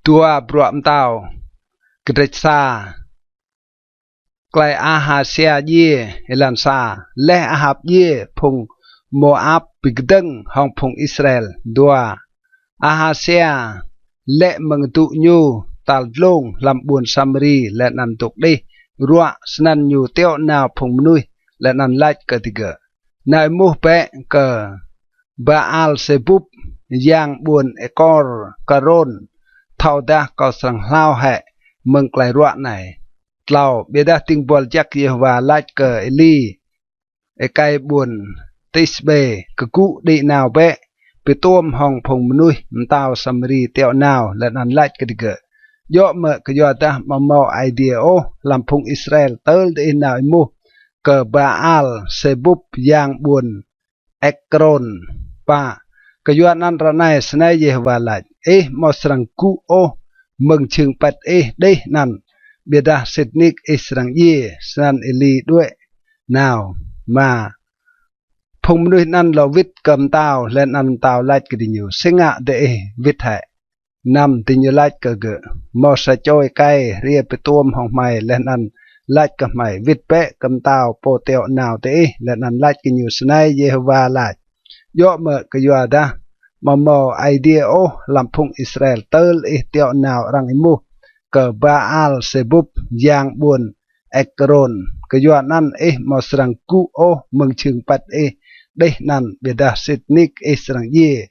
tua bruam tao Kedeksa Klai Ahasia ye Elansa Le Ahab ye Pung Moab Bigdeng Hong Pung Israel Dua Ahasia Le Mengtu Nyu Tal Long Lam Buồn Samri Le Nan Tuk Đi Rua Snan Nyu Teo Nào Pung Nui Le Nan Lach Ketiga Nai Muh Pe Ke Baal Sebub Yang Buồn Ekor Karon Thao Da Có Sang Lao Hệ Mừng Klai Rua Này Tlau Beda Ting Bol Jak Yehovah Lach Ke Eli Ekai Buồn Tisbe Keku Đi Nào Be Pitom Hong Pung Nui Mtao Samri Teo Nào Le Nan Lach Ketiga Yo me ke yo ta mau idea o lampung Israel tel de na mu ke Baal Sebub yang buồn Ekron pa ke yo nan ranai snai Yehovah lach mo srang ku o mừng chừng pat de nan beda setnik israng ye san eli đuệ nào mà phung nuôi nan lo vít cầm tao lên ăn tao lach ke di nyu singa de vít hệ Nam tin như lách cờ gỡ, mò sa trôi cay, ria bê tuôm hong mày lên ăn, lách cầm mày vịt bẹ cầm tàu, bồ tẹo nào tế, lên ăn lách cái nhiều snai Yehovah lách. Dọ mở cái dọa đa, mà mò idea ô, làm phung Israel tơ lị tẹo nào răng imu, cờ Baal Sebub, giang buồn, Ekron, cái dọa năn mò srang cụ ô, mừng chừng bạch đây năn bê đa xịt ních srang ye.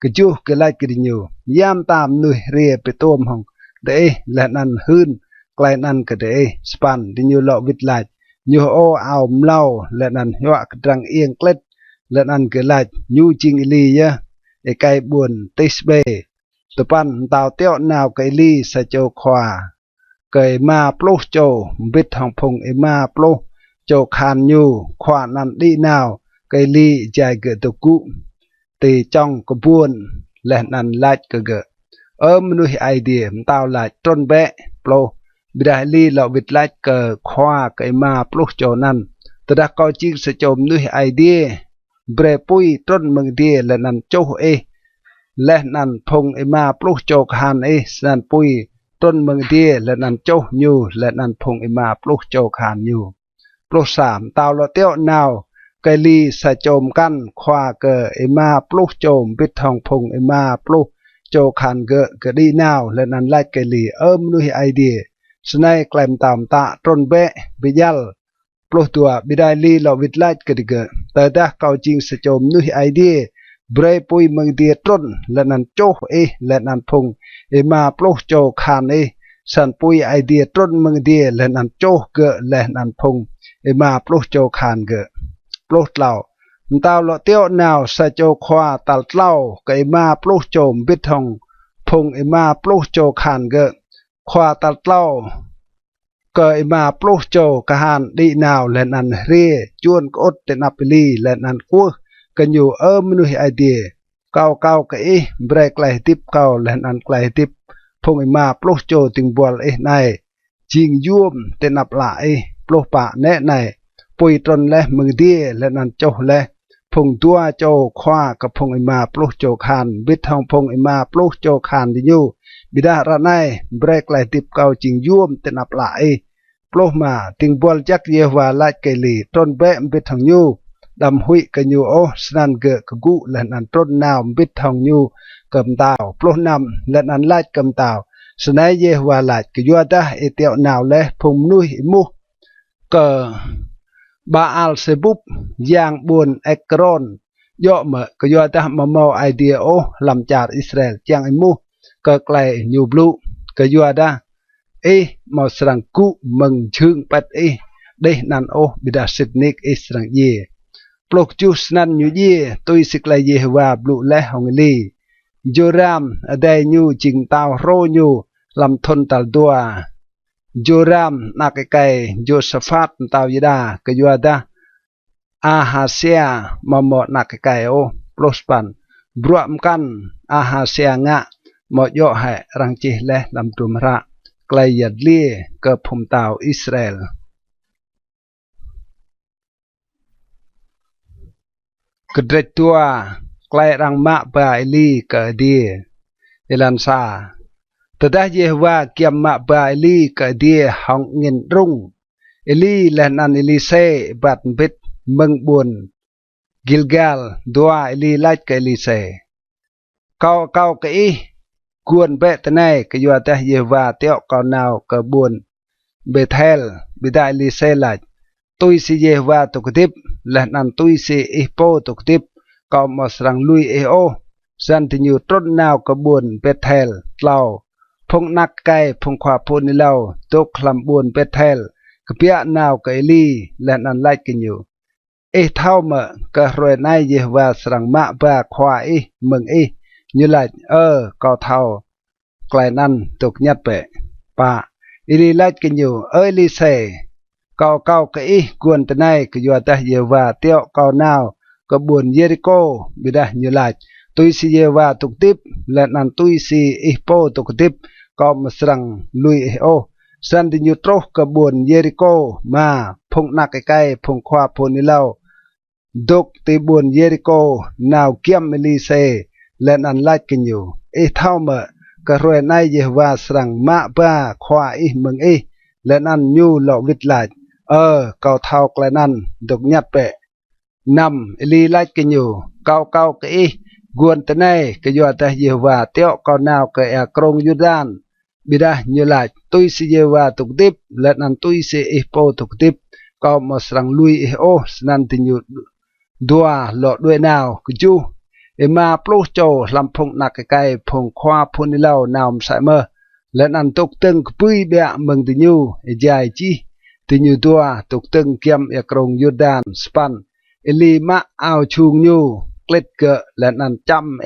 Cái chú cái lại cái nhiều yam tam nuôi ria pe tôm hong để lên ăn hơn lại ăn cái để span đi nhiều lọ vịt lại nhiều ô ảo lau lên ăn họa cái răng yên klet lên ăn cái lại nhu chinh ly nhá để cái buồn tisbe tập pan tàu teo nào cái ly sa châu khoa cái ma plo châu vịt hong phong ma plo châu khan nhu khoa ăn đi nào cái ly dài cái tổ cụ tì trong có buồn lên ăn lách cơ gỡ nuôi idea tao lại trôn bẹ plo bida li lọ vịt lách cờ khoa cái ma plo cho năn từ đã coi chiếc sẽ chôm nuôi idea bre pui trôn mừng dia lên ăn châu lên ăn phong ma plo cho khan san pui trôn mừng dia lên ăn châu nhu lên ăn phong ma plo cho khan nhu plo sảm tao lọ teo nào cái ly sa chôm căn khoa cờ ma plu chôm bít thong phùng ma plu cho khăn gỡ cái đi nào lên ăn lại cái ly nuôi idea snai klem tam ta trôn bẹ bị yal plu tua bidai ly lo vịt lại cái gỡ tới đã cao chinh sa chôm nuôi idea bre pui mừng dia trôn lên ăn cho lên ăn phùng ma plu cho khăn san pui idea trôn mừng dia lên ăn cho gỡ lên ăn phùng ma plu cho khăn gỡ plot lao tao lo teo nào sa cho khoa tal lao cái ma plot chôm bít hong phung ma plot cho khan gỡ khoa tal lao cái ma plot cho khan đi nào lên ăn ria chuôn cốt tên apeli lên ăn cua cái nhiều nuôi idea cao cái break lại tiếp cao lên ăn lại tiếp phung ma plot cho tình buồn này chinh yum tên ap lại plot pa nè này pui tròn le mừng dia lên ăn châu le phùng tua châu khoaกับphùng ma plu châu khan bít hong phùng ma plu châu khan đi nhu bida ra này break lại tiếp cao chỉnh yum tên ap lại plu mà tiếng bol chắc Yehovah lại cái lì tròn bé bít hong nhu đầm hui cái nhu ô snan gỡ cái gu lên ăn tròn nào bít hong nhu cầm tàu plu nằm lên ăn lại cầm tàu snan Yehovah lại cái vua ta tẹo nào le phùng nuôi mu cờ Baal Sebub yang buồn Ekron yo mở cái yo ta mà mau idea o làm chặt Israel chang imu cái này nhiều blue cái yo da mau sang cụ mừng chương pat đây nan o bida sitnik Israel ye plok jus nan như ye tôi xích lại Yehovah blue le hong li Joram ở đây như chỉnh tao ro như làm thôn tal dua Joram na cái Josaphat tao yada cái yuada Ahasia mà na cái o prospan bruam kan Ahasia ngạ một yo hệ răng chi le làm trùm ra clay yad lia cơ phum tao Israel kedret tua clay răng mạ ba eli cơ dia elansa tờ đá Giê-hô-va kiềm mạ bà Eli cả đia hỏng nghìn rung Eli là nan Elise bát bít mừng buồn Gilgal doa Eli lách cái Elise cao cao cái cuốn bệ thế này cái doa ta Giê-hô-va tẹo cao nào cả buồn Bethel bị đại Elise lách tôi si Giê-hô-va tục tiếp là nan tôi si Ipo tục tiếp cao mà sang lui eo san thì nhiều trốn nào cả buồn Bethel lao phong nắc cây phong khoa phun đi lâu tục làm buồn Bethel cái bia nào cái Eli là nan lại cái nhiều thao mà cái rồi nay Giê-hô-va sang mạ và khoa mừng như là cao thao cái nan tục nhát bệ ba Eli lại cái nhiều Elise cao cao cái cuốn thế này cái doa ta Giê-hô-va tẹo cao nào cái buồn Jericho bị đã như lại tôi si Giê-hô-va tục tiếp là nan tôi si Ipo tục tiếp cao mà sang lui eo san đi nhiều trâu cái buồn Jericho mà phong nạc cái phong khoa phong đi lâu đục thì buồn Jericho nào kiêm Elise lên ăn lại cái nhiều thao mà cái rồi nay Giê-hô-va sang mạ ba khoa mừng lên ăn nhu lọ vịt lại cao thao lên ăn đục nhát bệ năm Eli lại cái nhiều cao cao cái guồn thế này cái doa ta Giê-hô-va tẹo cao nào cái krong Jordan bị đã như lại tôi si Giê-hô-va tục tiếp lên ăn tôi si Ipo tục tiếp cao mà sang lui eo nan thì nhiều đua lọ đuôi nào cứ chu mà plu châu làm phong nạc cái phong khoa phong đi lâu nào sai mơ lên ăn tục từng bưi bẹ mừng thì nhiều dài chi thì nhiều đua tục từng kiêm krong Jordan span Eli ma ao chung nhu klet ke lên ăn chăm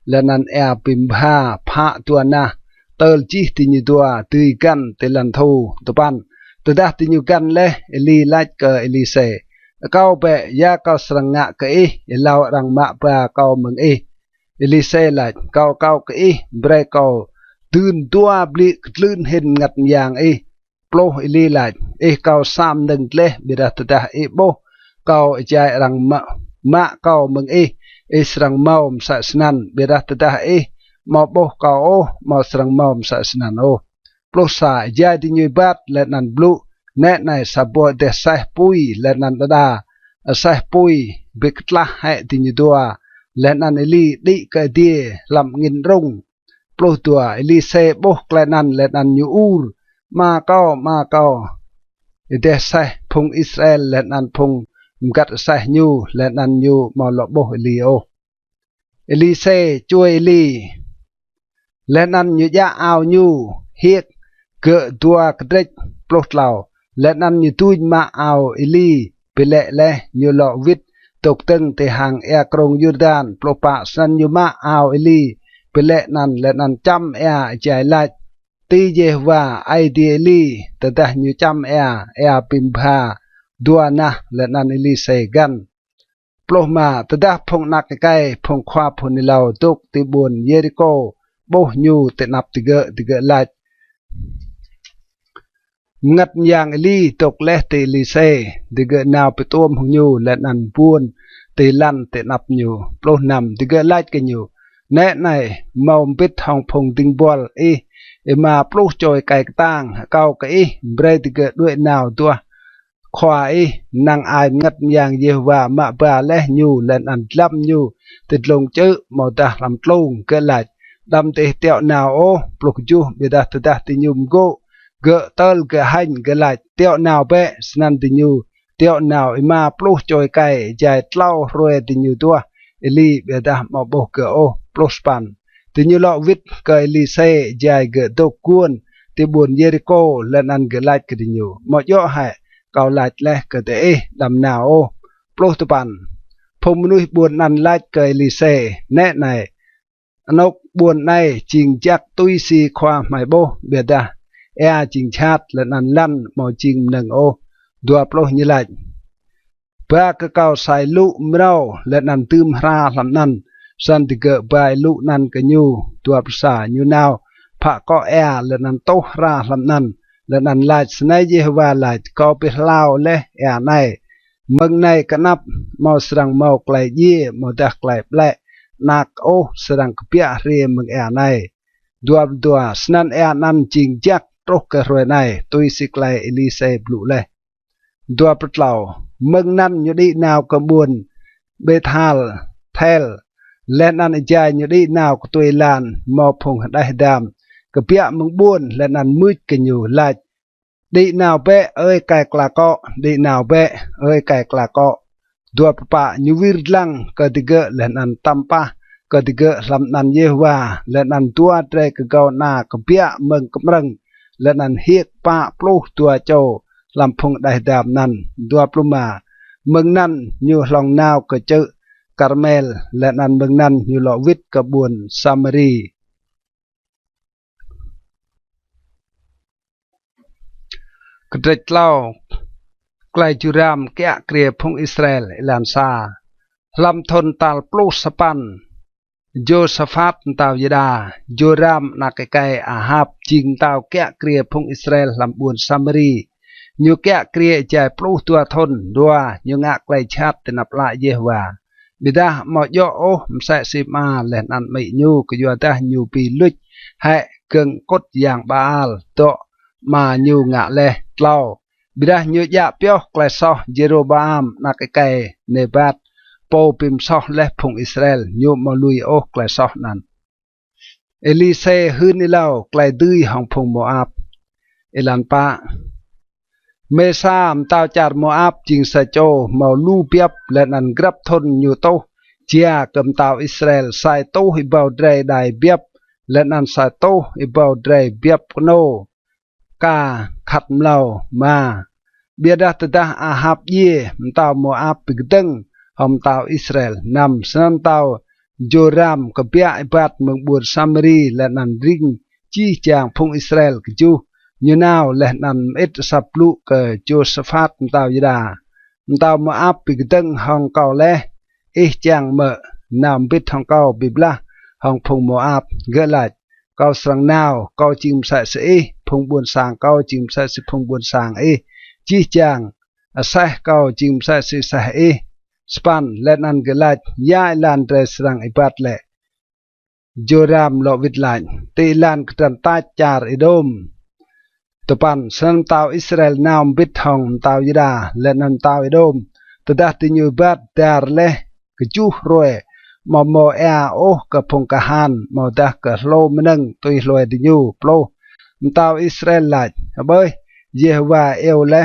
lên ăn bim ha pha tua na tờ chi thì nhiều đua tùy căn từ lần thu từ ban từ đã thì nhiều căn lẽ Eli lại ke Elise cao bệ ya cao sang ngạ cái lao rằng mạ và cao mừng Elise lại cao cao cái bre cao tươn tua bli lươn hình ngặt vàng plo Eli lại cao sam đừng lẽ bị đặt từ đã bo cao chạy rằng mạ cao mừng sang mau sa snan bị đặt từ đã mau bo cao mau sang mau sa snan plo sa chạy đi như bát lên ăn blue nét này sa bo de sai pui lên ăn đa sai pui bịch la hay thì như đua lên ăn Eli đi cái đĩa làm nghìn rung plo tua Eli se bo lên ăn như mà cao de sai phung Israel lên ăn phung gặt sai nhu lên ăn nhu mà lọ bo Eli se chui Eli lên ăn như ya ao nhu hiệt cỡ tua cái plot lao lên ăn như tôi mà ao Eli bị lệ như lọ vít tục từng từ hàng krong Jordan plopa san như mà ao Eli bị lệ lên ăn chăm chạy lại ti Giê-hô-va ai đi Eli từ đó như chăm bim ha đua na lên ăn Elise gan ploma từ đó phong nạc cái phong khoa phong lâu tục từ buồn Jericho bo nhu từ nạp từ gỡ lại ngặt yang Eli tục lẽ từ Elise từ gỡ nào bị tôm hung nhu lên ăn buồn từ lăn từ nạp nhu plo nằm từ gỡ lại cái nhu nét này màu biết hong phong tinh bol mà plo trôi cái tang cao cái bre từ gỡ đuôi nào tua khoa năng ai ngặt yang Giê-hô-va mạ bà lẽ nhu lên ăn lâm nhu từ lồng chữ màu ta làm lông cái lại đâm từ tẹo nào pluk chu bị đặt từ đặt từ nhum go gỡ tơ gỡ hành gỡ lại tẹo nào bẹ nan từ nhu tẹo nào mà pluk trôi cái dài lau rồi từ nhu tua Eli bị đặt màu bồ gỡ pluk span từ nhu lọ vít cái Elise dài gỡ tô cuốn từ buồn Jericho lên ăn gỡ lại cái từ nhu mọi chỗ hay cao lại lẽ cái thế đầm nào plotopan phong nuôi buồn ăn lại cái Elise nét này nóc buồn này trình chắc tôi si khoa mày bô biệt đã trình chát lần ăn lăn màu trình nâng đua plo như lại ba cái cao xài lụ mrau lần ăn tươm ra làm năn san thì gỡ bài lụ năn cái nhu đua xả như nào phạ có lần ăn tốt ra làm năn lần ăn lại snai Giê-hô-va lại có biết lao lẽ này mừng này cả nắp màu sang màu lại màu đặc lại lẹ nạc serang kepia ri meng này dua snan nan jing jak trok ke roi nai tui siklai Elise blu le dua pertlau meng nan nyudi nào ke buồn Bethal Tel len nan jai nyudi nào ke tui lan mo phung dai dam ke pia meng buồn len nan mui ke nyu lach đi nào bé ơi cài cà cọ đi nào bé ơi cài cà cọ dua papa nyuwir lang ketiga lenan tampa ketiga lamnan Yehuwa lenan tua tre kegau na kepia meng kemreng lenan hiek pa pluh tua châu lampung dai dam nan 25 meng nan nyu long nao ke cheu Carmel lenan meng nan nyu lo wit ke buồn Samari Kedret lau klai juram kea kria phung Israel ilan sa lam thon tal plus sapan Josaphat tao yada Joram nakai Ahab jing tao kea kria phung Israel lam buồn Samari nyu kea kria jai plus tua thon dua nyu ngak klai chat tenap la Yehuwa bidah mo yo oh msa sima len an mei nyu ke yo ta nyu pi luch hai keng kot yang baal to mà nyu ngạ le tlau bidah nyu ya pyo klai so Jeroboam nakai Nebat po pim so le phung Israel nyu mo lui o klai so nan Elise hun ni lau klai dui hong phung Moab elan pa Mesam tao char Moab jing sa cho mau lu piap len an grab thon nyu to chia cầm tao Israel sai to hi bao dre dai biap len an sai to hi bao dre biap no ka khát lâu mà bia đa tơ Ahab ye tao Moab bigdeng hom tao Israel nam san tao Joram kepia ibat meng buồn Samari lenan ring chi chang phung Israel keju như nào lenan et saplu ke Josaphat tao yada tao Moab bigdeng hong kau le chang me nam bit hong kau bibla hong phung Moab gelaj kau sang nào kau chim sa se phung buồn sang kau chim sa se phung buồn sang chi chang sa kau chim sa se sa span lenan gelaj ya lan tre sang ibat le Joram lo vit lan te lan ktan ta char Edom topan san tao Israel nam bit hong tao yida lenan tao Edom tadah tinyu bat dar le keju roe mo o ke phung kahan mo dah ke lo meneng tui loe dinyu plo tao Israel lach bơi Yehuwa eo le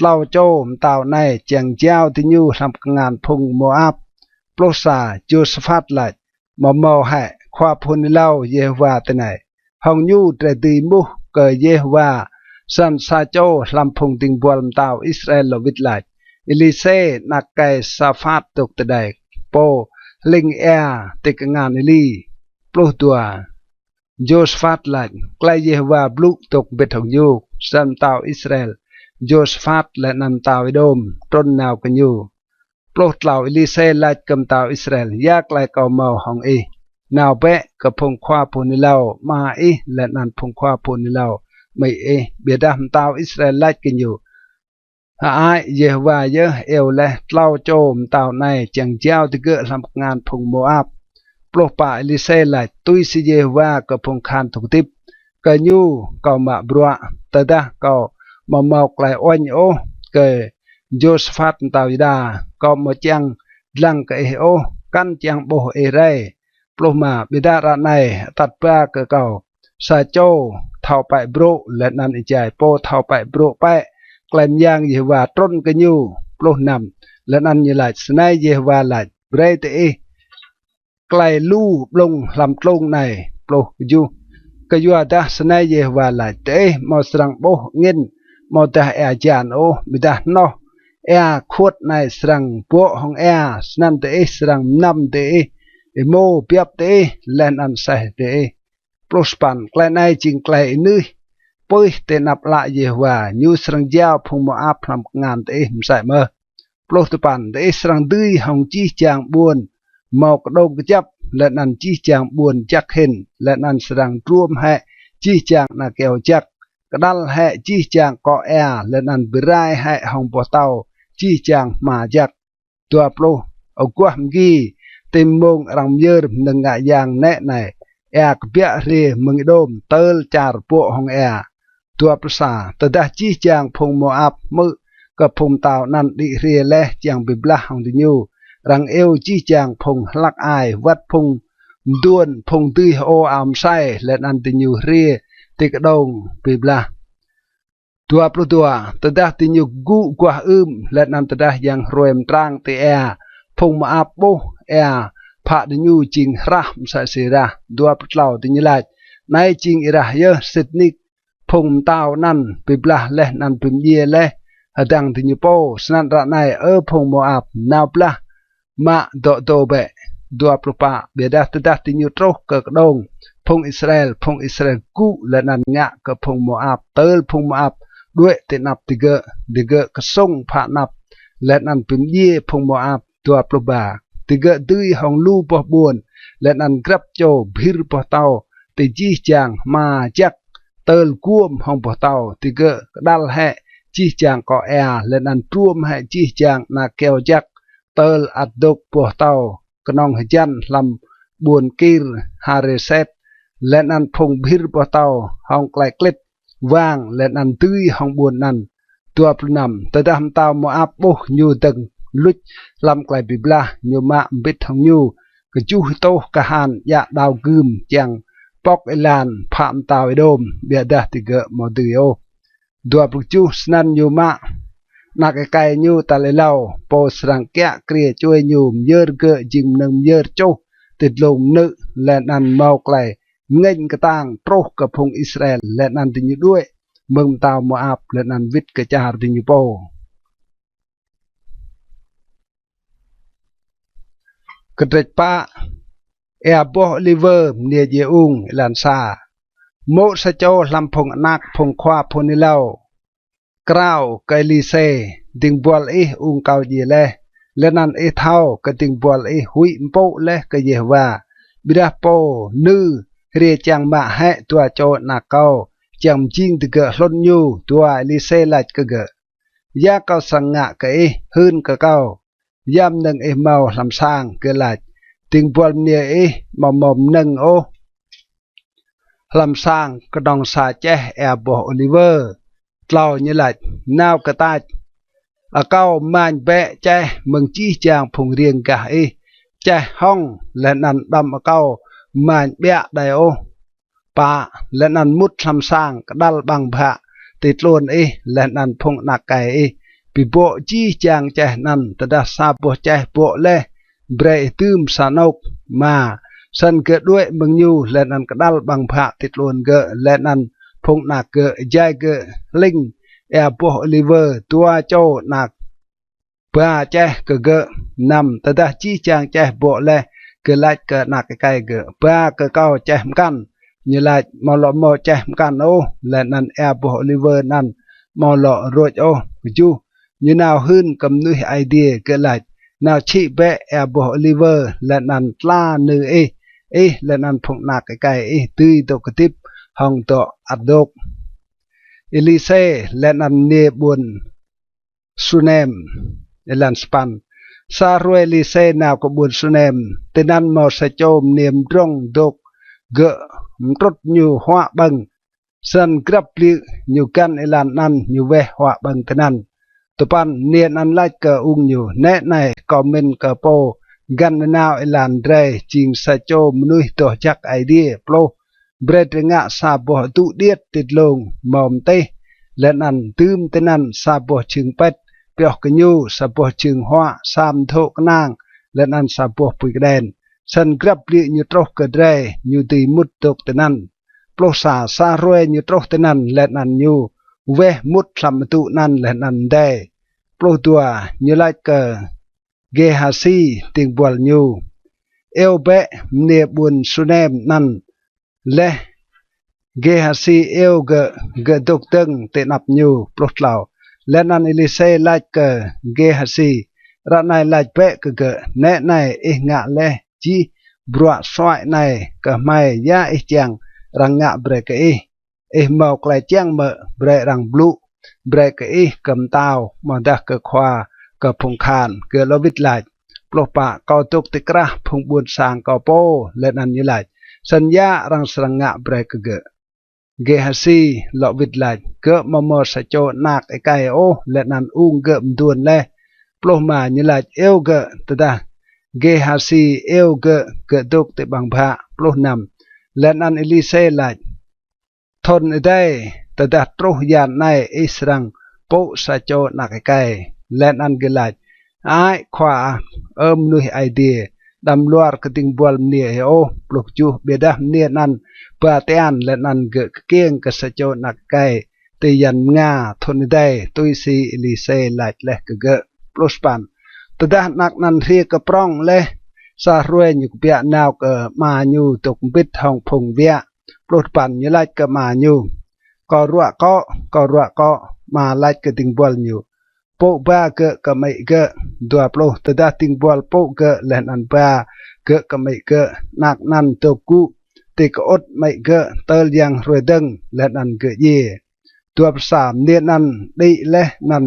tlau cho tao này chàng giao dinyu làm ngàn phung Moab plo sa Josaphat lach mo ha khoa phun lau Yehuwa te này hong nyu tre ti mu ke Yehuwa san sa cho làm phung ting bual tao Israel lo vit lach Elise nakai Safat tuk te dai po linh te ngan li plo tua Josaphat lach klai Yehuwa bluk tuk bet hong yu san tao Israel Josaphat le nan tao Edom tron nào ke nyu plo tlau Elise lach kam tao Israel yak lai kau mau hong nào be ke phung khwa phun lau ma le nan phung khwa phun lau mei bia dam tao Israel lach ke nyu ai Yehuwa ye eo le tlau cho tao này chẳng giao thì gỡ làm ngàn phung Moab plo pa Elise lại tui si Yehuwa ke phung khan thục tip ke nyu kau ma brua ta da kau ma mok lại oanh o ke Josaphat tao da kau mo chang lang ke o kan chang bo re plo ma bida ra này tat pa ke kau sa cho thau pai bro le nan ijai po thau pai bro pai klem yang Yehuwa tron ke nyu plo nam len an như lại snai Yehuwa lại bre te klai lu blong lam tlong này plo ju ke yu da snai Yehuwa lại te mo srang bo ngin mo ta jan o bidah no khuat này srang po hong snan te srang nam te mo piap te len an sai te plo span klai nai jing klai nu pui te nap la Yehuwa nyu srang giao phung Moab làm ngàn te sai mơ plo tu pan te srang dui hong chi chang buồn màu đâu cái chấp lợn ăn chi chang buồn chắc hình lợn ăn srang truom hệ chi chang là kèo chắc cái đal hệ chi chang có lợn ăn brai hệ hong bò tàu chi chang mà chắc tua plo ở qua gi tìm mông răng dơ nâng ngại giang nè này กเบียเรมึงโดมเตลจารปัวของตัวประสาแต่ได้จี้จางพงโมอับมือกับพงเต่านันดิเรียและจางบิบลาของดิยูรังเอวจี้จางพงลักอายวัดพงด้วนพงตุยโออามไซและนันดิยูเรียติกดงบิบลาตัวประตัวแต่ได้ดิยูกูกว่าและนันแต่ได้ยังรวยมตรางเตพงโมอับโบพระดิยูจิงรัมสะเสระตัวประเล่าดิยูไลในจิงอิระเยสิทนิกพงเต่านั่นปิบลาและนันปิมเยและดังที่ยูโปสนันระในพงโมอับนาวปลามาโดเบดัวปรุปะเบียดตดัที่ยูโตรกกดงพงอิสราเอลกูและนันงะกับพงโมอับเติลพงโมอับด้วยตินับติเกกส่งผ่านับและนันปิมเยพงโมอับตัวปรุบาติเกดุยของลูปบวนและนันกรับโจบิรปเตาติจีจางมาจักเติลกุ้มห้องปะเตาติเกดัลแห่จีจางก็และนันร่วมให้จีจางนาเกวจักเติลอัดดกปะเตากนองหจันลำบวนกีรฮาเรเซตและนันพงบิรปะเตาห้องไกลกลิดว่างและนันตื้อห้องบวนนันตัวปนำแต่ดำเตาโมอับบุยูตึงลุดลำไกลบิบลายูมาบิดทองยูกจูโตกะฮันยะดาวกึมจังปอกเอลานพามตาวโดมเบียดติเกโมดิโอดัวปลุกจูสนันยูมานักไกยูตะเลเลาโปสรังแกะเกลียช่วยยูมเยอเกะจิมนึงเยอจูติดลงนึและนันเมาไกลเงินกระตังโตรกับพงอิสราเอลและนันติยูด้วยเมืองตาวโมอับและนันวิทกระจาร์ติยูโปกระเดปะบอลิเวอร์เนียเยอุงลันซาโมสโจลำพงนักพงควาพนิเลากราวไกลิเซดิงบอลอุงเกาเยและนันเท่ากดิงบอลหุยมโปและกเยว่าบิดาโปนือเรียจังมาให้ตัวโจนักเกาจำจิงตะเกะล้นยูตัวลิเซลัดกะเกะยาเกาสังงะกะหืนกะเกายามหนึ่งเมาลำสร้างเกลัดติงบอลเนียมอมหนึ่งโอลำสร้างกระดองสาเจบอโอลิเวอร์เล่าเนี่ยแหละนาวกระตาเก้ามันเบะเจมึงจี้จางพงเรียงกะเจห้องและนันดำเก้ามันเบะไดโอปะและนันมุดลำสร้างกระดัลบังพะติดโลนและนันพงนักไก่ปีโบจี้จางเจนันตะดาซาโบเจโบเล่เบรตืมสานกมาสันเกิดด้วยมึงยูและนันกระดัลบังพะติดโลนเกะและนันพงนักเกะใจเกะลิงโบลิเวอร์ตัวโจนักเพื่อเจเกะนำตะดาจี้จางเจโบเล่เกลัดเกะนักไก่เกะเพื่อเกะเก้าเจมกันนี่แหละมอลโมเจมกันโอและนันโบลิเวอร์นันมอลโรดโอจูนี่นาวหืนกำนุยไอเดียเกลัดนาวชีเบะโบลิเวอร์และนันลาเนือและนันพงนักไก่ตุยตกติบห้องโตอัดดกเอลิเซและนันเนบุนสุเนมเอลันสปันซารวยลิเซนาวกบุนสุเนมแต่นันมอสโจมเนียมร่องดกเกะรถอยู่หัวบังสันกรับลิอยู่กันเอลันนันอยู่เวหัวบังแต่นันตุปันเนียนันไลเกออุงอยู่แน่ในคอมเมนเกอโปกันนาวเอลันเรจิงสโจมนุยตัวจักไอเดียโปรเบรดงะซาบอตุเดียดติดลงมอมเตและนันตืมเตนันซาบอจึงเป็ดเปียกกยูซาบอจึงหัวสามโถกนางและนันซาบอปุยกแดนสันกรับลิอยู่ตรกกระเรอยู่ตีมุดตกเตนันโปรซาซารวยอยู่ตรกเตนันและนันอยู่เวมุดสามตุนันและนันได้โปรตัวอยู่ไลเกอเกฮาซีติงบอลยูเอลเบะเนบุนสุเนมนันและเกฮาซีเอลเกดกตึงเตนับยูปลดเหล่าและนันอิลิเซไลเกเกฮาซีรันในไลเปะเกแนะในงะและจีบรัวสวายในก็ไม่ยาจังรังงะเบรกเมาไกลเจียงเมเบรรังบลูเบรกกำตาวมาดักควากับพงคานเกลวิดไลปลปะกอตุกติกระพงบุญสางกอโปและนันยิไล สัญญารังสรังงะเบรกเกเกฮัสซีหลอวิดไลเกะมอมอสโจนักไอไกโอและนันอุ้งเกะมดวนเล่ปลุกมาญิลาเอวเกะตะดาเกฮัสซีเอวเกะเกะดุกติบังพะปลุกนำและนันอิลิเซไลทนได้ตะดาตรุยานในอิสรังปุสโจนักไอไกและนันเกลัดไอขวานุยไอเดียดำลวดกติงบอลเนียโอปลุกจูเบดาเนียนันเปอเตียนและนันเกะเกียงกษโจนักไกตียันงาทนได้ตุยซีอิลิเซไลเล็กเกะปลุสปันตะดานักนันเรียกกระปรองเล่ซารุ่ยอยู่เปียนาวเกะมาอยู่ตกบิดห้องพงเวียปลุสปันยิไลกะมาอยู่ก็รัวก็มาไลกติงบอลอยู่ปุบ้าเกะกะไม่เกะดัวปลุตะดาติงบอลปุเกะและนันบ้าเกะกะไม่เกะนักนันตกกุติกอดไม่เกะเตลยังรวยดึงและนันเกะเย่ตัวสามเนียนันได้และนัน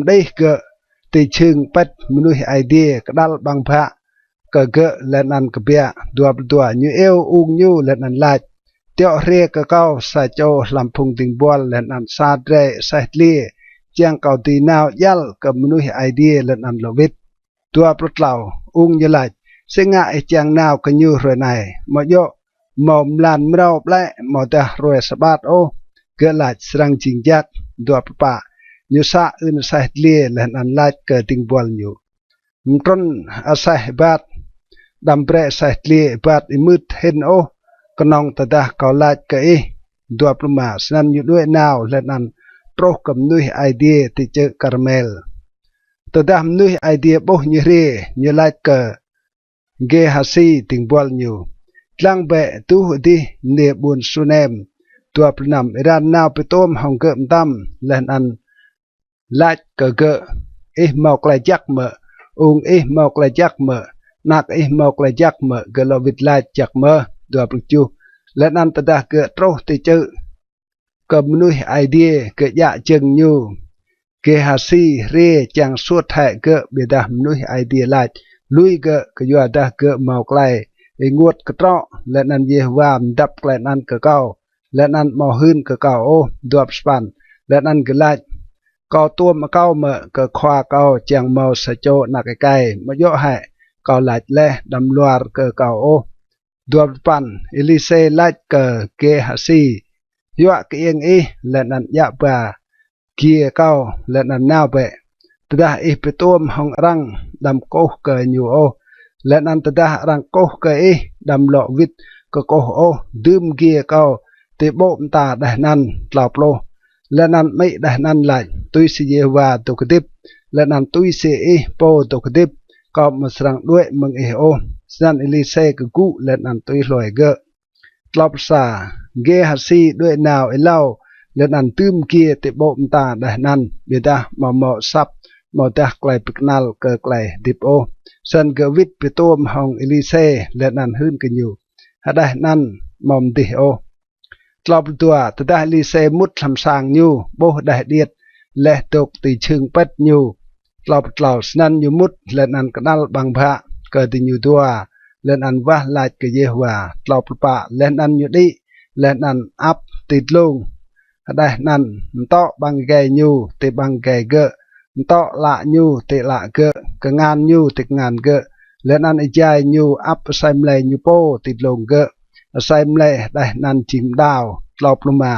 ได้เกะติชึงเป็ดมนุษย์ไอเดียกระดัลบังพระเกะและนันกะเบียตัวยูเอวอุงยูและนันไลเตียวเรียกเก้าสายโจลำพุงติงบอลและนันซาเดรไซเลีเจียงเก่าตีนาวยัลกับมนุษย์ไอเดียและนันโลวิทตัวปลดเหล่าอุงยลัดเสงะไอเจียงนาวกันยูรวยในมโยมอมลานเมื่อและมอดารวยสบาดโอเกิดหลัดสรังจิงยักตัวปะยูซาอื่นไซเลีและนันไลเกิดติงบอลอยู่มตรนอาศัยบาดดำเปรไซเลีบาดอิมืดเห็นโอกนองตะดาเกาลาดเกยดัวปลมาสนันอยู่ด้วยนาวและนันโปรกับนุยไอเดียที่เจอคาร์เมลตะดามนุยไอเดียบ่ยเรยลาดเกเกฮัสซีติงบอลอยู่ลังเบะตูดีเนบุนสุเนมตัวปลนำอิรานนาวไปต้มห้องเกิมตั้มและนันลาดเกมอกลายจักเมองมอกลายจักเมนักมอกลายจักเมเกลวิดลาดจักเมตัวปลุกจูและนันตะดาเกิดโตติเจอกับมนุษย์ไอเดียเกิดยะจึงยูเกฮัสซีเรจังสวดแทะเกิดเบดามนุษย์ไอเดียลาดลุยเกิดก็ยัวดาเกิดเมาไกลไองวดกระเตาะและนันเยวามดับไกลนันเกเก้าและนันมอหืนเกเก้าโอดวบสปันและนันเกลาดก็ตัวมาเก้าเมื่อก็ควาเก้าจังเมาสะโจนักไกลมาโยให้ก็หลายและดำลวดเกเก้าโอดวบปันอิลิเซไลเกเกฮัสซียัวเกียงและนันยะบาเกียเก้าและนันนาวเปตดาไปตัวมห้องรังดำโกเกยูโอและนันตดารังโกเกดำหลอวิดก็โกโอดื่มเกียเก้าติโบมตาได้นันเปล่าโปรและนันไม่ได้นันไหลตุยเสียวาตุกดิบและนันตุยเสียโปตุกดิบก็มาสรังด้วยมึงโอสันอิลิเซกกูและนันตุยลอยเกตลบซาเกฮัสซีด้วยนาวเล่าและนันตื้มเกียติโบมตาได้นันเบดามาหมอซับมอตะไกลปิกนัลเกไกลดิบโอสันเกวิดไปตัวมห้องอิลิเซและนันหื้นกันอยู่หาได้นันมอมดิโอตลบตัวตดาอิลิเซมุดลำสางอยู่โบได้เดียดและตกตีชึงเป็ดอยู่ตลบตลอดนันอยู่มุดและนันกนัลบังพระเกิดอยู่ตัวและนันว่าลายกเยวาตลบปะและนันอยู่ดีและนันอัพติดลงได้นันโตบังแกอยู่ติบังแกเกะโตละอยู่ติละเกะกงานอยู่ติงานเกะและนันไอใจอยู่อัพไซมเลอยู่โปติดลงเกะไซมเลได้นันจิมดาวตลบลงมา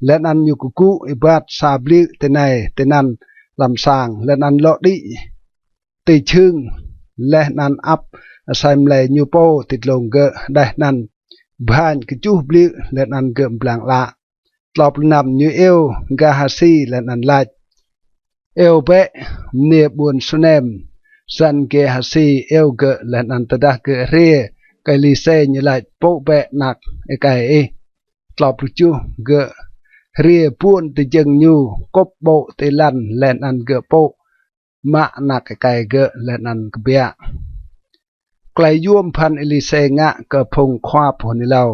และนันอยู่กุกุอิบัดซาบลิเตไนเตนันลำสางและนันโลดิติชึงและนันอัพไซมเลอยู่โปติดลงเกะได้นันบ้านกจูบลิและนันเกิมปลางละตลบนำยูเอลกาฮัสซีและนันไลเอลเปเนียบุนสุเนมสันเกฮัสซีเอลเกและนันตดาเกเรียไกลิเซนยไลโปเปนักไกตลบจูเกเรียปูนติจึงยูกบโบติลันและนันเกโปมะนักไกเกและนันกเบียไกลยวมพันอิลิเซงะกระพงควาผลนิลาว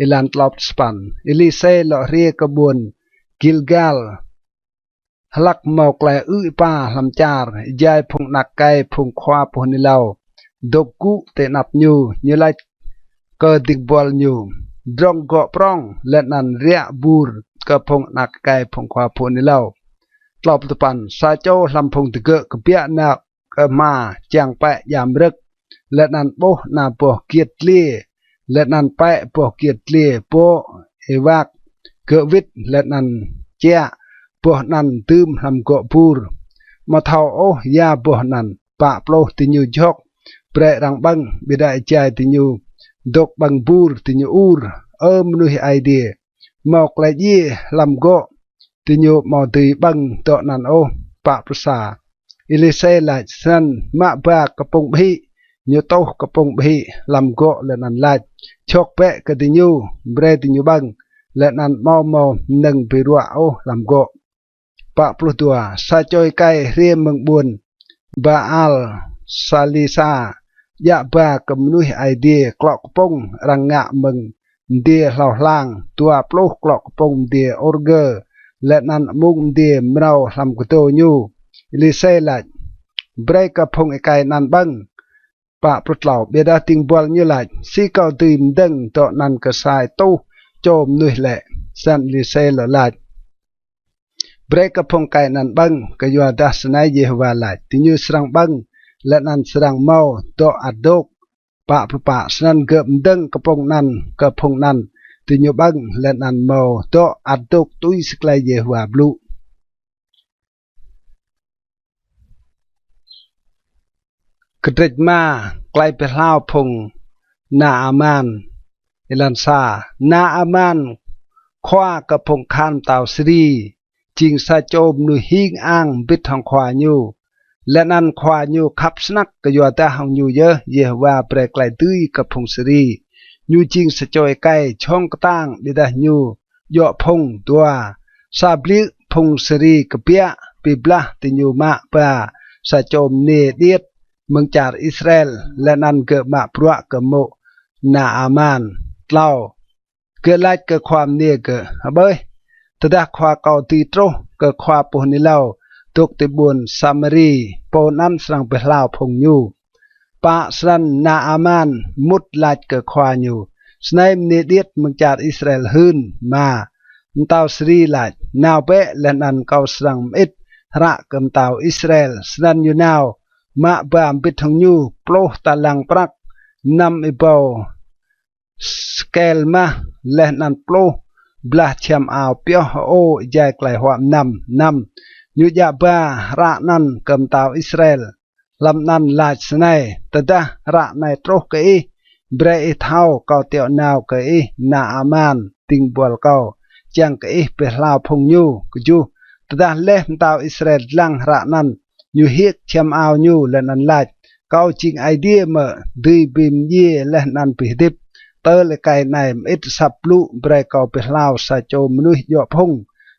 อิลันตลบสปันอิลิเซลอเรียกบวนกิลกาลลักเมาไกลป้าลำจาร์ยายพงนักไกพงควาผลนิลาวดกุเตนับยูยไล cơ tình bol nhu rong gọ prong lên nan ria bur cơ phong nạc cài phong khoa phun đi lâu lọp tập pan sa châu làm phong tự gỡ cơ bia nạc cơ ma chàng bẹ giảm rực lên nan bố na bố kiệt lia lên nan bẹ bố kiệt lia bố evak cơ vít lên nan che bố nan tươm làm gọ bur mà thao ô ya bố nan bạ plo tình nhu chok bre rang bang bida chai tình nhu dok bang bur tinyo ur nuhi idea mok la ye lam go tinyo mo ti bang to nan o pa prasa ilise la san ma ba kapong bhi nyo to kapong bhi lam go le nan la chok pe ka tinyo bre tinyo bang le nan mo nang pi ruwa o lam go pa prutua sa choi kai riem meng buồn ba al salisa ya ba kemenuhi idea klok pong rangga meng dia lau lang tua ploh klok pong dia orger letnan mung dia mrau lam kuto nyu ilise la break pong ikai nan bang pa prutlau beda ting bol nyu la si kau tim deng to nan ka sai tu chom nuih le san lise la la break pong kai nan bang ka yua dasnai Yehova la tinyu serang bang letnan serang mau to adok pa pa san gem deng kapong nan tinyo bang letnan mau to adok tui seklai Yehova blu kedret ma klai pelao pong na aman ilan sa na aman khwa kapong khan tau sri jing sa chom nu hing ang bit thong khwa nyu letnan khwa nyu khap snak ka yo ta hong nyu ye Yehova pre klai tui kapong sri nyu jing sa choi kai chong tang bida nyu yo phong tua sa bli phong sri kapia pibla tinyu ma pa sa chom ne diet meng jar Israel letnan ke ma prua ke mo na aman tlau ke lait ke khwam ne ke aboi tada khwa kau ti tro ke khwa pu ni lau tuk ti bun samari po nan sang pe lau phong nyu pa san na aman mut lait ke khwa nyu snai ne diet meng jar Israel hun ma tau sri lait naw pe letnan kau sang it ra kem tau Israel san yu naw ma bam bit thong nyu ploh talang prak nam ibau skel ma letnan ploh blah cham ao pyo o jai klai hwam nam nyu ja ba ra nan kem tau Israel lam nan lach snai tada ra nai troh ke i bre i thau kau teo naw ke i na aman ting bol kau chang ke i pe lau phong nyu ku tada leh tau Israel lang ra nan nyu hiek cham ao nyu lenan lach kau ching idea ma dui bim ye lenan pi dip tơ le kai nai it sap lu bre kau pe lau sa chom nuih yo phong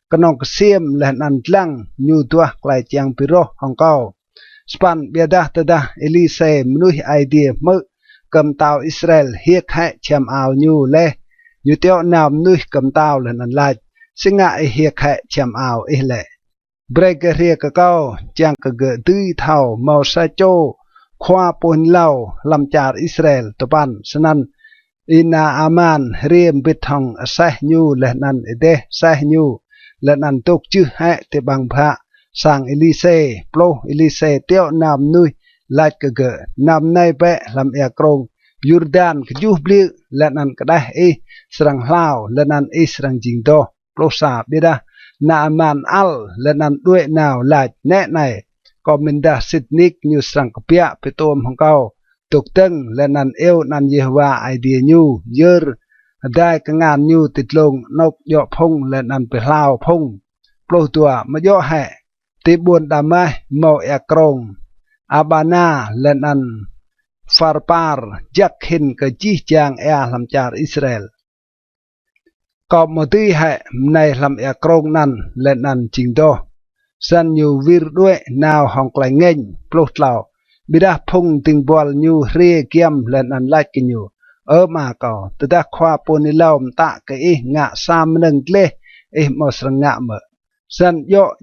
kanong ksiem lenan lang nyu tua klai chang pi ro hong kau span biada tada elise nuih idea ma kam tau Israel hiek hai cham ao nyu le nyu teo nam nuih kam tau lenan lach singa e hiek hai cham ao e le break ria ka kau chang ka ge tui thau mau sa cho khwa pon lau lam char Israel to pan sanan ina aman riem bit thong asah nyu lenan ede sah nyu lenan tok chư ha te bang pha sang elise plo elise teo nam nui lach ka ge nam nai pe lam ya krong Jordan ka ju bli lenan ka dah e serang lau lenan e serang jing do plo sa beda na aman al lenan duwe naw lach ne nai ko minda sitnik nyu sang kapia petom hong kau tuk teng lenan eo nan Yehova idea nyu yer dai ka ngan nyu titlong nok yo phong lenan pe lau phong plo tua ma yo ha ti buon da mai mo ya krong abana lenan farpar jakhin ka chi chang e lam char Israel có một tí hệ này làm e krong nan lên nan chính đô san nhiều vir đuôi nào hòng lại nghênh plot lao bida phong tình bol nhiều ria kiam lên nan lại kinh nhiều ở mà có từ đã khoa poni lao tạ cái ngạ sam nâng lê một sang ngạ mở san yo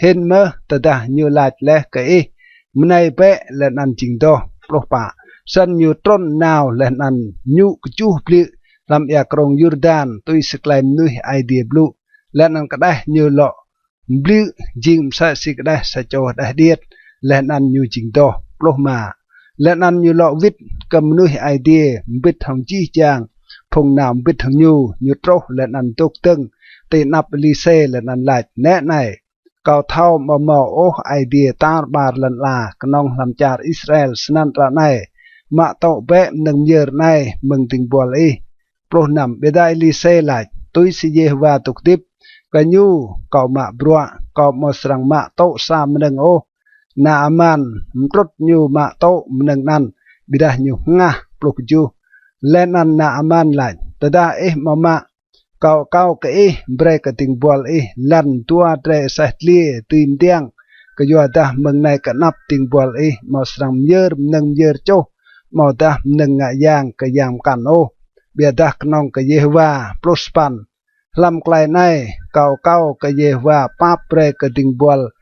hen mơ từ đã nhiều lại lê cái này bé lên nan chính đô plot pa sân như trôn nào lên ăn nhu chú bự làm ya krong Jordan tôi sẽ làm nuôi idea blue lên ăn cái đây như lọ blue jing sa sĩ cái đây sa cho đại điệt lên ăn như chính to pro mà lên ăn như lọ vít cầm nuôi idea biết thằng chi chàng phong nào biết thằng như trâu lên ăn tốt tưng tê nắp ly xe lên ăn lại nét này cao thao mà ô idea ta bà lần là nong làm cha Israel snan ra này mà tàu bé nâng giờ này mừng tình buồn ấy pro nằm bê đại ly xe lại tôi sẽ về và tục tiếp cái nhu cậu mạ bùa cậu một sằng mạ tàu xa nâng ô na aman mtrot nhu mạ tàu nâng năn bidah nhu nga pro ju lên ăn na aman lại tada mama kau ke mereka tinggal lan tua tre sahli tin tiang ke yo dah mengnai kanap tinggal mau serang yer neng yer cho mau dah neng yang ke yang kan o bia dah kenong ke Yehova prospan lam klai nai kau ke Yehova pa pre ke tinggal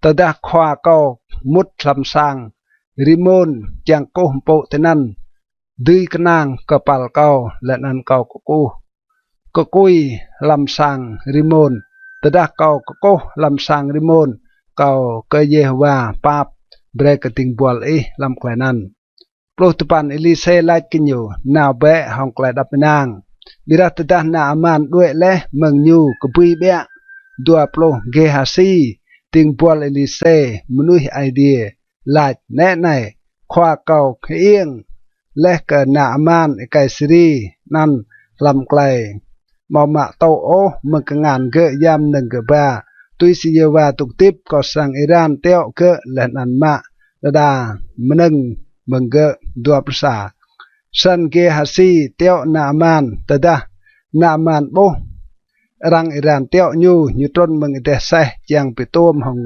tada khwa kau mut lam sang rimon jang ko po tenan dui kenang kepal kau lenan kau kuku Kokui làm sang rimon, tada kau kokoh làm sang rimon, kau ke Yehova pap breka tingbual làm klenan. Ploh tepan Elise lait kinyo na be hong klai dap menang. Bira tada na aman duet leh mengnyu kepui be dua ploh Gehasi tingbual Elise menuhi idea lait ne nai khwa kau khieng leh ke na aman ikai siri nan làm klai mau mạ tàu ô mừng cái ngàn gỡ giam nâng gỡ ba tuy si và tục tiếp có sang Iran teo gỡ lên ăn mạ đà nâng mừng gỡ đua prasa sân kia hasi teo naaman tada naaman bố răng Iran teo như trôn mừng để xe chàng bị tôm hồng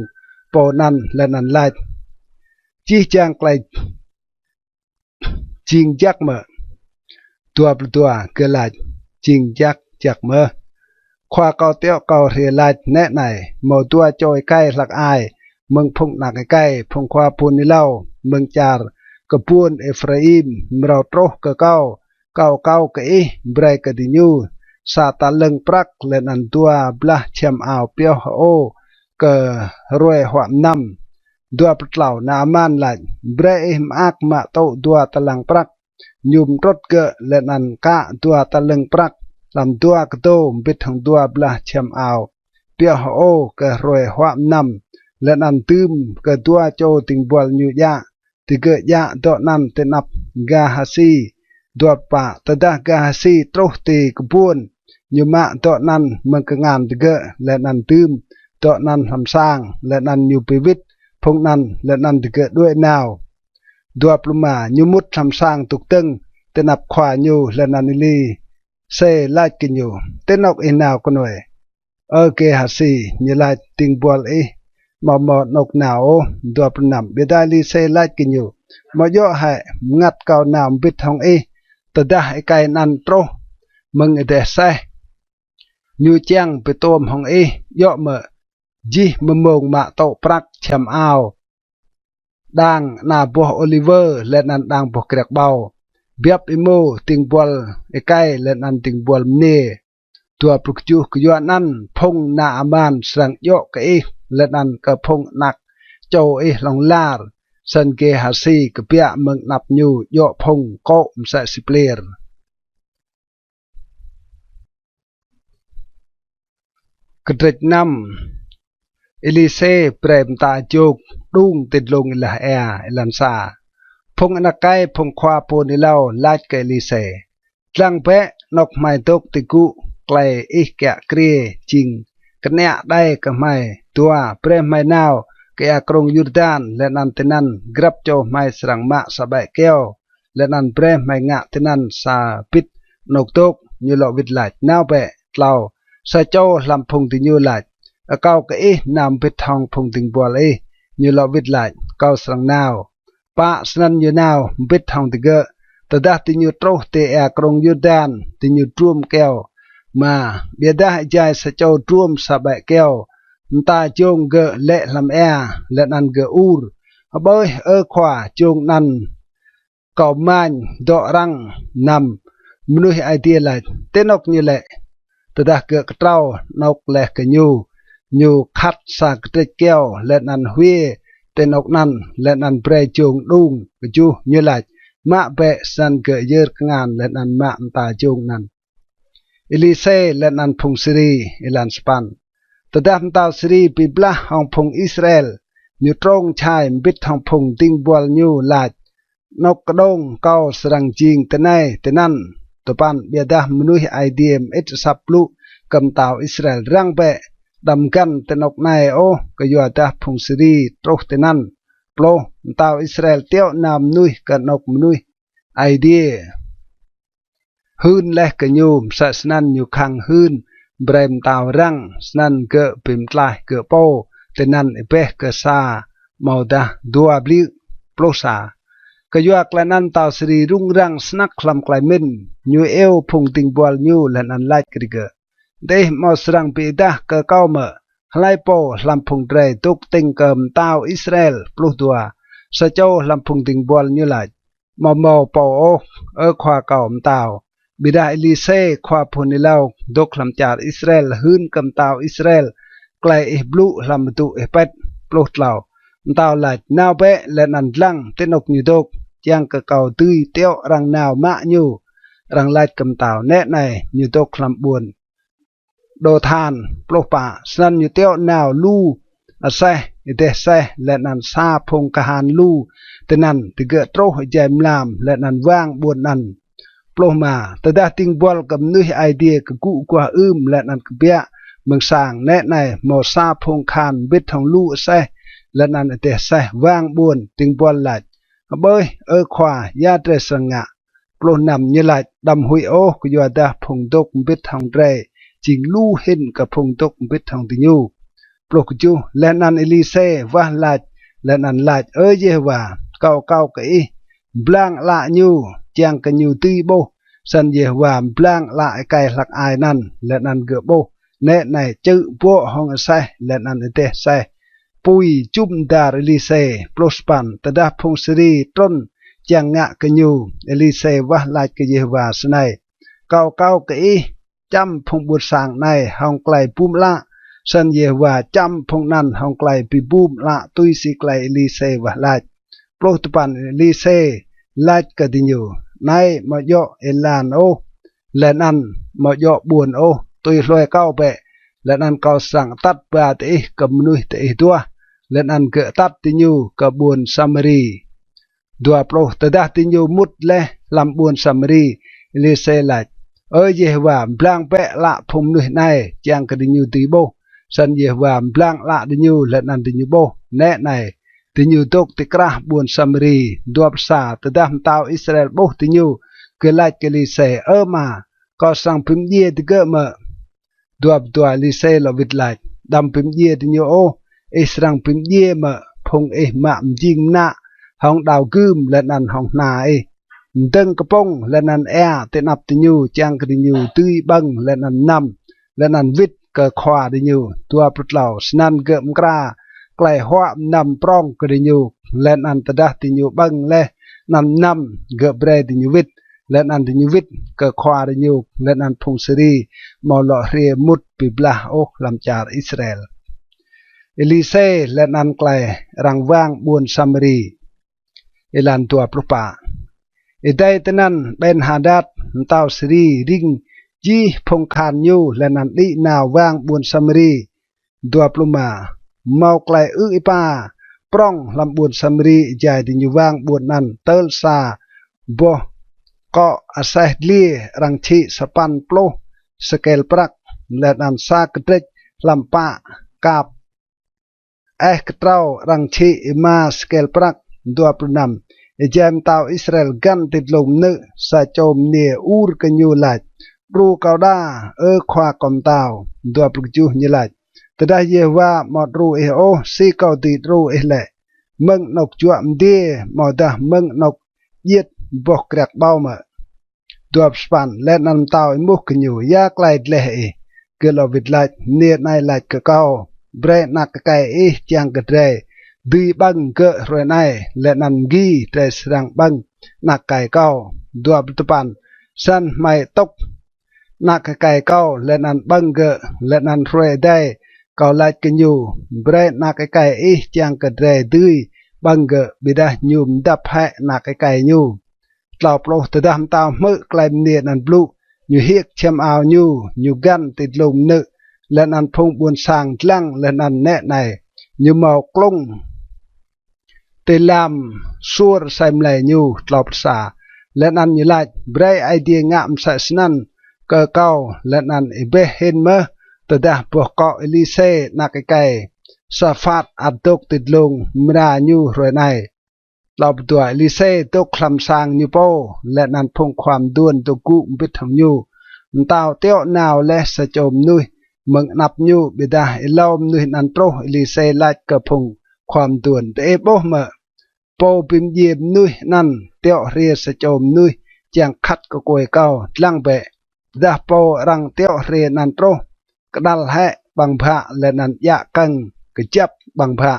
bồ năn lên ăn lại chi chàng lại chinh chắc mở đua cơ lại chinh chắc chắc mơ khoa cao teo cao thì lại nét này màu tua trôi cay lạc ai mừng phụng nạc cái phụng khoa phun đi lâu mừng char cái buôn Ephraim mrau troh cái cao cái bray cái đi nhu sa ta lưng prak lên ăn tua blah chém ảo piao ô cái rồi hoạm năm dua petlau na aman lại bray mak ma tau dua talang prak nhum trot cái lên ăn ka dua ta lưng prak làm tua cái tô biết thằng tua blah chém ảo piao ô cái rồi hoạm năm lên ăn tươm cái tua cho tình buồn như ya thì cái ya đó năm tên nắp Gahasi đua pa tada Gahasi trâu thì cái buồn như mà đó năm mình cái ngàn thì cái lên ăn tươm đó năm làm sang lên ăn như pivit phong năm lên ăn thì cái đuôi nào đua pluma như mút làm sang tục tưng tên nắp khỏa như lên ăn li xe lại kinh như tên nọc in nào con người ở Gahasi như lại tình buồn mà nọc nào đua nằm biết ai li xe lại kinh như mà do hệ ngắt cao nào biết thằng từ đó cái nan pro mừng để xe như chang bị tôm hong do mà gì mà mông mà tàu prak chém ao đang na bo Oliver lên ăn đang bo kẹt bao biap imo ting bol cái lên ăn ting bol nè tua prukju kyo nan phong na aman sang yo cái lên ăn cái phong nặc châu lòng lar sân kê hà si cái bia mừng nạp nhu yo phong có sẽ sipler cái trịch năm Elise prem ta chok đung tịt lông là lan sa phong anh cái phong khoa pon ilau lát cái Elise lăng bé nọc mai tốc tị cụ clay kẹt kria ching cái nẹt đây cái mai tua prem mai nào cái krong Jordan lên ăn tenan grab cho mai serang mak sabai keo lên ăn prem mai ngạ tenan sa pit nọc tốc như lọ vịt lại nào bẹ lau sa cho làm phong thì như lại cao cái nam vịt thong phong tình bùa như lọ vịt lại cao serang nào pa snan như nào vịt thong thì gỡ từ đó thì như trâu thì krong Jordan thì như truom keo mà bia đã chạy sa cho truom sabai keo ta chung gỡ lệ làm lên ăn gỡ ur bơi khỏa chung năn cậu man đọ răng nằm mnuôi idea là tên nọc như lệ từ đã cựa trâu nọc lệ cái nhu khát sa cái keo lên ăn huê tên nọc năn lên ăn bre chuồng đung cái chu như lại mạ bẹ san cựa dơ ngàn lên ăn mạ ta chuồng năn Elise lên ăn phùng Syri ilan span từ đã tao Syri bị bla hong phùng Israel như trong chai biết hong phùng tinh bùa nhu lại nọc đông cao serang jing tenai tenan topan biada menui IDM et saplu kam tau Israel rang be dam kan tenok nai o kayua da phung siri troh tenan plo tau Israel teo nam nui kanok menui idea hun leh kanyum sa snan nyu khang hun brem tau rang snan ke pim tlai ke po tenan epeh ke sa mau da dua bli plo sa kayua klanan tau sri rung rang snak klam klaimin nyu eo phung ting bol nyu lan an lait kriga de mo srang pi da ka kau ma hlai po lam phung tre tuk ting kam tau Israel plus tua sa châu lam phung ting bol nyu lait mo po o khwa kaum tau bida Elise khwa phunilau dok lam char Israel hun kam tau Israel klai e blu lam tu e pet plus lau tao lại nào bé lên ăn lăng tên nọc như độc chàng cờ cầu tươi teo rằng nào mạ nhu rằng lại cầm tàu nét này như độc làm buồn đồ than plô bả sân như teo nào lu ở xe để xe lên ăn xa phong cả hàn lu tên ăn thì gỡ trâu dèm làm lên ăn vang buồn ăn plô mà từ đã tinh bol cầm nuôi idea cái cụ qua lên ăn cái bia mừng sàng nét này màu xa phong khan biết thằng lu ở xe lần ăn để xe vang buồn tiếng buồn lại bơi khỏa ya tre sang ngạ plo nằm như lại đầm hủy ô của yo da phong đốc biết thằng tre chính lu hình cả phong đốc biết thằng tình yêu plo của chú lần ăn Elise và lại lần ăn lại je và cao cái blang lạ nhu chàng cái nhu tươi bô sân je và blang lại cái lạc ai năn lần ăn gỡ bô nè này chữ bộ hong xe lần ăn để xe pui chum dar Elise prospan tada phung sri tron chang ngạ cái nhu Elise và lại cái Jehovah này cao cái chăm phung bút sang này hong clay bum la sân Jehovah chăm phung nan hong clay pi bum la tui si clay Elise và lại prospan Elise lại cái nhu này mà yo elan o lên ăn mà yo buồn o tui loe cao bẹ lên ăn cao sang tắt ba te cầm nuôi te tua lên ăn cỡ tắt tinyu cả buồn Samari dua pro tada tinyu mút le làm buồn Samari Elise lại Jehovah blang bẹ lạ phum nuôi này chàng cái tinyu tí bô sân Jehovah blang lạ tinyu lên ăn tinyu bô nè này tinyu tok tikra buồn Samari dua sa tada tao Israel bô tinyu cái lại cái Elise mà có sang phim ye thì gỡ mà dua Elise là vịt lại đâm phim ye tinyu ô Israel pim ye mà phong mạm jing na hong đào gươm lên ăn hong na tân cái pong lên ăn tên ập thì nhiều trang cái nhiều tươi băng lên ăn năm lên ăn vít cái khoa thì nhiều tua bút lẩu snan gợm kra cái hoa nằm prong cái nhiều lên ăn tada thì nhiều băng le năm gợm bre thì nhiều vít lên ăn thì nhiều vít cái khoa thì nhiều lên ăn phong sri màu lọ ria mút bibla ô làm char Israel Elise lên ăn clay răng vang buồn Samari elan tua propa edai tenan ben hadat tao sri ring ji phong khan nyu lên ăn đi nào vang buồn Samari tua pluma mau clay ipa prong làm buồn Samari dài thì nyu vang buồn ăn tel sa bo ko asai li rang chi sapan plo skel prak lên ăn sa ketrek làm pa kap trao rang chi ma skel prak 25 jam tau Israel gan tit lom nữ sa chom nia ur ka nyu lach ru cao da khwa kom tau 27 như lach tada Yehovah mod ru o si cao tit ru le meng nok chuam die moda meng nok yết bok krak bao ma duap span let nam tau muk ka nyu ya klai le ke lo vit lach nia nai lach ka cao bre nak kai chang ka tre đi băng cỡ rồi này lệ nằm ghi tre sang băng นักไก่เก้าดัวปัจจุบันสันไม่ตกนักไก่เก้าและนั้นบังเกอและนั้นรวยได้เกาลัดกันอยู่เบรนักไก่อีจังกระเดดื้อบังเกอบิดายุมดับให้นักไก่อยู่กล่าวโปรตดามตามมือกลายเนียนันบลูอยู่เฮียกเชมเอาอยู่กันติดลมนึกและนันพงบวนสางลังและนันแน่ในอยู่เมากลุ้งติลามสัวใส่มเลยอยู่กล่าวภาษาและนันอยู่ไล่เบรไอเดียงามใส่สนั่นก็เก่าและนันอิเบเห็นเมื่อตดาพวกเกาะเอลิเซ่นักไก่สาฟัดอัดตกติดลงมราอยู่รวยในเราตัวเอลิเซ่ตกคลำสางอยู่โปและนันพงความด้วนตัวกุบิดทำอยู่เต่าเตี้ยวหนาวและสะโจมนุยมึงนับอยู่บิดาเอลอมนุยนันโปรเอลิเซ่ไล่กระพงความด้วนแต่เอโบเมื่อโปปิมเยียมนุยนั่นเตี้ยวเรียสะโจมนุยจังคัดก็กวยเก่าลังเบะดาโปรังเตี้ยวเรียนันโปรกระดัลให้บังพระและนันยะกังกระจับบังพระ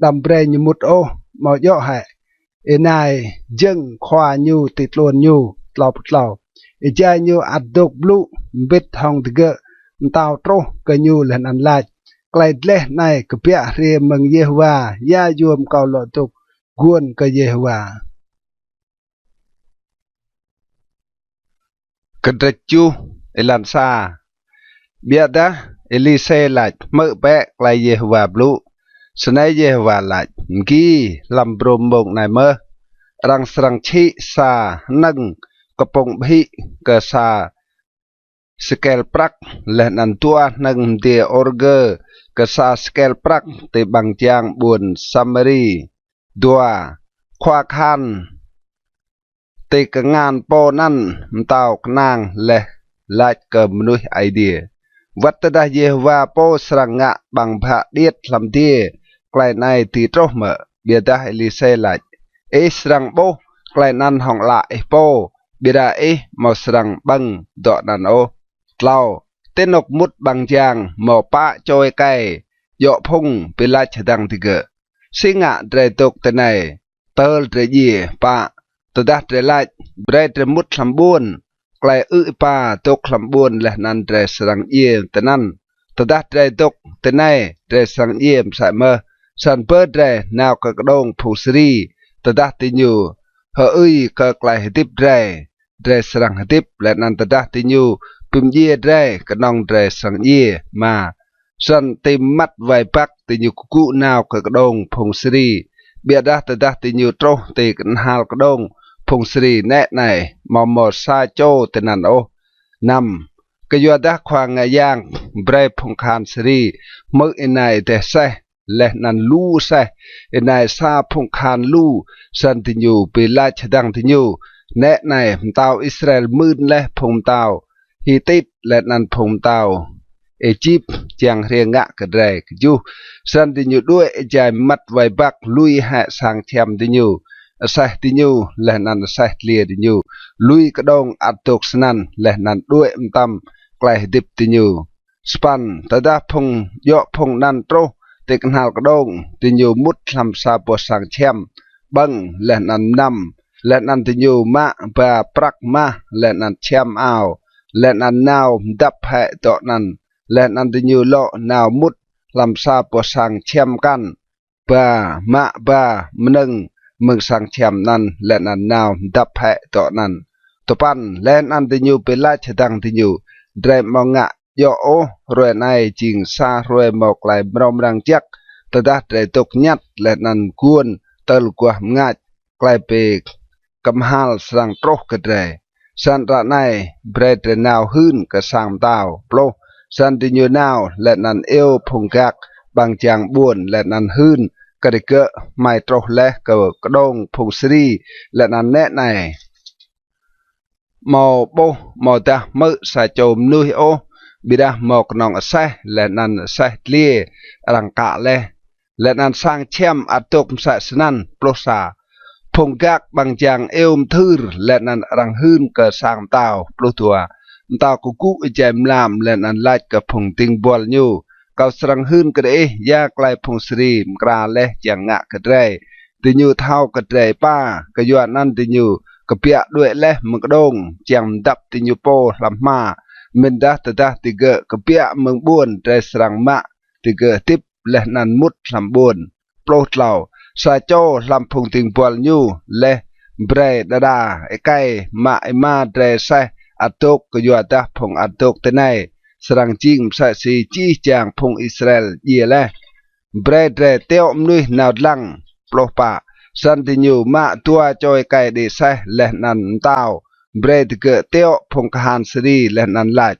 ดำเบรยมุดโอมอย่อให้เอนายจึงควาอยู่ติดลวนอยู่ตลอดตลอดเอจายอยู่อัดดกบลูบิดทองตะเกะเต่าโตก็อยู่และนันลายไกลเล่ในกระเปียเรียมเมืองเยฮวายาโยมเกาหลอตุกกวนก็เยฮวากระดัจูเอลันซาเบียดาเอลิเซลัดเมื่อแปะไกลเยฮวาบลูสนัยเยฮวาลัดกีลำบรมบงในเมื่อรังสรังชิซานังกระปงพิกษาสเกลปรักและนันตัวนังเดียออร์เกอร์กษาสเกลปรักติบังจางบุญซัมมารีดัวควาคันติกงานโปนั่นมตาวกนางและลายเกิมนุยไอเดียวัตดาเยวาโปสรังงะบังพระเดียดลำเทียไกลในตีโตเมเบียดาเอลิเซลัดเอสรังโปไกลนันห้องละเอโปเบียดาเอมาสรังบังดอนันโอเล่าเต้นกมุดบางจางหมอปะโจยไกยอพงเปลาชดังติเกสิงะเดรตกเตไนเตลเดรยีปะตดาเดรไลเบรเดรมุดลำบุญไกลปาตกลำบุญและนันเดรสรังเยี่ยมแต่นั้นตดาเดรตกเตไนเดรสรังเยี่ยมใส่เมื่อสันเปิดเดรนาวกระดงผู้สรีตดาติญูเฮก็ไกลติบเดรสรังติบและนันตดาติญูปิมเย่ได้กระนองเดรสังเย่มาสันติมัดไว้ปักติญูกุนาวกระดงพงศรีเบียดาตดาติญูโตติกันฮาลกระดงพงศรีแน่ในมอมอซาโจเตนันโอนำกยดาควางงายางเบรพงคานสรีมึกอินายเตเซและนันลูเซอินายซาพงคานลูสันติญูเปลาชดังติญูแน่ในมตาวอิสราเอลมืนและพงตาวฮิติตและนันพงตาวเอจิปจังเรียงะกระไรกจูสันติญูด้วยใจมัดไว้บักลุยหะสังเทียมติญูใส่ติญูและนันใส่เลียติญูลุยกระดงอัดตกสนันและนันด้วยมตำไกลดิบติญูสปันตดาพงยอพงนันโตเตกันหากระดงติญูมุดลำซาปสังเทียมบังและนันนำและนันติญูมะบาปรักมาและนันเทียมเอาและนันนาวดับแห่ต่อนั้นและนันติญูโลนาวมุดลำซาปสังเทียมกันบามะบามนึงมึงสังเทียมนั้นและนันนาวดับแห่ต่อนั้นตปันและนันติญูเป็นราชดังติญูเดรมองะยอโอรวยในจิงซารวยหมอกไหลบรมรังจักตดาเดรตกยัดและนันกวนเตลกว่างัดไกลเปกกำฮัลสังโตรกระเดสันระในเบรดนาวหื้นกระสังดาวโปรสันติญูนาวและนันเอวพงกักบางจางบวนและนันหื้นกระดิกะไม่โตรและกระดงพงศรีและนันแน่ในมอโบมอตามือสายโจมนุยโอบิดาหมอกนองเสและนันเสเลียรังกะและนันสร้างเชื่อมอัตตกสะสนันโปรสาพงกักบางจางเอวมทืรและนันรังหื้นเกิดสร้างเต่าโปรตัวเต่ากุกุใจมลามและนันไล่กับพงติงบอลยูเกาสรังหื้นกระเดยยากไกลพงศรีมกราและจังงะกระเดยติ ติญูเท่ากระเตยป้ากระยวนนั่นติญูกระเปียด้วยเละมึงกระดงเจียงดับติญูโปลำมามินดาตดาติเกกระเปียมึงบุญเตสรังมะติเกติบและนันมุดลำบุญโปรดเหล่าซาโจลำพุงติงปวลญูและเบรดดาไอไก่มาไอมาเตรเซอัตกกระยวดาพงอัตกเตไนสรังจิงสะสีจีจางพงอิสราเอลเยเลเบรดเรเตียวมนุยนาวลังโปรปะสันติญูมาตัวจอยไก่ดีเซและนันเต้าเบรดเกเตียวพงคานสรีและนันลัด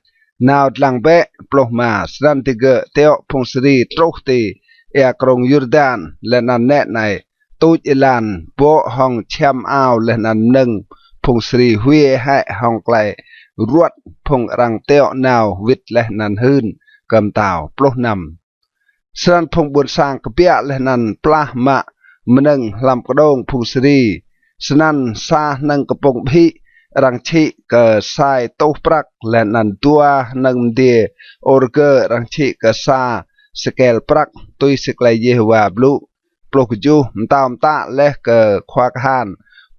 นาวลังเบะโปรมาสันติเกเตียวพงสรีตรกตีเอกรงยูรดานและนันแนในตูจอิลันโปห้องแชมอ้าวและนันหนึ่งพงสรีหุยให้ห้องไกลรวดพงรังเตียวนาววิทและนันหืนกำตาวปลุกนำสันพงบุญสร้างกระเปียและนันปลาหมะมนึงลำกระโดงพงสรีสนันซานังกระปงพิรังชิกสายโตปรักและนันตัวนังเดียโอร์เกอรังชิกซาสเกลปรักตุยสกลายเยวาบลูปลุกจูมตามตาและเกควากหาน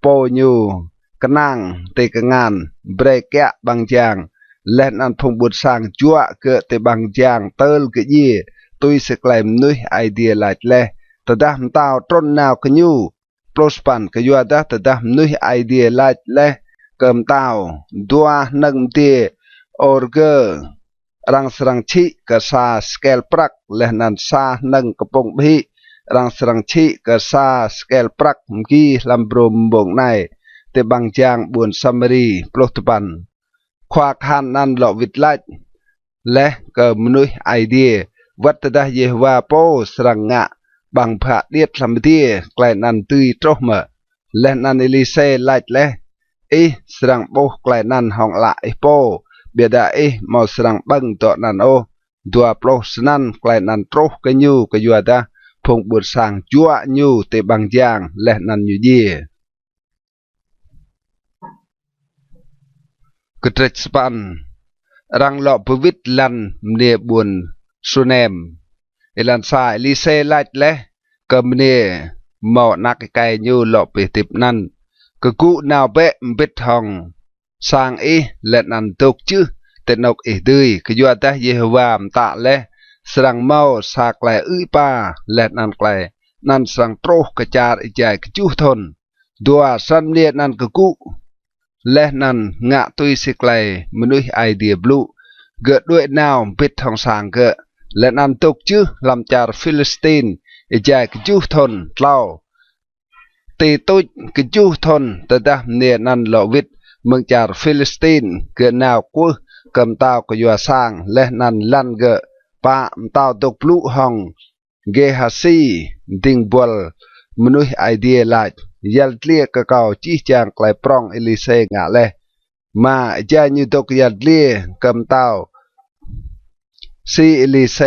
โปยูกนังเตกงานเบรกแกะบางจางและนันพงบุญสร้างจั่วเกิดแต่บางจางเติลกะยี่ตุยสกลายนุยไอเดียหลายเล่ตะดามตาวต้นนาวกะยูโปรสปันกะยัวดาตะดามนุยไอเดียหลายเล่เกิมตาวดัวนังเตียออร์เกอร์รังสรังชิกะซาสเกลปรักและนันซานังกะปงพิรังสรังชิกะซาสเกลปรักมกีลำบรมบงในแต่บางจางบุญซัมรีปลุกตปันควาคานนันหลอกวิดไลและเกิมนุยไอเดียวัตดาเยวาโปสรังงะบางพระเดียดลำเดียไกลนันตุยโตมะและนันเอลิเซไลและสรังโปไกลนันห้องละไอโปเบียดามอสรังบังต่อนันโอดัวโปรสนันไกลนันโตกันยูกยัวดาพงบุญสร้างจั่วยูแต่บางจางและนันยูเยกระทปันรังหลอกพวิตลันเนียบุญสุเนมเอลันซาลิเซลัดและกำเนียหมอนักไกยูหลอกไปติบนั่นกกูนาวเปะปิดทองสร้างและนันตกชื่อแต่นกดื้อกยัวตาเยฮวามตะและสรังเมาสากไกลป้าและนันไกลนันสังโตรกระจาดใจกจูทนดัวสันเนียนันกกูและนันงะตุยสิไกลมนุษย์ไอเดียบลูเกิดด้วยนาวปิดทองสางเกะและนันตกชื่อลำจาร์ฟิลิสตินใจกจูทนเล่าตีตุยกจูทนแต่ดาเนียนันหลอวิดเมืองจาร์ฟิลิสตินเกิดนาวกู้กำตาวกยัวสร้างและนันลันเกะปะตาวตกปลุกห้องเกฮาซีดิงบอลมนุษย์ไอเดียลายยัลเลียกะเกาจีจางไกลปรองเอลิเซงะเลมาจายุตกยัลเลียกำตาวซีเอลิเซ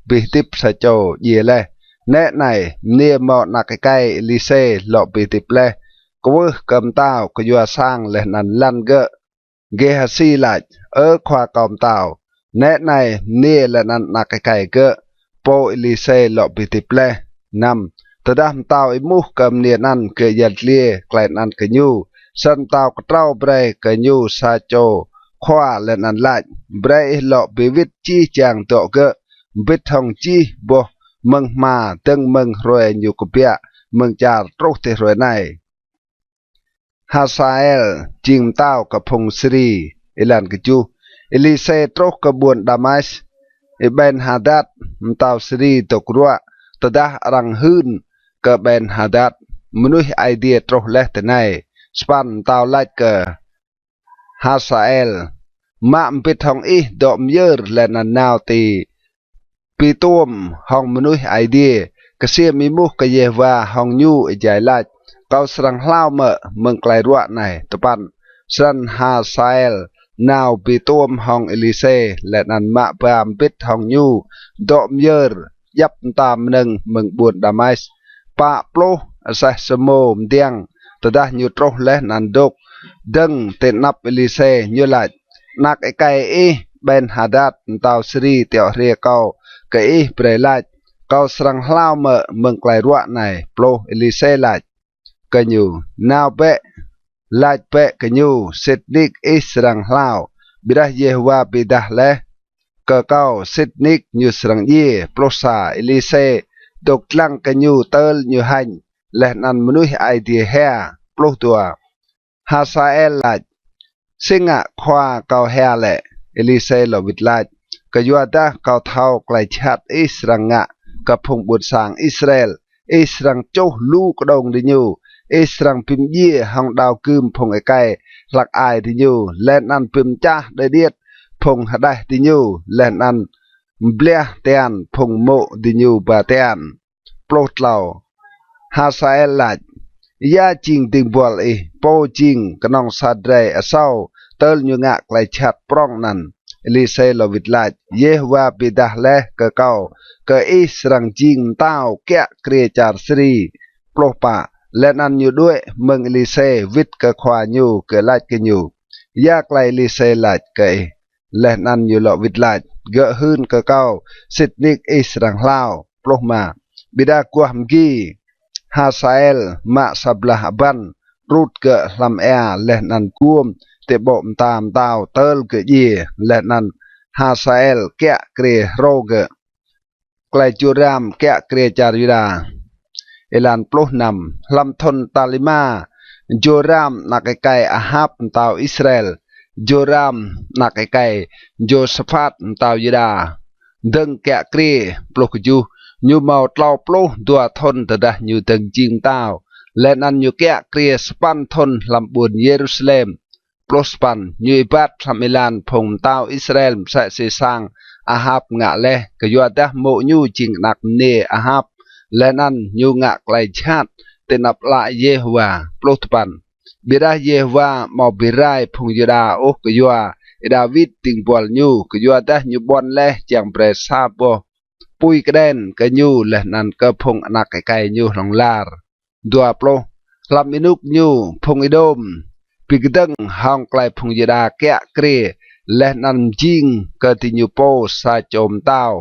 บิติปสะโจเยเลแนะไหนเนียมอนักไกเอลิเซหลอกบิติปเลกวกำตาวกยัวสร้างและนันลันเกะเกฮาซีลายควากำตาวแนะไหนเนียและนันนักไกเกะโปเอลิเซหลอกบิติปเลนำตะดามตาวไอมุกกำเนียนันเกยัดเลียไกลนันกยูสันตาวกเต้าเบรกยูซาโจขวาและนันลาดเบรหลอกบิวิตจีจางโตเกบิดทองจีบ่มึงมาตึงมึงรวยอยู่กับเปียมึงจาร์โตเตรวยในฮาซาเอลจิงเต้ากับพงศรีเอลันกจูเอลิเซโตรกบวนดามัสเอเบนฮาดัดมเต้าสรีตกรัวตดารังหืนกับเบนฮาดัดมนุษย์ไอเดียตรเลตในสปันเต้าไลเกอฮาซาเอลมาปิดทองดอมเยอร์และนันนาวตีปีต้มห้องมนุษย์ไอเดียกเสียมีมุกกเยวาห้องยูใหญ่ลาดเกาสรังเล่าเมื่อเมืองไกลรัวในตะปันสันฮาซาเอลนาวปีต้มห้องเอลิเซและนันมาปามปิดห้องยูดอมเยอร์ยับตามหนึ่งเมืองบุญดามัสปะโปลอาศัยสมมเดียงตดาญูโตรและนันดกดึงเตนับเอลิเซยูไลนักไกเบนฮาดัดตาวสรีเตียวเรียเกาเปรไล cao sang lao mở mừng lại ruộng này pro Elise lại cái nhu nào bệ lại bệ cái nhu setnik israng lao bidah Yehovah bidah le ke kau setnik nyu serang ye prosa Elise dok lang cái nhu tel nyu hành leh nan menuh idea ha pro tua Hasael lại singa khoa kau ha le Elise lo vit lại cái yuada kau thau klai chat israng ngạ cái phong bột sang Israel Israng châu lu có đồng đi nhiều Israng pim ye hong đào cừm phong ai cay lạc ai đi nhiều lên ăn pim cha để điệt phong hạt đại đi nhiều lên ăn bleh tean phong mộ đi nhiều bà tean plot lao Hasael lại ya ching ting bol po ching kanong sadre asau tel nyu ngak lai chat prong nan Elise lo vit lại Yehovah bidah leh ke kau ke Israng ching tao kẹ kre char sri plopa lên ăn nyu đuôi mừng Elise vit ke khoa nyu ke lại ke nyu yak lai Elise lại ke lên ăn nyu lo vit lại gỡ hơn ke kau sitnik Israng lao ploma bidah kuah mgi Hasael mak sablah ban rút ke lam leh nan kuom te bom tam tao tel ke ye leh nan Hasael kẹ kre roge klai churam kẹ kre char yuda elan ploh nam lam thon talima Joram nak kai Ahab tao Israel Joram nak kai Josaphat tao Yuda deng kẹ kre ploh ju nyu mau tlau ploh dua thon tada nyu deng jing tao len an nyu kẹ kre span thon lam bun Jerusalem ploh span nyu ibat lam elan phong tao Israel sa se sang Ahab ngạ le ke yuada mo nyu jing nak ne Ahab lên ăn nhu ngạc lại chat tên nạp lại Yehovah plotapan bira Yehovah mau birai phong yuda o ke yua David ting bol nyu ke yuada nyu bon le chang presabo pui keden ke nyu le nan ke phong anak kai nyu long lar dua plo lam inuk nyu phong idom pigdeng hang klai phong yuda kya kre le nan jing ke ti nyu po sa chom tao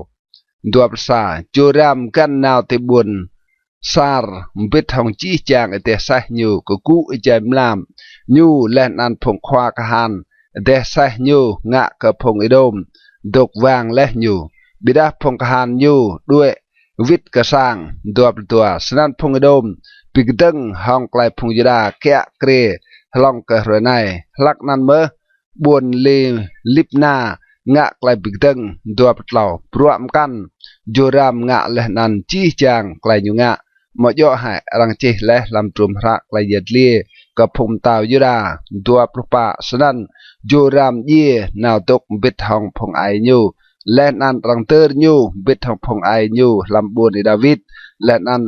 dua persa Joram kan nào te buồn sar biết hong chi chang te sa nyu ko ku jam lam nyu len an phong khoa ka han te sa nyu ngạ ka phong idom dok wang le nyu bida phong ka han nyu đuôi vít ka sang dua tua snan phong idom pigdeng hong klai phong yuda kya kre long ka renai lak nan mơ buồn li lipna ngạ klai pigdeng dua petlau pruam kan Joram ngạ leh nan chi chang klai nyu ngạ mo yo hai rang chi leh lam trum ra klai yet lie ka phum tao Yuda dua prupa sanan Joram ye naw tok bit hong phong ai nyu len an rang ter nyu bit hong phong ai nyu lam bun David len an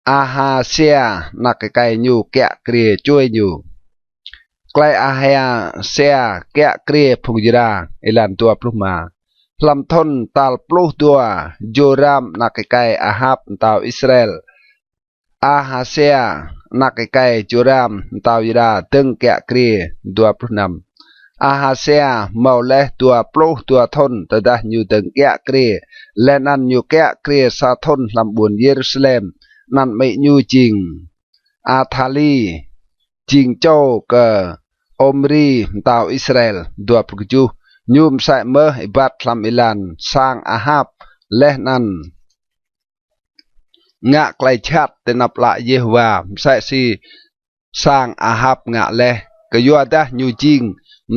Ahasia nak kai nyu kẹ kre chui nyu klai Ahasia kẹ kre phong Yuda elan tua pluma lam thon tal ploh tua Joram nak kai Ahab tao Israel Ahasia nak kai Joram tao Yuda teng kẹ kre 26 Ahasia mau leh tua ploh tua thon tada nyu teng kẹ kre lenan nyu kẹ kre sa thon lam bun Jerusalem nan mai nyu jing Athali jing châu ke Omri tao Israel 27 nyum sai mơ ibat lam ilan sang Ahab leh nan ngạ klai chat tên nạp lại Yehovah sai si sang Ahab ngạ leh ke yuada nyu jing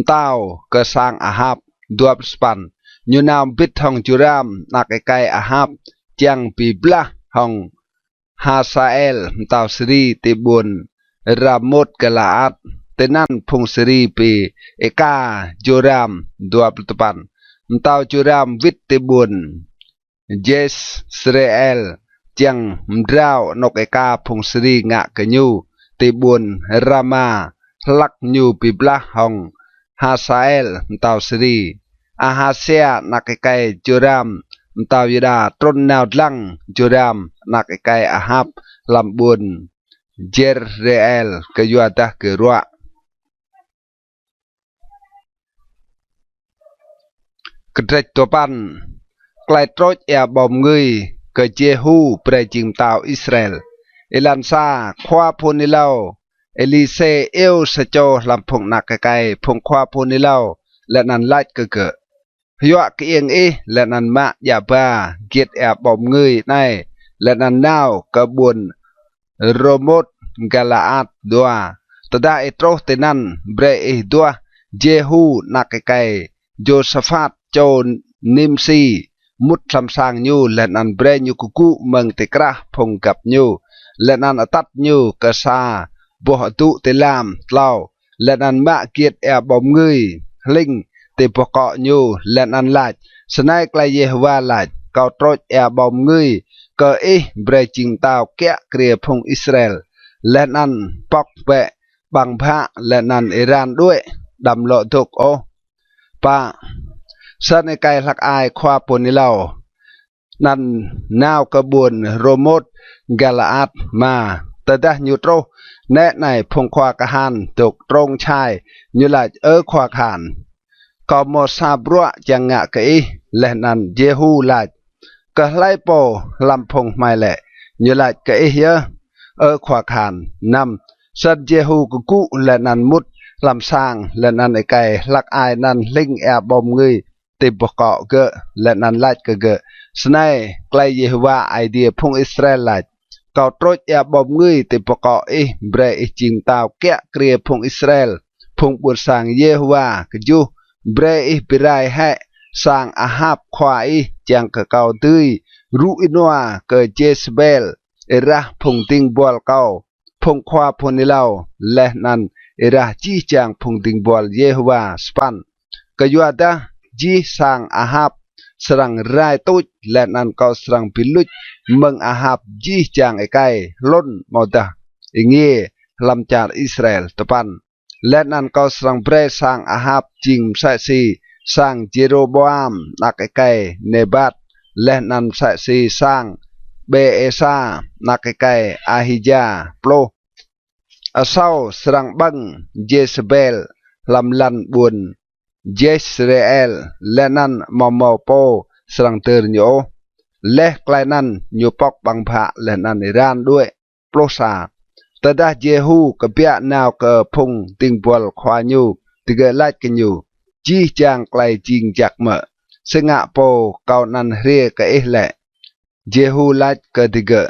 tao ke sang Ahab 28 nyu nam bit hong Joram nak kai Ahab chang pi blah hong Hasael tao sri te bun Ramot Galaad tenan phong sri pi eka Joram 28 tao Joram vit te bun Jezreel chang mdrau nok eka phong sri ngạ ke nyu te bun Rama lak nyu pi blah hong Hasael tao sri Ahasia nak kai Joram tao Yuda tron nào lang Joram nak kai Ahab lam bun Jezreel ke yuada ke ruak kedrech topan klai troj ya bom ngui เกเจฮูเปรจิงตาวอิสราเอลเอลันซาควาพูนิเลาเอลิเซเอลสโจลำพงนักไกพงควาพูนิเลาและนันไลเกะพยวกเอียงและนันมะยาบาเกียรแอบบอมเงยในและนันนาวกระบวนโรโมดกาลาอัดดัวตดาเอโตรเตนันเบรเอดัวเจฮูนักไกโจสฟาตโจนิมซีมุดลำสางยูและนันเบรยูกุกุเมืองเตกระพงกับยูและนันอตัดยูกษาบหตุเตลามเล่าและนันมะเกียรแอบบอมเงยลิงเตปเกาะยูและนันลาดสนายไกลเยฮวาลาดเกาโตรแอบบอมเงยก็เบรจิงตาวแกะเกลียพงอิสราเอลและนันปอกแปะบังพระและนันอิรานด้วยดำโลทุกโอปะสันในไกลลักอายควาปนิเลานันนาวกระบวนโรโมดกาลาอัดมาแต่ได้ยูโตรแนะในพงควากหันตกตรงชายยูไลควาขานก็มอซาบรัวจังงะกะและนันเยฮูไลก็ไลโปลำพงไม่แหละยูไลกะเยควาขานนำสัตเยฮูกุกุและนันมุดลำสร้างและนันไอไก่ลักอายนันลิงแอบบอมเงยติบเกาะเกะและนันไลเกะสไนไกลเยฮวาไอเดียพงอิสราเอลไลเกาโตรแอบบอมเงยติบเกาะเบรจิงตาวแกะเกลียพงอิสราเอลพงบุษสางเยฮวากจูเบรปิไรให้สร้างอาหาบควายจังกะเกาตุยรูอินัวเกเจสเบลเอระพงติงบอลเกาพงควาพนิเลาและนันเอระจีจังพงติงบอลเยฮวาสปันกยัวดาจีสร้างอาหาบสรังไรตุจและนันเกาสรังพิลุจเมืองอาหาบจีจังไอไก่ล้นมอดาอิงเงลำจาร์อิสราเอลตะปันและนันเกาสรังเบรสร้างอาหาบจิงไซซีสร้างเจโรบอามนักไอไก่เนบัตและนันไซซีสร้างเบเอซานักไกอาฮิจาโปรอาเซาสรังบังเจสเบลลำลันบุญเจสเรเอลและนันมอมอโปสรังเตอร์โยและไกลนันโยปอกบังพะและนันอิรานด้วยโปรซาตดาเจฮูกับเปียนาวกพงติงบอลควายูติเกลัดกันอยู่จีจางไกลจิงจักเมะสงะโปเกานันเรียกแหละเจฮูลัดกติกะ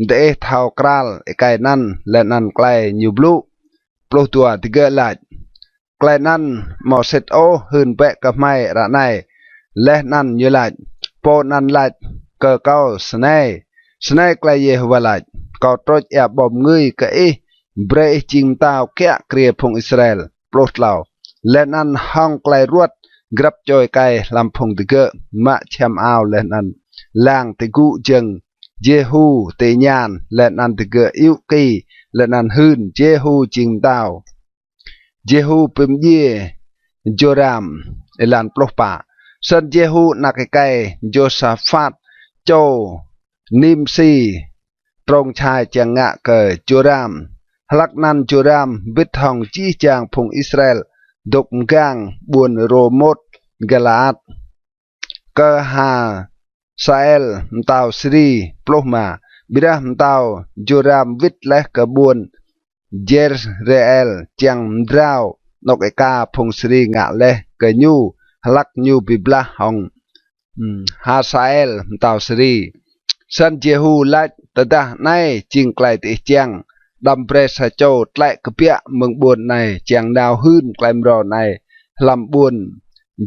เดเท้ากราลไกนันและนันไกลยูบลูโปรตัวติกะลัดไกลนันมอเซตโอหืนเปะกับไม่ระไนและนันยูลัดโปนันลัดเกเกาสไนไกลเยฮวาลัดเกาตรแอบบอมเงยกะเบรจิงตาวแกะเกลียพงอิสราเอลโปรตลาวและนันห้องไกลรวดกรับจอยไกลำพงติกะมะแชมอาวและนันล่างติกุจึงเจฮูเตญานและนันติกะอิวกีและนันหืนเจฮูจิงตาวเจฮูปิมเยโจรามเอลันปลอกปาสันเจฮูนักไกโจซาฟัดโจนิมซีตรงชายจังงะเกโจรามลักนันโจรามบิดทองจีจางพงอิสราเอลดกกางบวนโรโมดกาลาดกะฮาซาเอลมตาวสรีปลมาบิดามตาวโจรามวิทและกบวนเจรเรเอลจังดราวนกเอกาพงสรีงะและกะยูลักยูบิบลาฮองฮาซาเอลมตาวสรีสันเจฮูลัดตดาในจิงไกลติจังดำเปรสโจตและกเปียเมืองบุญในเจียงดาวหืนไกลมรอในลำบุญ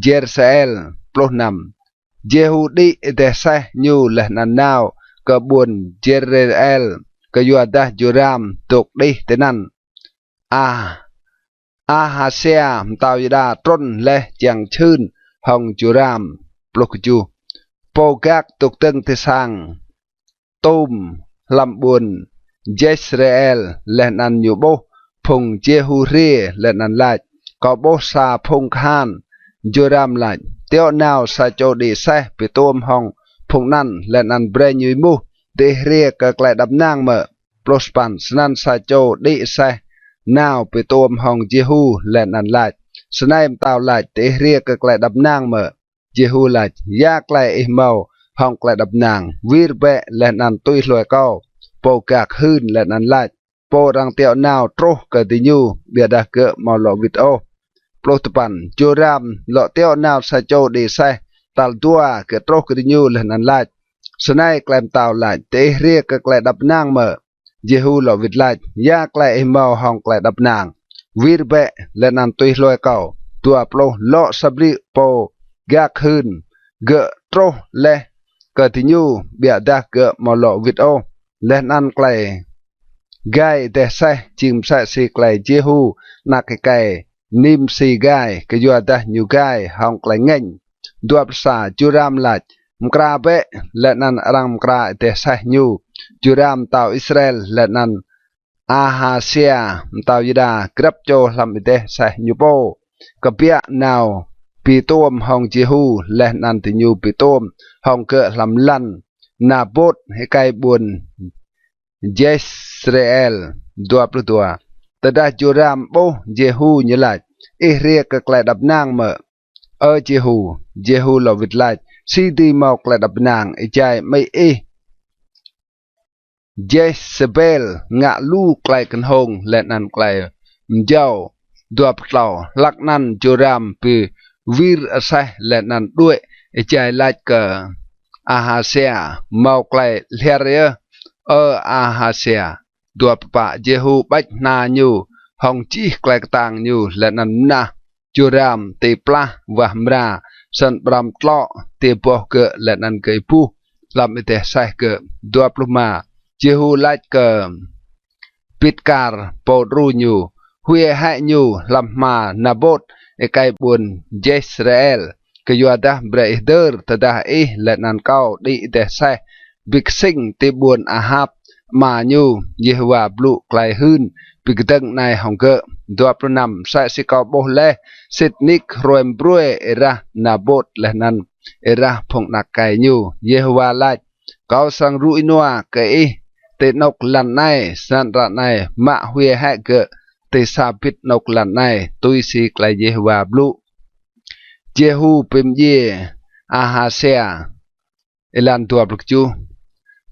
เจรเซลปลุกนำเจฮูดีเดเซยูและนันนาวกบุญเจรเอลกยัวดาจูรามตกดีเตนันอาฮาเซียมตาวยดาต้นและเจียงชื่นหองจูรามปลุกจูโปกักตกตึงเตสังตุมลำบุญเจสเรเอลและนันยูโบพงเจฮูเรและนันลาดกอบซาพงคานจูรามลาดเตียวนาวซาโจดีเซไปตัวมห้องพงนั้นและนันเบรยูมูเดเรียกไกลดับนางเมื่อโปรสปันสนันซาโจดีเซนาวไปตัวมห้องเจฮูและนันลาดสนายมตาวลาดเดเรียกไกลดับนางเมื่อเจฮูลาดยาไกลอิเมา hong lại đập nàng vir bẹ lẹn ăn tui lùi cao po cạc hưn lẹn ăn lại po răng tiệu nào trô cờ tì nhu bia đà cỡ màu lọ vịt ô plo tập bản chua ram lọ tiệu nào sa châu để sai tal tua cỡ trô cờ tì nhu lẹn ăn lại sân ai klem tàu lại tế ria cờ lại đập nàng mở Jehu lọ vịt lại ya lại màu hong lại đập nàng vir bẹ lẹn ăn tui lùi cao tua plo lọ sabri po gạc hưn gỡ trô lẹ cờ tì nhu bia đà cỡ màu lọ vịt ô lên ăn clay gai để sai chim sai si clay Jehu nạc cái nim si gai cái doa ta nhiều gai hong clay ngành doa sa churam lại mkra be lên ăn rang mkra để sai nhu churam tàu Israel lên ăn Ahasia tàu Juda grab cho làm để sai nhu po cái bia nào pi tôm hong Jehu lên ăn thì nhu pi tôm hong cỡ làm lăn Nabot hay cái buồn Jezreel 22 Tada Joram bo Jehu như lại Ihria cực lại đập nàng mở ở Jehu lò vịt lại si đi mọc lại đập nàng ý chạy mây y Jezebel ngạ lu lại cần hồng lẹn ăn lại mjau đuạp lò lạc năn Joram pi vir asai lẹn ăn đuôi ý chạy lại cờ Ahasia mau lại liaria Ahasia dua pa Jehu bách na nhu hong chi klai tang nhu lẹn ăn na Joram te pla và mra san bram tlo te po ke lẹn ăn cây pu làm ite sai ke dua pluma Jehu lại ke pitkar po ru nhu huye hai nhu làm ma Nabot e kai buồn Jezreel ke yuada breider tada lẹn ăn cao đi ite sai big sing te buồn Ahab mà nhu Yehovah blu klai hưn big dang nai hong ke dua pranam sai si cao bo le sitnik roem brue era Nabot lenan era phong nak kai nhu Yehovah lại cao sang ruinoa ke te nok lan nai san ra nai ma huye hai ke te sapit nok lan nai tui si klai Yehovah blu Jehu pem ye Ahasia elan tua blukju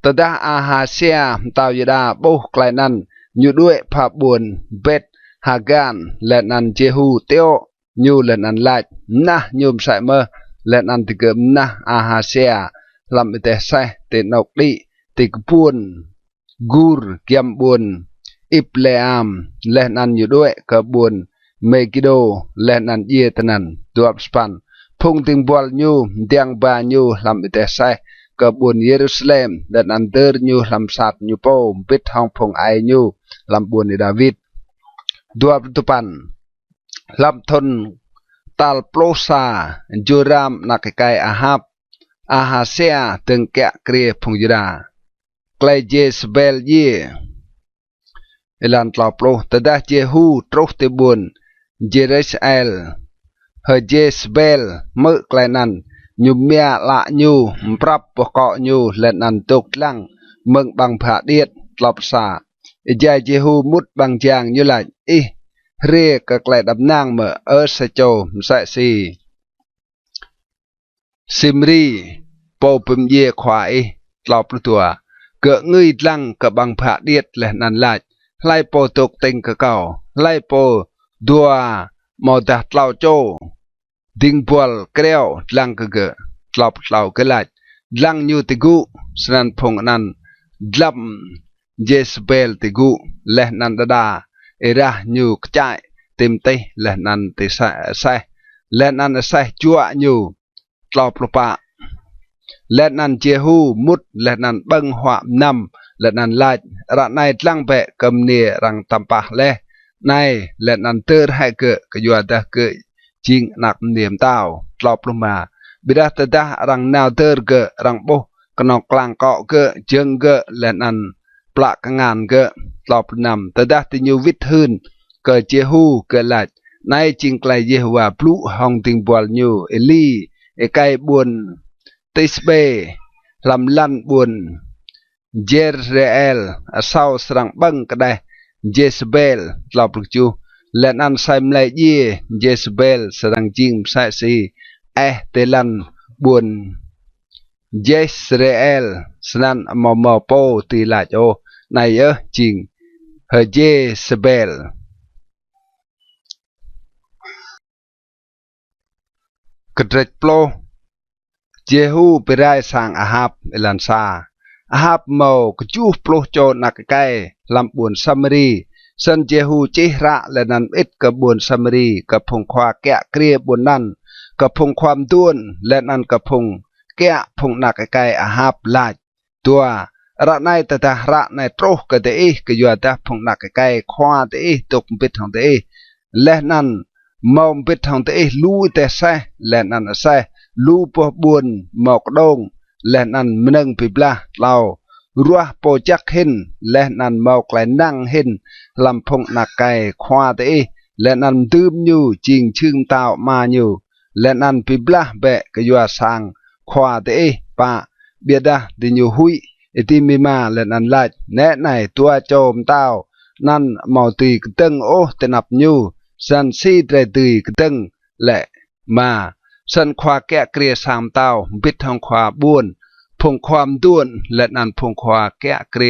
tada Ahasia tao yada bo klai nan nyu duệ pha buồn bet Hagan lẹn ăn Jehu teo nyu lẹn ăn lại na nhum sai mơ lẹn ăn thì cơm na Ahasia làm ite sai te nọc đi te buồn gur kiam buồn Ibleam lẹn ăn nyu duệ ka buồn Megiddo lẹn ăn ye tanan duap span phung ting bol nyu diang ba nyu làm ite sai ka buồn Jerusalem dan anter nyu lam sat nyu po bit hong phong ai nyu lam buồn David dua tupan lam thon tal plosa Joram nak kai Ahab Ahasia từng kẹ kria phong Juda klai Jezebel ye elan tla plo tada Jehu troh te buồn Jezreel he Jezebel mơ klai nan nhu mia lạ nhu prap pokok nhu lẹn ăn tục lăng mừng bằng phá điệt lọc xả Ijai Jehu mút bằng chàng như lại ria cực lại đập nang mở sa châu sai si Simri po pum ye khoai lọc tua cỡ ngươi lăng cỡ bằng phá điệt lẹn ăn lại lai po tục tình cỡ cầu lai po đua mò đạt lao châu ding bual kreo lang ke tlop tlau ke lach lang nyu tigu sran phong nan dlam Jezebel tigu leh nan dada era nyu kchai tim te leh nan te sai leh nan sai chua nyu tlop lopa leh nan Jehu mut leh nan bang hwa nam leh nan lach ra nai tlang be kam ne rang tampah leh nai leh nan ter hai ke yua da ke ching nak niệm tao lọp luôn mà bida tada rang nào ter ke rang bo kenok klang kok ke jeng ke len an plak ngan ke lọp nam tada tinyu vit hơn ke Jehu ke lach nai ching klai Yehovah plu hong ting bol nyu Eli e kai buồn Tisbe làm lan buồn Jezreel sau serang bang kedai Jezebel lọp được chu lẹn ăn sai mlai ye Jezebel sedang jing sai si te lan buồn Jezreel snan mò po tì lại ô này ơ chỉnh hờ Jezebel Kedret plo Jehu berai sang Ahab elansa Ahab mau kejuh plo cho nak kai lam buồn Samari sân Jehu chỉ ra là nan ít cái buồn Samari cái phong khoa kẹt kia buồn nan cái phongความtuôn là nan cái phong kẹt phong nak kai Ahab lại tua ra này ta ra này trâu cái đấy cái giờ ta phong nak kai khoa đấy tục biết thằng đấy là nan mau biết thằng đấy lui te xe là nan xe lu po buồn mọc đông là nan nâng bị bla lao rùa po chắc hin là nan mọc lại năng hin làm phong nạc cày khoa tế là nan tươm nhu trình trưng tạo mà nhu là nan bị bla bẹ cái dọa sang khoa tế pa biết đa đi nhu hui eti mima là nan lại nét này tua chôm tao nan màu tì tưng ô tên nạp nhu san si tre tì tưng lệ mà sân khoa kẹ kia sam tao biết thằng khoa buồn phongความด้วนและนันพงควาแกะเกร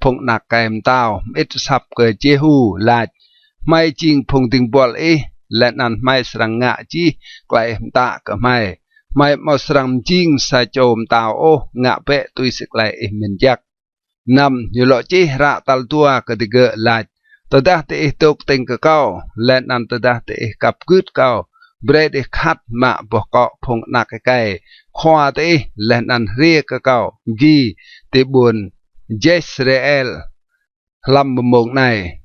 พงนักแกมเต้าอิทสับเกเจหูลาดไม่จริงพงติงบอลและนันไม่สรังงะจีไกลตาก็ไม่มาสรังจริงสะโจมเต้าโองะเปะตุยสิไกลเหมือนยักนำอยู่หล่อจีระตัลตัวก็ติเกลาดตดาเตะตกติงก็เก้าและนันตดาเตะกับกึดเก้าเบรดคัดมาบอกเกาะพงนักไกลkhoa tế lên ăn ria cơ cầu ghi tế buồn Jezreel làm một này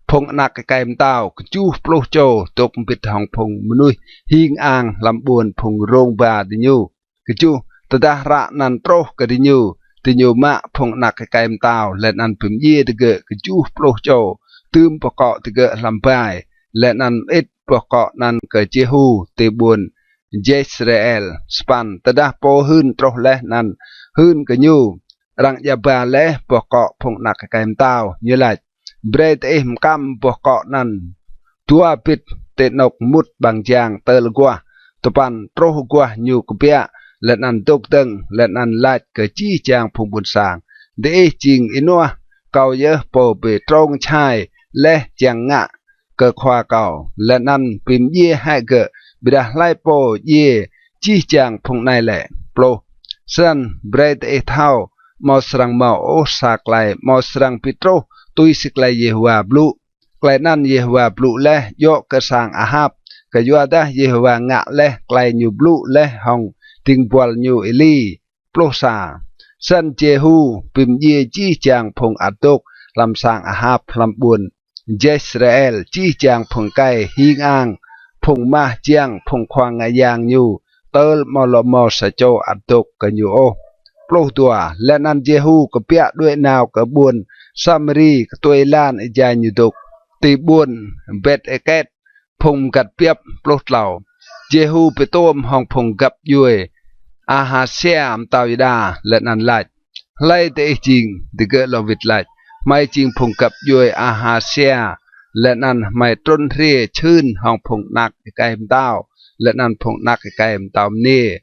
phong nạc cái kèm tàu chú plo châu tục biệt hỏng phong nuôi hiên an làm buồn phong rong và đi nhu cái chú ta ra nan pro cái đi nhu mạ phong nạc cái kèm tàu lên ăn phim ye để gỡ cái chú plo châu tươm bọc cọ để gỡ làm bài lên ăn ít bọc cọ nan cái Jehu tế buồn Jezreel span tadah po hun troh leh nan hun ke nyu rang jaba leh pokok phong nak kaim tao như là bread cam pokok nan tua pit te nok mut bang jang tel gua topan troh gua nyu kupia len an tok teng len an lait ke chi jang phong bun sang de jing inwa kau ye po be trong chai leh jang nga ke khwa kau len an pim ye hai ke bida lai po ye chi chang phong này lệ pro san bread thao mo srang mo o sak lai mo srang pitro tui sik lai Yehova blu klai nan Yehova blu le yo ke sang Ahab ke yo da Yehova nga le klai nyu blu le hong ting bwal nyu Eli pro sa san Jehu pim ye chi chang phong atok lam sang Ahab lam buồn Jezreel chi chang phong kai hing ang phong ma chiang phong khoang ngayang nhu tơ mò lò mò sa cho ăn tục cái nhu ô plo tua lên ăn Jehu cái bịa đuôi nào cái buồn Samari cái tuổi lan dài như tục tì buồn vẹt eket phong gặt bịa plo lầu Jehu bị tôm hong phong gặp yuôi Ahaziah tao đa lên ăn lại tê chinh thì cái lò vịt lại mai chinh phong gặp yuôi Ahaziah lên ăn mày trôn ria chưn hong phong nạc cái em tao lên ăn phong nạc cái em tao nè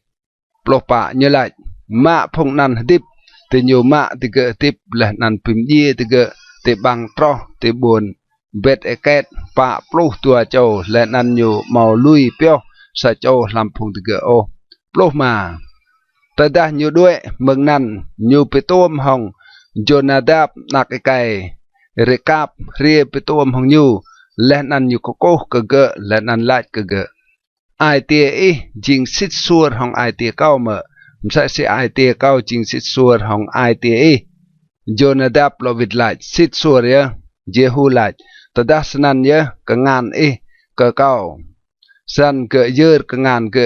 plo pa như lại mạ phong nan tiếp thì nhiều mạ thì gỡ tiếp lên ăn phim ye thì gỡ thì bằng tro thì buồn vết eket pa plo tua châu lên ăn nhiều màu lui peo sa châu làm phong thì gỡ ô plo mà ta đã nhiều đuôi mừng năn nhiều pe tôm hong Jonadab nạc cái Rekap ria petuam hong nyu len an nyu koko kege len an lait kege ai tia jing sit suar hong ai tia kau me msa si ai tia kau jing sit suar hong ai tia Jonadab lovit lait sit suar ya Jehu lait tadas nan ya kengan ke kau san ke yer kengan ke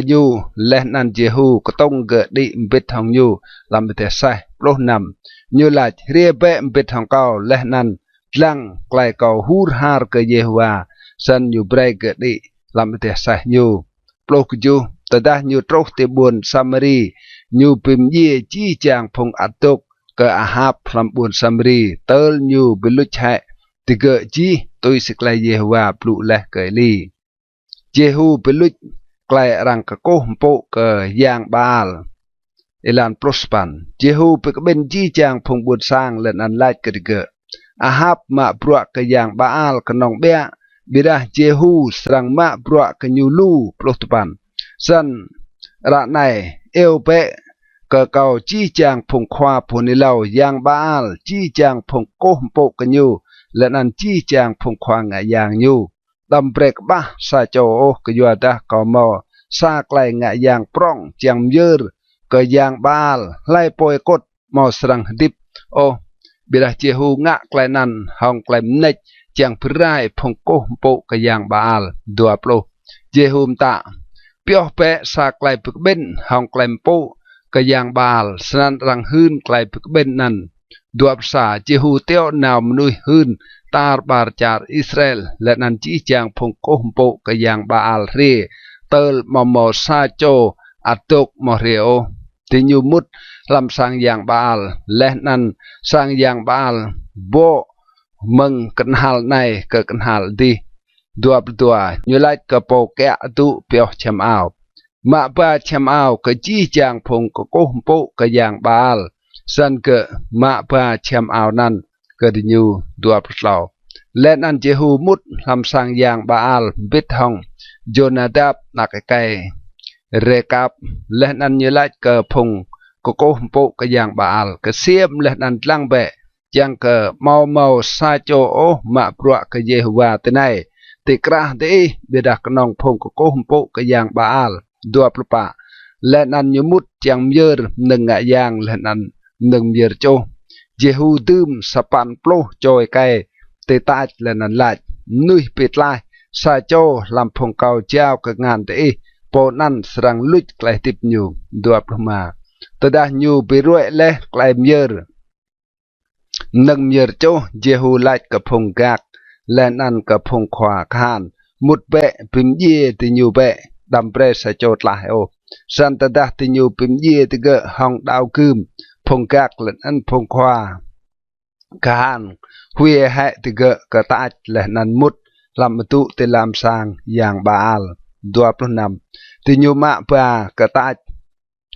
nyu len an Jehu ketong ke di mbit hong nyu lam bete sai ploh nam như là ria bẹ bệt hong cao leh nan lang klai cao hur har ke Yehova san nyu brei ke di lam te sah nyu plok ju tada nyu troh te buồn Samari nyu pim ye chi chang phong atok ke Ahab lam buồn Samari tel nyu beluch hai te ke chi tôi sik lai Yehova plu leh ke li Jehu beluch klai rang ke ko po ke yang Baal elan prospan Jehu pekben ji jang phong buat sang len an lait kedege Ahab ma bruak ke yang Baal kenong bea bidah Jehu serang ma bruak ke nyulu ploh tepan san rak nai eo pe ke kau ji jang phong khwa punilau yang Baal ji jang phong koh mpo ke nyu len an ji jang phong khwa nga yang nyu đâm brek bah sa cho ke yua dah kau mo sa klai nga yang prong jang myer ke yang Baal lai poi kot mo serang dip o bidah Jehu ngak klainan hong klaim nek jang perai phong koh mpo ke yang Baal 20 Jehu ta pioh pe sa klai pekben hong klaim po ke yang Baal senan rang hun klai pekben nan 20 Jehu teo naw menui hun tar bar jar Israelและนันจีจางพงโกมโปกยังบาอัลเรเติลมอมอซาโจอัตกมอเรโอติญูมุดลำสังยังบาอัลและนันสังยังบาอัลโบมึงกันหัลในเกิดกันหัลดีตัวยูไลกระโปแกะตุเปียวแชมเอามาปาแชมเอากจีจางพงโกมโปกยังบาอัลสันเกมาปาแชมเอานั้นก็ดิญู20และนันเจฮูมุดลำสังยางบาอัลบิดฮองโยนาดับนักไกเรกับและนันยลัดเกพงโกโกมโปกยางบาอัลกเสียมและนันลังเบะยังเกเมาซาโจโอมาปรัวกเยฮวาตไนติกระเดเบดักนองพงโกโกมโปกยางบาอัล20ปะและนันยมุดยังเยอร์หนึ่งยางและนันหนึ่งเยอร์โจเยฮูดืมสปันโปลโจยไกเตตาและนันลายนุยปิดลายซาโจลำพงเกาเจ้ากับงานเตะโปนันสรังลุยไกลติบอยู่20มาตดาอยู่ไปรวยและไกลเมียร์หนึ่งเมียร์โจเยฮูไลกับพงกากและนันกับพงขวาขานมุดเบะพิมเย่ติอยู่เบะดำเปรสโจตลายโอสันตดาติอยู่พิมเย่ติเกะห้องดาวคืมพงกากและนันพงขวาขานหุยให้ติเกะกระตัดและนันมุดลำตุติลำสางอย่างบาอัล20ติญูมะปากระตัด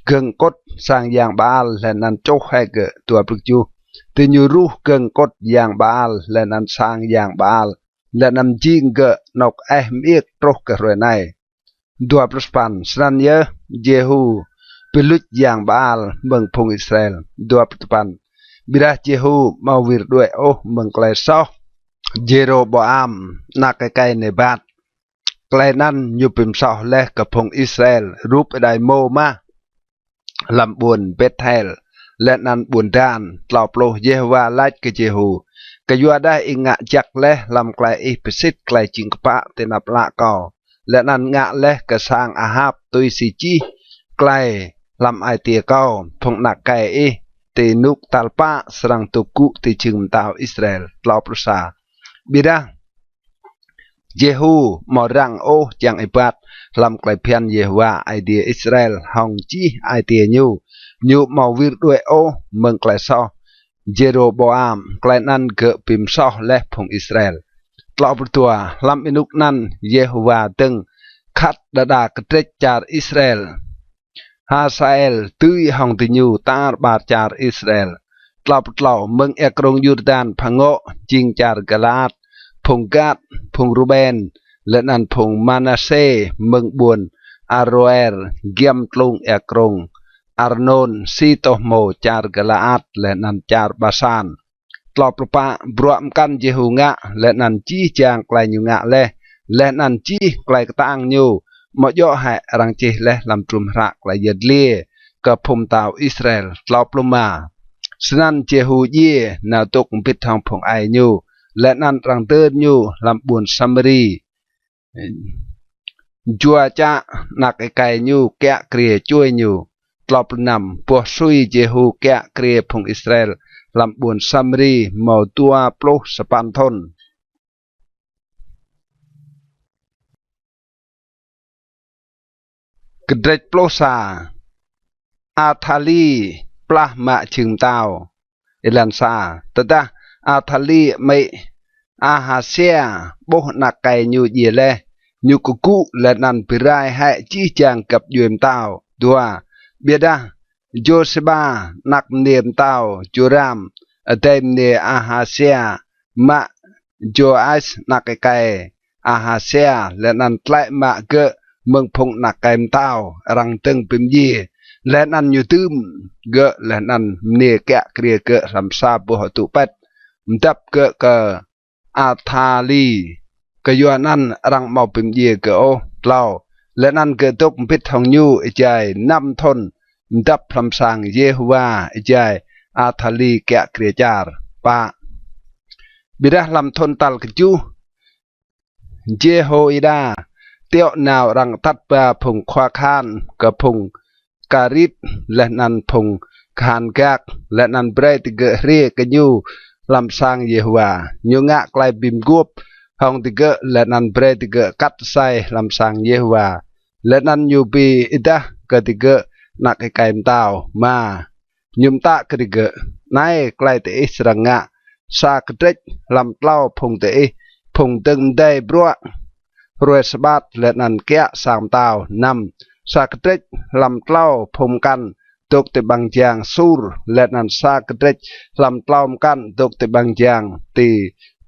เกิงกดสางอย่างบาอัลและนันโจให้เกะตัวปลุกจูติญูรู้เกิงกดอย่างบาอัลและนันสางอย่างบาอัลและนำจิงเกะนกเอมเอกตรกกระรวยใน20ปันสนันเยเยฮูปิลุจอย่างบาอัลเมืองพงอิสราเอล20ปันบิดาเจฮูมาวิรด้วยโอเมืองไกลซอเยโรบอามนักไกลในบ้านไกลนั้นอยู่ปิมซอและกับพงอิสราเอลรูปได้โมมาลำบุญเบธเทลและนันบุญดานตลอดโลเยฮวาไลกเจฮูกยัวได้อิงะจักและลำไกลอิปิสิตไกลจิงกปะเตนับละกอและนันงะและกระสางอาฮับตุยสีจีไกลลำไอเตียกอพงนักไกเอตินุกตัลปะสรังตุกุติจึงตาวอิสราเอลตลอดประสาบิดาเยฮูมอรังโอจังไอปัดลำไกลเพียนเยฮวาไอเดียอิสราเอลฮองจีไอเตียญูมาวิรด้วยโอเมืองไกลซอเยโรบอามไกลนั้นเกิดปิมซอและพงอิสราเอลตลอดประตัวลำอินุกนั้นเยฮวาตึงคัดดากระเตจจาร์อิสราเอลฮาซาเอลตุยห้องติญูตาบาดจาร์อิสราเอลตลอดเมืองเอกรงยูดานพังโงจิงจาร์กลาดพงกาดพงรูเบนและนันพงมานาเซเมืองบุญอารโรเอลเกียมตลุงเอกรงอารโนนซีโตโมจาร์กลาดและนันจาร์บาซานตลอดประปะบรวมกันเยฮูงะและนันจีจางไกลยูงะและนันจีไกลกตางยูมย่อให้รังจีและลำตรุมรักและยัดเลี้ยกับพมตาวอิสราเอลตลอดประมาสนันเจฮูเย่นาตกปิดทางพงไอยูและนันรังเติร์ยูลำบุญซัมรีจัวจะนักไกยูแกะเกลียช่วยยูตลอดนำปัวซุยเจฮูแกะเกลียพงอิสราเอลลำบุญซัมรีเมาตัวปลุกสปันทนกระเดกโปลซาอาทาลีปลามาจึงเตาเอลันซาแต่ดาอาทาลีไม่อาหาเซียโบนักไก่ยูเยเลยูกุและนันปิรายให้จี้จางกับยูมเตาดัวเบียดา Joseba nak niệm tao Joram tem ne Ahasia ma Joas nak cái Ahasia là nan tlai ma ke mừng phong nak cái tao răng tưng pim gì là nan như tươm ge là nan ne kẹ kria ke làm sao bộ tụ pet đắp ke Athali ke yo nan răng mau pim gì ke ô lao là nan ke tục pit hong nhu chạy năm thôn đắp làm sang Yehovah chạy Athali kẹ kria char pa bidah làm thôn tal ke chu Jehoiada tiệu nào rằng tắt ba phùng khoa khan cả phùng cà rít là nan phùng khan gác là nan bre thì gỡ ria cái nhu làm sang Yehovah nhu ngạ lại bìm guop hong thì gỡ là nan bre thì gỡ cắt sai làm sang Yehovah là nan nhu bi ida cái thì gỡ nạc cái tao mà nhum ta cái thì gỡ nay lại thì israng ngạ sa cái trách làm lao phùng thì phùng từng đây bro rồi sbat lệ nan kẹ sang tao năm sa kích làm tao phùng căn tục từ bằng giang sur lệ nan sa kích làm tao căn tục từ bằng giang tì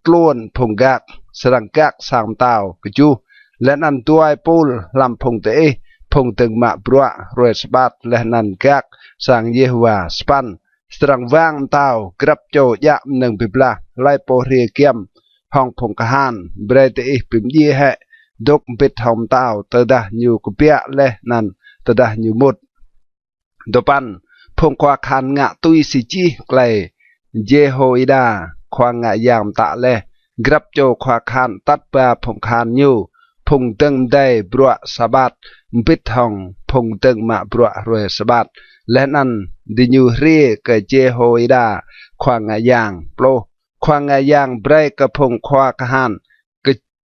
luôn phùng gạc sang gạc sang tao cái chu lệ nan tuai pol làm phùng tế phùng từng mạ bro rồi sbat lệ nan gạc sang Yehovah span sang vang tao grab cho dạ nâng bibla lai po ria kiam hong phùng kahan bre tế bim ye hệ đốc bít hồng tao tờ đa nhiều cụ bịa lê nàn tờ đa nhiều một đồ pan phong qua khan ngạ tui si chi clay Jehoiada khoa ngạ yam tạ lê grab cho khoa khan tát ba phong khan nhiều phong tưng đây bro sabat bít hồng phong tưng mạ bro rồi sabat lê nàn đi nhiều ria cái Jehoiada khoa ngạ yang pro khoa ngạ yang bre cái phong khoa khan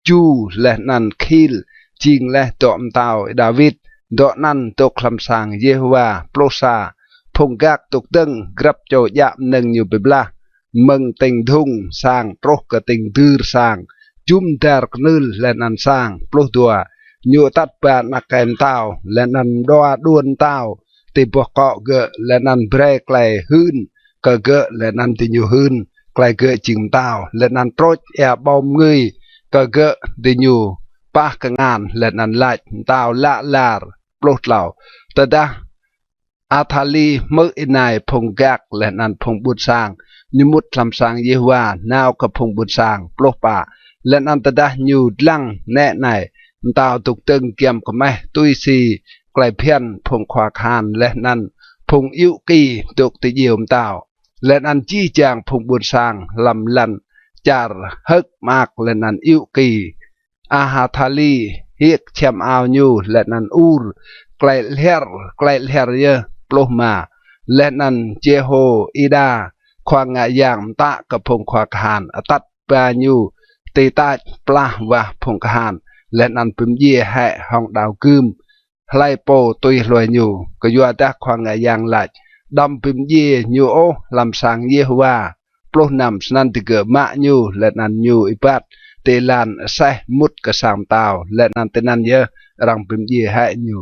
chu lệ nan khil ching lệ tọm tàu David đọ nan tục làm sang Yehovah plosa phong gác tục tưng grab cho dạm nâng nhiều bibla mừng tình thung sang trok cái tình tư sang chum ter nư lệ nan sang plotua nhựa tắt bạn nạc kèm tàu lệ nan đoa đuôn tàu thì buộc cọ gỡ lệ nan break lại hưn cờ gỡ lệ nan thì nhiều hưn lại gỡ chừng tàu lệ nan trốt bom người cờ gỡ đi nhu pa cái ngàn lên ăn lại tao lạ lạ plot lão tờ đa Athali mới này phong gạc lên ăn phong bút sang như một làm sang Yehovah nào cả phong bút sang plot pa lên ăn tờ đa nhu lăng nè này tao tục từng kiềm của mẹ tôi xì lại phiền phong khoa khan lên ăn phong yêu kỳ tục tự nhiều tao lên ăn chi chàng phong bút sang làm lần char hức mạc lên ăn yêu kỳ Ahathali hiếc chém ao nhu lên ăn ur klei her ye ploma lên ăn Jehoiada khoa ngạ yang ta cả phong khoa khan tát ba nhu tê ta pla và phong khan lên ăn pim ye hệ hong đào cơm lai po tui loài nhu có doa ta khoa ngạ yang lại đâm pim ye nhu ô làm sang Yehovah plo nam snan tiga ma nyu let nan nyu ipat telan sai mut ke sam tao let nan tenan ye rang pim ye hai nyu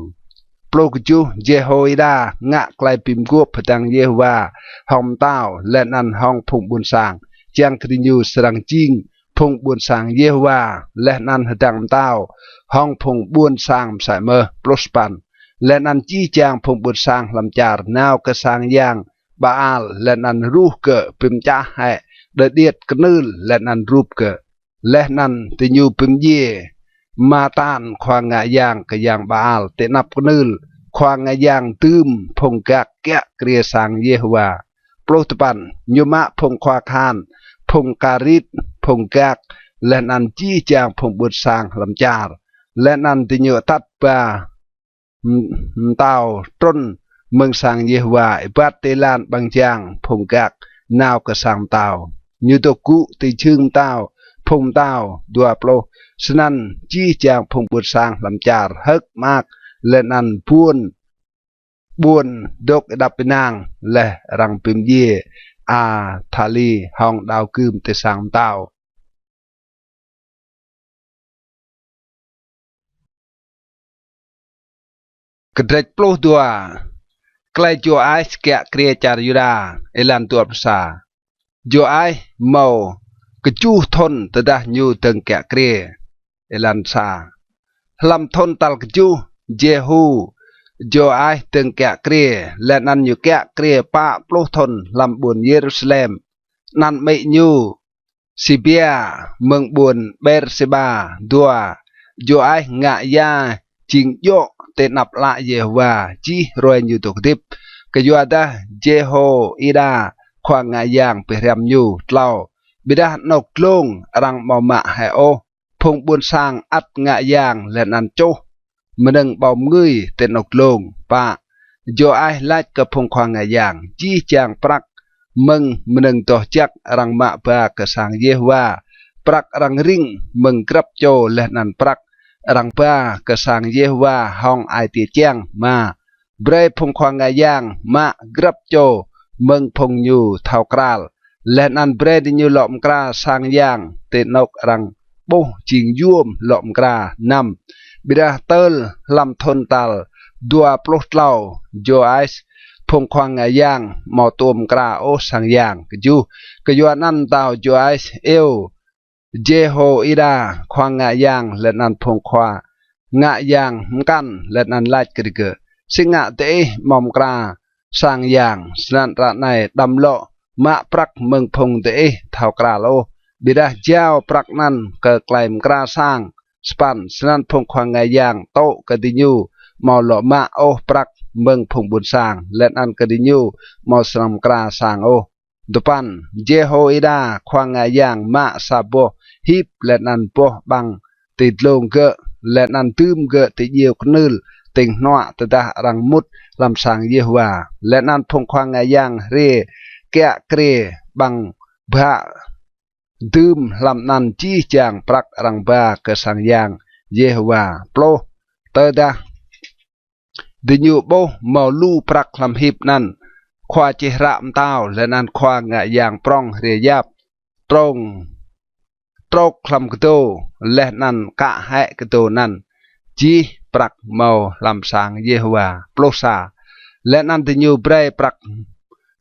plo ku Jehoiada ngạ klai pim guop patang Yehovah hom tao let nan hong phung bun sang chang kri nyu sarang ching phung bun sang Yehovah let nan hatang tao hong phung bun sang sai mơ prospan let nan chi chang phung bun sang lam char nao ke sang yang Baal lên ăn ruh ke pim cha hai de diet kenul lên ăn rup ke lên ăn ti nyu pim ye matan khoa ngạ yang ke yang Baal te nap kenul khoa ngạ yang tum phong gak kya kria sang Yehovah plotapan nyuma phong khoa khan phong karit phong gak lên ăn chi chang phong but sang lam char lên ăn ti nyu tat ba tao trôn mừng sang Yehovah ibat telan bang giang phong gak nào ke sang tao như tô cụ thì chương tao phong tao đua plo snan chi chang phong bút sang làm char hức mạc lên ăn buôn đốc đập nang lệ răng pim ye Athali hong đào cơm te sang tao kedrek plo dua ใกล้จัวไอส์แกะเกรียจารยุดาเอลันตัวภาษาจัวไอเมากระจูทนตะดะยูตึงแกะเกรียเอลันซาลำทนตัลกจูเจฮูจัวไอตึงแกะเกรียและนันอยู่แกะเกรียป้าปลุทนลำบุญเยรูซาเล็มนันไม่ยูซิเบียเมืองบุญเบรเซบาดัวจัวไองะยาจิงโยเตนับละเยฮวาจีรวยอยู่ตุกดิบกยัวดาเจโฮอีดาควางงายางเปรียมอยู่เล่าบิดานกลงรังมอมะไฮโอพงบุญสร้างอัดงายางและนันโจมันดึงเบามือเตนกลงปะโยไอไล่กับพงควางงายางจีจางปรักมึงมันดึงต่อจักรังมะปากสังเยฮวาปรักรังริงมึงกรับโจและนันปรักรังป้ากระสังเยฮวาห้องไอตีเจียงมาเบรพงควางงายางมากรับโจเมืองพงอยู่เท่ากราลและนันเบรดอยู่หลอมกราสังยางเตนกรังปูจิงยวมหลอมกรานำบิดาเตลลำทนตัลดัวปลุกเล่าโจไอส์พงควางงายางหมอตัวมกราโอสังยางกจูกยัวนันตาวโจไอส์เอวเจโฮอีดาควางงายางและนันพงควางายางมกันและนันไล่กระเกอสิงะเตะมอมกราสังยางสนันระในดำโลมะปรักเมืองพงเตะเท่ากราโลบิดาเจ้าปรักนั้นเกิดไกลมกราสร้างสปันสนันพงควางงายางโตกดิญูมอหลอมะโอปรักเมืองพงบุญสร้างและนันกดิญูมอสนมกราสร้างโอดุปันเจโฮอีดาควางงายางมะซาโบฮิบและนันโปบังติดลงเกะและนันตื้มเกะติเยียวคนึลติงนัวตะดารังมุดลำสังเยฮวาและนันพงควางงายางเรแกะเกรบังบะดื่มลำนันจีจางปรักรังบากระสังยางเยฮวาโปรเตดาดิญูโบมาลูปรักลำหิบนั้นควาจิระมเต้าและนันควางงายางปรองเรียยับตรงตรกคลำกโตและนันกะแหกโตนั้นจีปรักเมาลำสังเยฮวาโปรซาและนันติญูเบรปรัก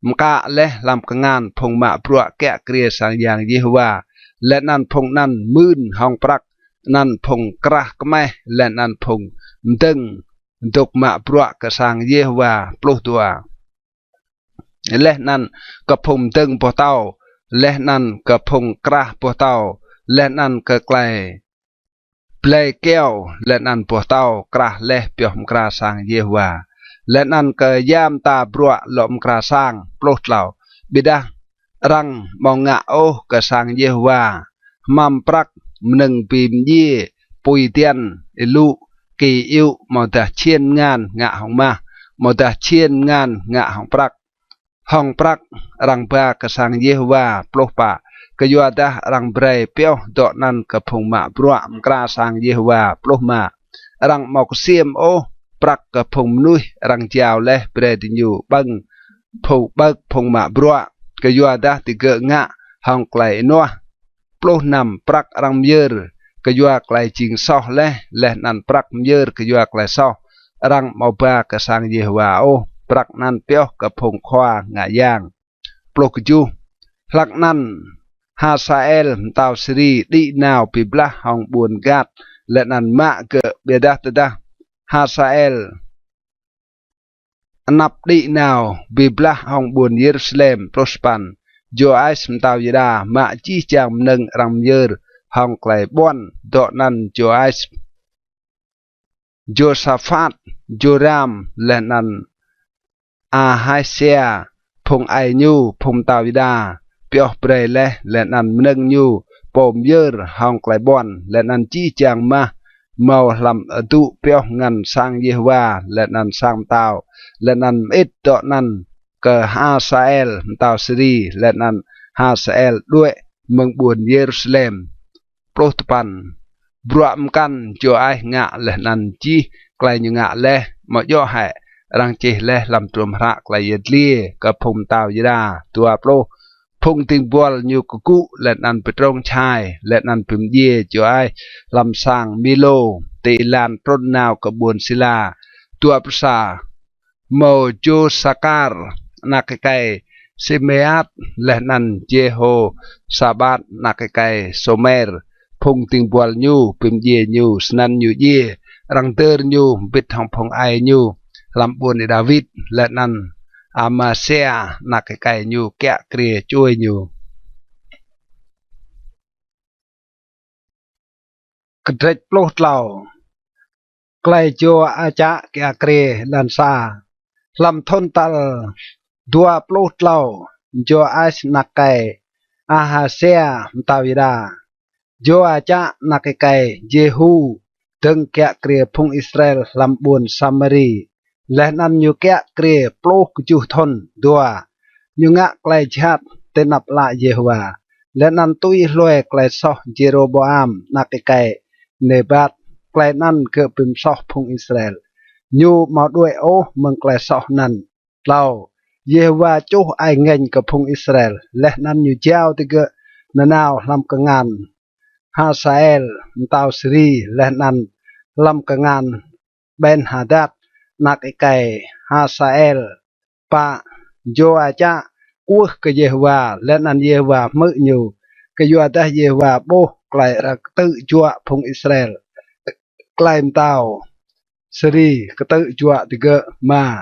มกะและลำกงานพงมะปรัวแกะเกลียสังยางเยฮวาและนันพงนั้นมื่นห้องปรักนันพงกระกแม่และนันพงมตึงดกมะปรัวกะสังเยฮวาโปรตัวและนันกะพงตึงปอเต้าและนันกะพงกระปอเต้าและนันกะไกลเปลยแก้วและนันปวเต้ากระและเปียมกระสังเยวาและนันกะยามตาบรัวหลอมกระสังปลดเหล่าบิดารังมองงะโอกะสังเยวามัมปรักหนึ่งปีมเย่ปุยเตียนอิลุกีอิวมอตาเชียนงานงะของมามอตาเชียนงานงะของปรักห้องปรักรังปากะสังเยวาปลดปะกยัวดารังเบรเปียวดอกนั้นกระพงมาปรัวมกราสังเยฮวาปลุมารังหมอกเสียมโอปรักกระพงนุยรังเจ้าและเบรดิญูบังผูเบิกพงมาปรัวกยัวดาติเกงะห้องไกลนัวปลุนำปรักรังเยอร์กยัวไกลจิงซอและนันปรักเยอร์กยัวไกลซอรังหมอปากระสังเยฮวาโอปรักนั้นเปียวกระพงควางะย่างปลุกจูหลักนั้นฮาซาเอลตาวสรีดีนาวปิบละห้องบุญกัดและนันมะเกะเบดาตดาฮาซาเอลนับดีนาวปิบละห้องบุญเยรูซาเล็มโปรสปันโจไอส์ตาวยดามะจีจางหนึ่งรังเยอร์ห้องไกลบอนดอกนั้นโจไอส์โจซาฟัดโจรามและนันอาไฮเซียพงไอญูพงตาวยดาเปียวเปรย์และนันนึงอยู่ปมเยอร์ห้องไกลบอนและนันจีจางมาเมาลำตุเปียวงันสังเยฮวาและนันสังเตาและนันอิดดอกนั้นก็ฮาซาเอลเตาสรีและนันฮาซาเอลด้วยเมืองบุญเยรูซาเล็มโปรตุปันบรวมกันจ่อไองะและนันจีไกลยงะและมาย่อให้รังเจและลำตรมพระไกลเยดเลียกับพงเตายดาตัวโปรพงติงบัวยูกุกุและนันเปตรงชายและนันพิมเย่จ่อยลำสังมิโลตีลานปรนนาวกระบวนศิลาตัวประสา mô chu sakar nakai Simeat lehnan Jeho Sabat nakai Somer Phung ting bual nhu pim ye nhu snan nhu ye rang ter nhu bit hong phong ai nhu làm buồn để David lehnan Amasea nakai nhu kẹ kria chui nhu kịch plot lau clay cho acha kẹ kria lan sa làm thôn tal dua plot lau jo as nakai Ahasea mtawida jo acha nakai Jehu từng kẹ kria phung Israel làm buồn Samari lehnan nhu kẹ kria plot chu thôn dua nhu ngạ clay chat tên nạp lại Jehovah lehnan tui loe clay so Jeroboam nakai Nebat clay nan ke pim so phung Israel nhu mau đuôi ô mừng clay so nan lau Yehovah chú ai ngành ke phung Israel lehnan nhu jao tiga nanao lam kengan Hasael tau Sri lehnan lam kengan Ben Hadad nakai Hasael pa jo acha uah ke Yehovah lehnan Yehovah mự nhu ke yo ta Yehovah bo clay ra tự chua phung Israel clay tau Sri ke tự chua tiga ma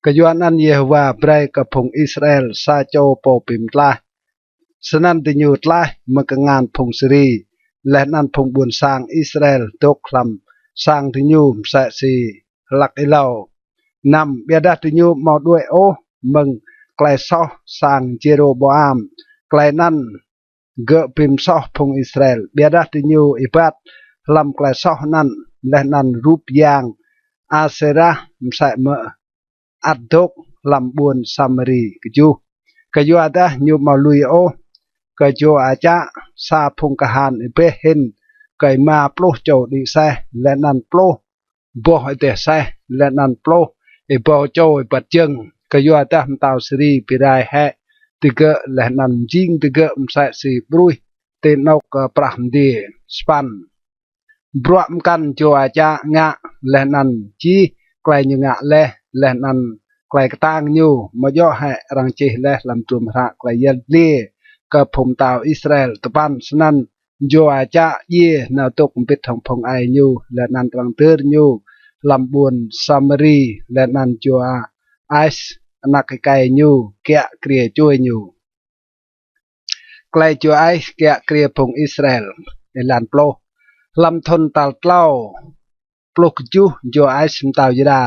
kejuanan Yehovah brai ke phung Israel sa cho po pim tlah senan tinyu tlah mekengan phung Sri lehnan phung buồn sang Israel tok lam sang tinyu sa si lak ilau nam biada tinyu mau đuôi ô mừng clay so sang Jeroboam clay nan ge pim so phung Israel biada tinyu ibat lam clay so nan lehnan rup yang Asera sa me adok làm buồn Samari keju ada nyu mau lui o keju aja sa phung kahan pe hin kai ma plo cho di sa lenan plo bo te sa lenan plo e bo cho pat cheng keju ada tao Sri pirai he tiga lenan jing tiga sa si brui te nok praham di span bruam kan jo aja nga lenan chi klai nyu nga le lehnan klai tang nyu ma yo ha rang chi le lam tum ra klai yel le ka phum tao Israel tapan snan jo acha ye na tok pit thong phong ai nyu lehnan rang ter nyu lam buồn Samari lehnan jo ais anak kai nyu kya kria chui nyu klai jo ais kya kria phung Israel elan plo lam thon tal tlau plo ju jo ais tao yada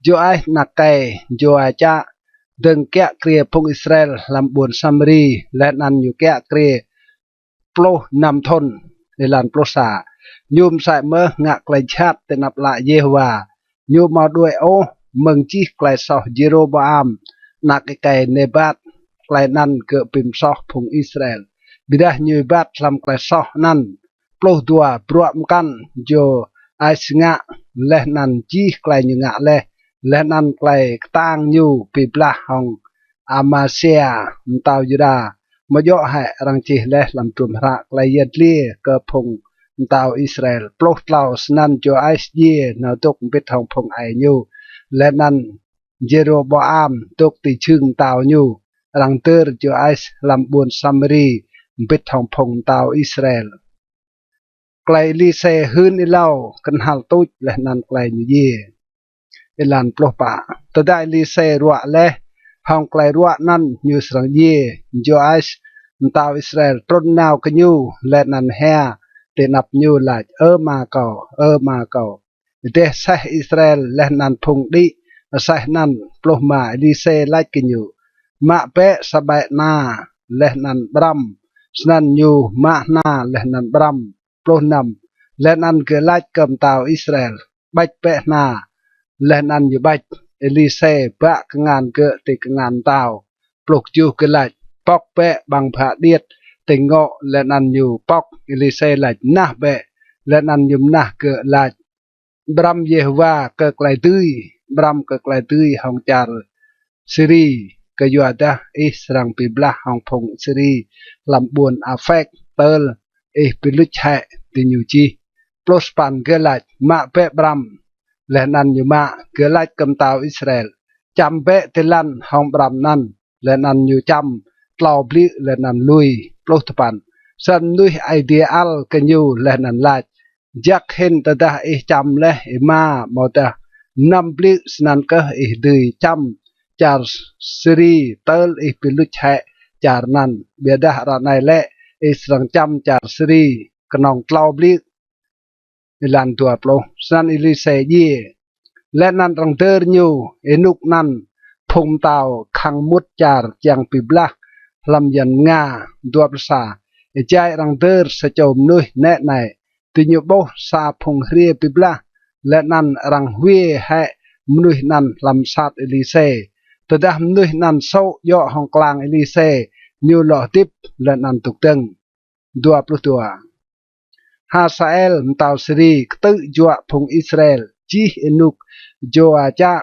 jo ai nakai jo acha đừng kẹ kria phung Israel làm buồn Samari lehnan nhu kẹ kria plo nam thon elan plo sa nhum sai mơ ngạ klai chat tên nạp lại Yehovah nhum mau đuôi ô mừng chi klai so Jeroboam nakai Nebat klai nan ke pim so phung Israel bidah nyu bat lam klai so nan plo dua bruam kan jo ai singa lehnan chi klai nyu ngạ le lehnan klai tang nyu pi blah hong Amasea tau juda ma yo ha rang chi le lam tum ra klai yet li ke phung tau Israel plot lau snan jo ais ye na tok bit hong phung ai nyu lehnan Jeroboam tok ti chung tau nyu rang ter jo ais lam buồn Samari bit hong phung tau Israel klai li se hun ilau kan hal tuj lehnan klai nyu ye elan ploh pa tadai li se ruak le hong klai ruak nan nyu srang ye jo ais tao Israel tron naw ke nyu lehnan ha te nap nyu la ma ko de sah Israel lehnan phung di sah nan ploh ma li se lai ke nyu ma pe sabai na lehnan bram snan nyu ma na lehnan bram ploh nam lehnan ke lai kem tao Israel bach pe na lehnan yu bach Elise ba kengan ke te kengan tao plok ju ke lach pok pe bang pha diet tengo lehnan yu pok Elise lach nah be lehnan yum nah ke lach bram Yehovah ke klai tui bram ke klai tui hong char Sri ke yu ada israng pi blah hong phung Sri lam buồn afek pel piluch ha ti nyu chi plos pan ke lach ma pe bram lehnan yu ma ke lach kem tao Israel จำเบะเตลันห้องบรำนั้นและนันอยู่จำเปล่าบลิและนันลุยปลุกปันสันลุยไอเดียอัลกันอยู่และนันลาจักเห็นตาดาอิจำและอิมาโมตานำบลิสนันก็อิดือจำจาร์สรีเตลอิปิลุชะจาร์นันเบียดาระในและอิสรังจำจาร์สรีกนองเปล่าบลิอิลันตัวปลุกสันอิลิเซยีและนันรังเตอร์ยูเอนุกนันพงเตาขังมุดจาร์ยังปิบลักลำยันงาดัวประสาใจรังเตอร์สะจมนุยแน่ในติญโบซาพงเรียปิบลักและนันรังเวให้มนุยนันลำสัตเอลิเซตดามนุยนันโซย่อห้องกลางเอลิเซนิวหล่อติบและนันตุกตึงดัวปลุตัวฮาซาเอลมตาวสรีกตึจัวพงอิสราเอลจีเอนุกโจอาจาก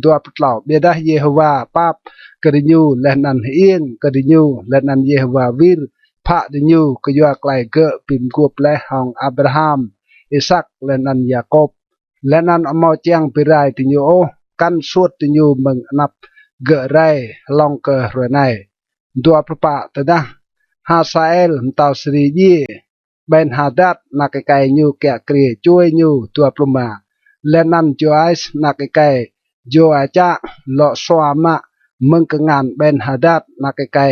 ดัวปลาวเบียดาเยโฮวาปับกระดิญูและนันเอียงกระดิญูและนันเยโฮวาวิรพระดิญูก็ยัวไกลเกะปิมกุบและห้องอับราฮัมอิสักและนันยาโคบและนันอมอเจียงปิไรติญูโอกันสวดติญูมึงนับเกะไรลองเกะรวยในดัวประปะตนะฮาซาเอลมตาวสรียีเบนฮาดัดนักไก่ญูแกะเกลียช่วยญูตัวปลุมาและนันจอยส์นักไก่โจอาจะหล่อสวามะมึงกงานเบนฮาดัดนักไก่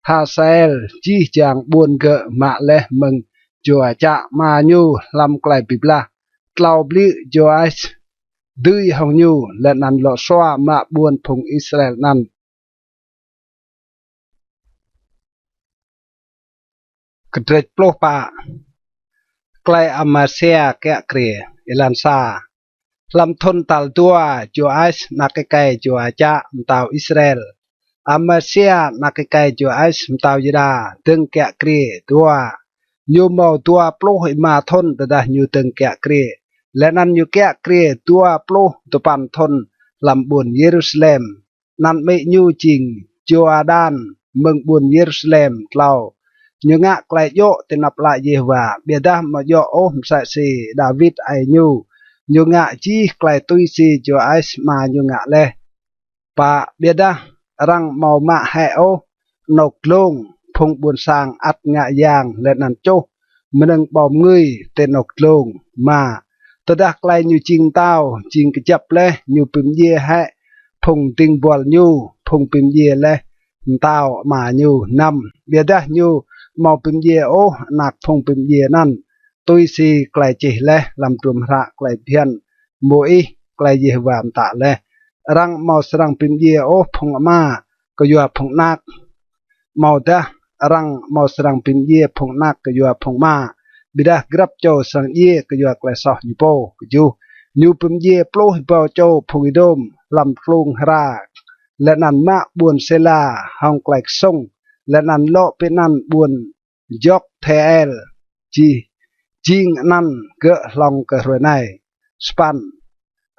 ฮาเซลจีจางบุญเกะมาเลมึงโจอาจะมาญูลำไกลปิบลาเกลาบลิโจไอส์ดื้อหงญูและนันหล่อสวามะบุญพงอิสราเอลนันกระเดปโลปะไกลอามาเซียแกะเกลียเอลันซาลำทนตัลตัวจูไอส์นักไก่จูอาจะมตาวอิสราเอลอามาเซียนักไก่จูไอส์มตาวยิดาตึงแกะเกลียตัวยูเมาตัวปลุกมาทนแต่ดายูตึงแกะเกลียและนั้นยูแกะเกลียตัวปลุกตัวปันทนลำบุญเยรูซาเล็มนั้นไม่ยูจริงจูอาดานเมืองบุญเยรูซาเล็มเล่ายูงะไกลโยตินับละเยวาเบียดามาโยโอมใส่สีดาวิดไอยูยูงะจีไกลตุยซีจูไอส์มายูงะเลปะเบียดารังเมามะแฮโอนกลงพงบุญสางอัดงะยางและนันโจมันนึงบอมงุยเตนกลงมาตดาไกลยูจิงเต้าจิงกระจับเลยูปิมเยแฮพงติงบอลยูพงปิมเยเลเต้ามายูนำเบียดายูเมาปิมเยโอหนักพงปิมเยนั่นตุยซีไกลจิเลลำตุมระไกลเพียนโมอีไกลเยวามตะเลรังเมาสรังปิมเยโอพงมาก็ยัวพงนักเมาดะรังเมาสรังปิมเยพงนักก็ยัวพงมาบิดากรับโจสังเยก็ยัวไกลซอยูโปก็ยูยูปิมเยปลุหิเปาโจพงอิดมลำพลุงรากและนันมะบุญเซลาห้องไกลส่งและนันโลเป็นนันบุญยกเทเอลจีจิงนั่นเกะลองเกะรวยในสปัน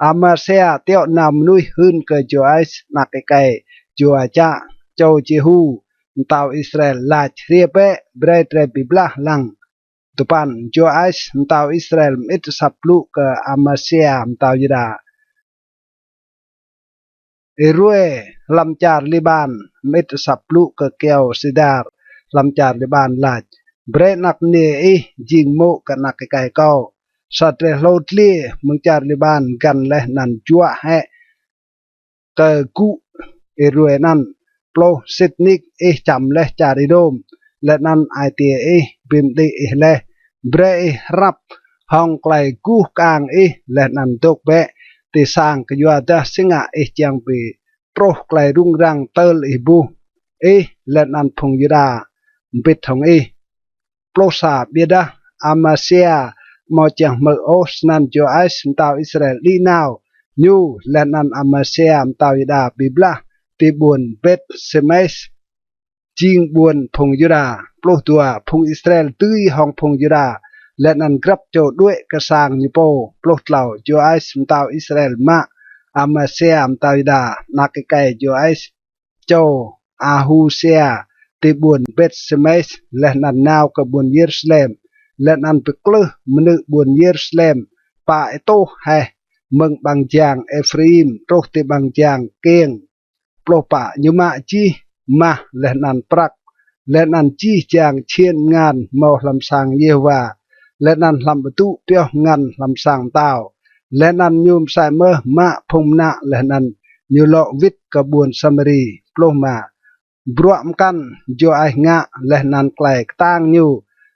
อามาเซียเตียวนำนุยหืนเกะจูไอส์นักไก่จูอาจะโจจิฮูตาวอิสราเอลลาชเรียเปเบรดเรบิบลาลังตุปันจูไอส์ตาวอิสราเอลมิตรสับลุกะอามาเซียตาวยิดาเอรวยลำจาร์ลิบานมิตรสับลุกะเกียวซิดาร์ลำจาร์ลิบานลาชเบรนักเนยจิงโมกันนักไก่เก้าสัตว์โลดเลี้ยมึงจาร์ลิบานกันและนันจัวให้เกกุเอรวยนั่นโปรสิทนิกจำและจาริโดมและนันไอเตียบิมดีและเบรรับห้องไกลกูกางและนันตกเบะที่สร้างกยัวดาสิงะจังปีโปรไกลรุ่งรังเตลบูและนันพงยดาปิดทองโปรซาเบียดาอามาเซียมาจากเมืองโอสนันจูไอส์ตาวอิสราเอลลีนาวยูและนันอามาเซียตาวยดาบิบลาตีบุญเบตเซเมสจิงบุญพงยุดาโปรตัวพงอิสราเอลตื้อห้องพงยุดาและนันกรับโจด้วยกระสังยูโปโปรเหล่าจูไอส์ตาวอิสราเอลมาอามาเซียตาวยดานักไก่จูไอส์โจอาฮูเซียตีบุญเบตเซเมสและนันนาวกับบุญเยรูซาเล็มและนันไปกลือมนุบุญเยรูซาเล็มป่าโตเฮ mừng bằng chàng Ephraim trốt tê bằng chàng kiêng plo pạ như mạ chi mà lên ăn prak lên ăn chi chàng chiên ngàn màu làm sang Yehovah lên ăn làm tu tiêu ngàn làm sang tao lên ăn nhôm sai mơ mạ phong nạ lên ăn như lọ vít cả buồn Samari plo mà bruam kan jo ai ngạ lên ăn clay tang như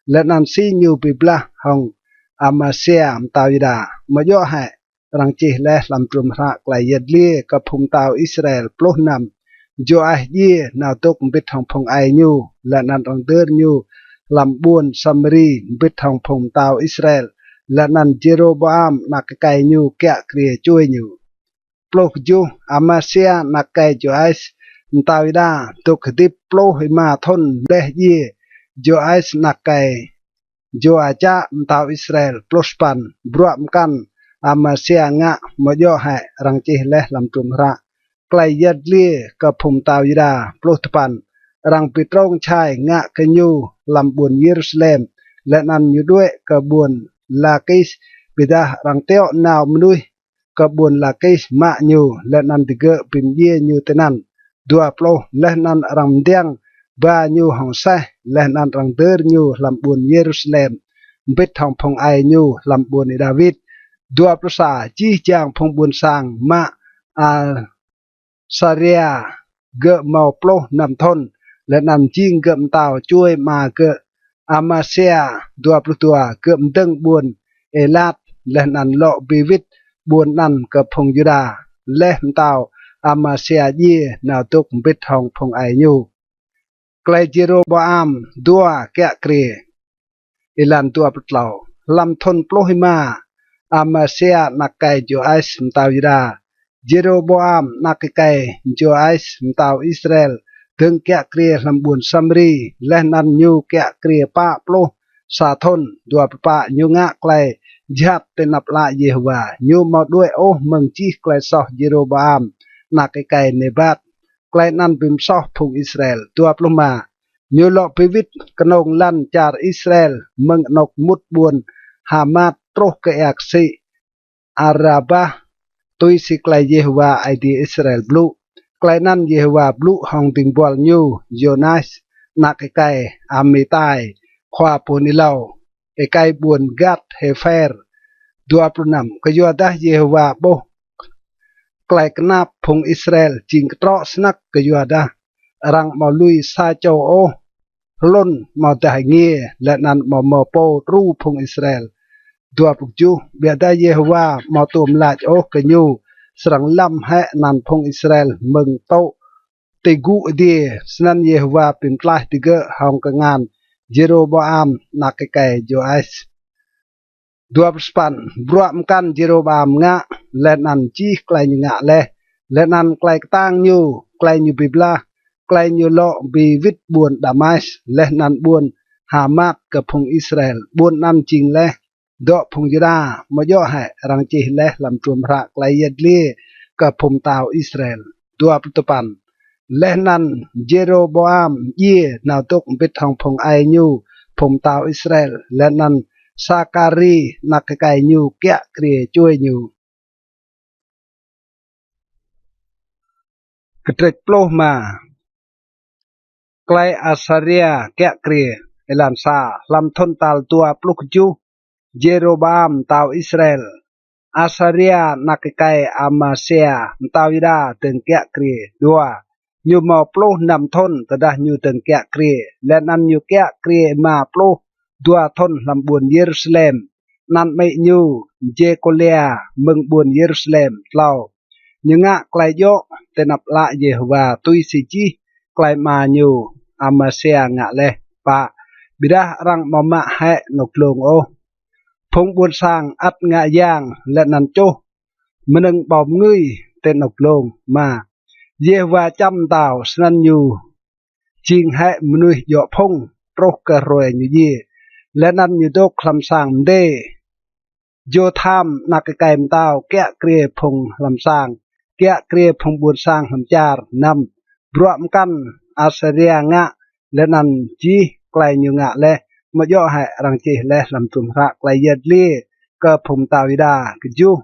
lên ăn si như bibla hong Amasia tao ida mà jo hai rang chi le làm trum ra clay yết lia cả phong tao Israel plo nam jo ai ye nào tốt bít hong phong ai như lên ăn rang đơn như làm buồn Samari bít hong phong tao Israel lên ăn Jeroboam nạc cái như kẹt kia chui như plo ju Amasia nạc cái jo ai tao ida tục tiếp plo mà thôn le ye jo ai nạc cái jo aja tao Israel pluspan bruam kan Amasia ngạ mà jo hai rang chi le làm trum ra clay yết lia cả phong tao ida pluspan rang pitrong chai ngạ cái như làm buồn Jerusalem lên ăn như đuôi cả buồn là cái bida rang teo nào nuôi cả buồn là cái mạ như lên ăn thì gỡ pin ye như thế nan dua plo lên ăn rang đen ba như hong sai lên ăn rang đơ như làm buồn Jerusalem bít hong phong ai như làm buồn David dua plo sa chi chang phong buồn sang mạ Saria gỡ màu plo nằm thôn lên ăn chiên gợm tàu chui mà gỡ Amasia dua plo tua gợm dâng buồn Elat lên ăn lọ bivit buồn ăn cập phong Juda lên tàu Amasia ye nào tục bít hong phong ai như clay Jeroboam dua kẹt kề ilan dua plo làm thôn plo hima Amasia nak kai jo ais tàu Juda Jeroboam nak kai jo ais tàu Israel từng kẹt kề làm buồn Samri lên ăn như kẹt kề pa plo sa thôn dua pa như ngạ clay jhat tên nạp lại Yehovah như một đuôi ô mừng chi clay so Jeroboam nak kai Nebat clay nan bim so phùng Israel tua pluma như lọ pivit kanong lan char Israel mừng nọc mút buồn Hamat troh ke aksi Araba tôi si clay Yehovah ai di Israel blue clay nan Yehovah blue hong ting bol như Jonas nak kai Amitai khoa ponilau kai buồn Gad Hefer 26 kejuadah Yehovah boh clay kenap phùng Israel ching tro snak kejuadah rang mau lui sa châu ô lôn mau tai nghe lệ nan mau po ru phùng Israel 27 biada Yehovah mau tum lach ô kenyu serang lam he nan phùng Israel mừng tau tegu dia snan Yehovah pimtlah tiga hong kengan Jeroboam nak kai Joas 28 bruam kan Jeroboam ngạ lên ăn chi clay như ngạ le lên ăn clay tang như clay như bibla clay như lọ bị vít buồn Damas lên ăn buồn Hamat ke phùng Israel buồn ăn ching le do phùng Juda mà do hai rang chi le làm trum ra clay yết lia ke phùng tao Israel 28 lên ăn Jeroboam ye nào tục bít hong phùng ai như phùng tao Israel lên ăn Sakari nak kai như kẹt kề chui như ketrek ploh mà clay Asaria kẹt kề elan sa làm thôn tal tua pluk ju Jeroboam tao Israel Asaria nak kai Amasia tao ida từng kẹt kề dua như màu ploh nằm thôn tadah như từng kẹt kề lên ăn như kẹt kề mà ploh dua thôn làm buồn Jerusalem nan mei như Jekolia mừng buồn Jerusalem lao như ngạ clay yo tên nạp lại Yehovah tôi si chi clay mà như Amasia ngạ le pa bida rang mama he nọc lồng ô phong buồn sang at ngạ giang lệ nan cho meneng bom ngươi tên nọc lồng mà Yehovah chăm tàu snan như ching he menui yo phong trok ke roe như ye lên ăn như đốt làm sang đê vô tham nạc cái tao kẹt kề phùng làm sang kẹt kề phùng buồn sang làm char năm bruam căn Asaria ngạ lên ăn chi clay như ngạ le mà do hai rang chi le làm trum ra clay yết lia ke phùng tao ida cái ju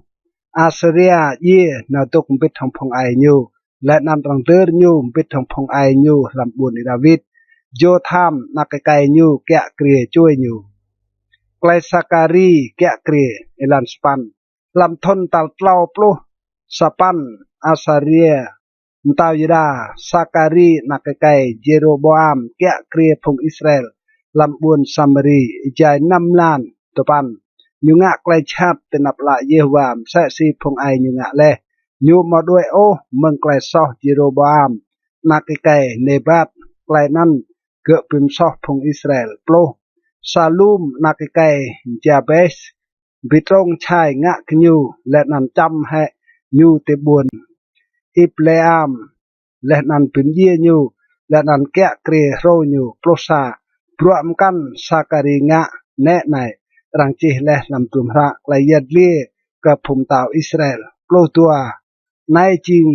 อาเซเรียเย่นาตุกปิดทองพงไอยูและนันตรังเตอร์ยูปิดทองพงไอยูลำบุญดาวิดโยธามนักไกยูแกะเกลียช่วยยูไกลสักการีแกะเกลียเอลันสปันลำทนตัลเล่าปลุสปันอาซาเรียมตาวยดาสักการีนักไกเจโรโบอามแกะเกลียพงอิสราเอลลำบุญซัมรีใจนำลานตปันยุงะไกลชัดเตนับละเยวามแสซีพงไอยุงะเลยูมาด้วยโอเมืองไกลซอเจโรบามนักไกเนบัตไกลนั้นเกิดเป็นซอพงอิสราเอลโปรซาลูมนักไกจาเบสบิตรงชายงะขยูและนันจำให้ยูเตบุญอิปเลอามและนันเป็นเยี่ยยูและนันแกะเกรโรยูโปรซาพรวมกันสักการิงะแน่ในรังจีเลลำตุมระไกลยัดเลี้ยกับภูมิตาวอิสราเอลโปรตัวในจริง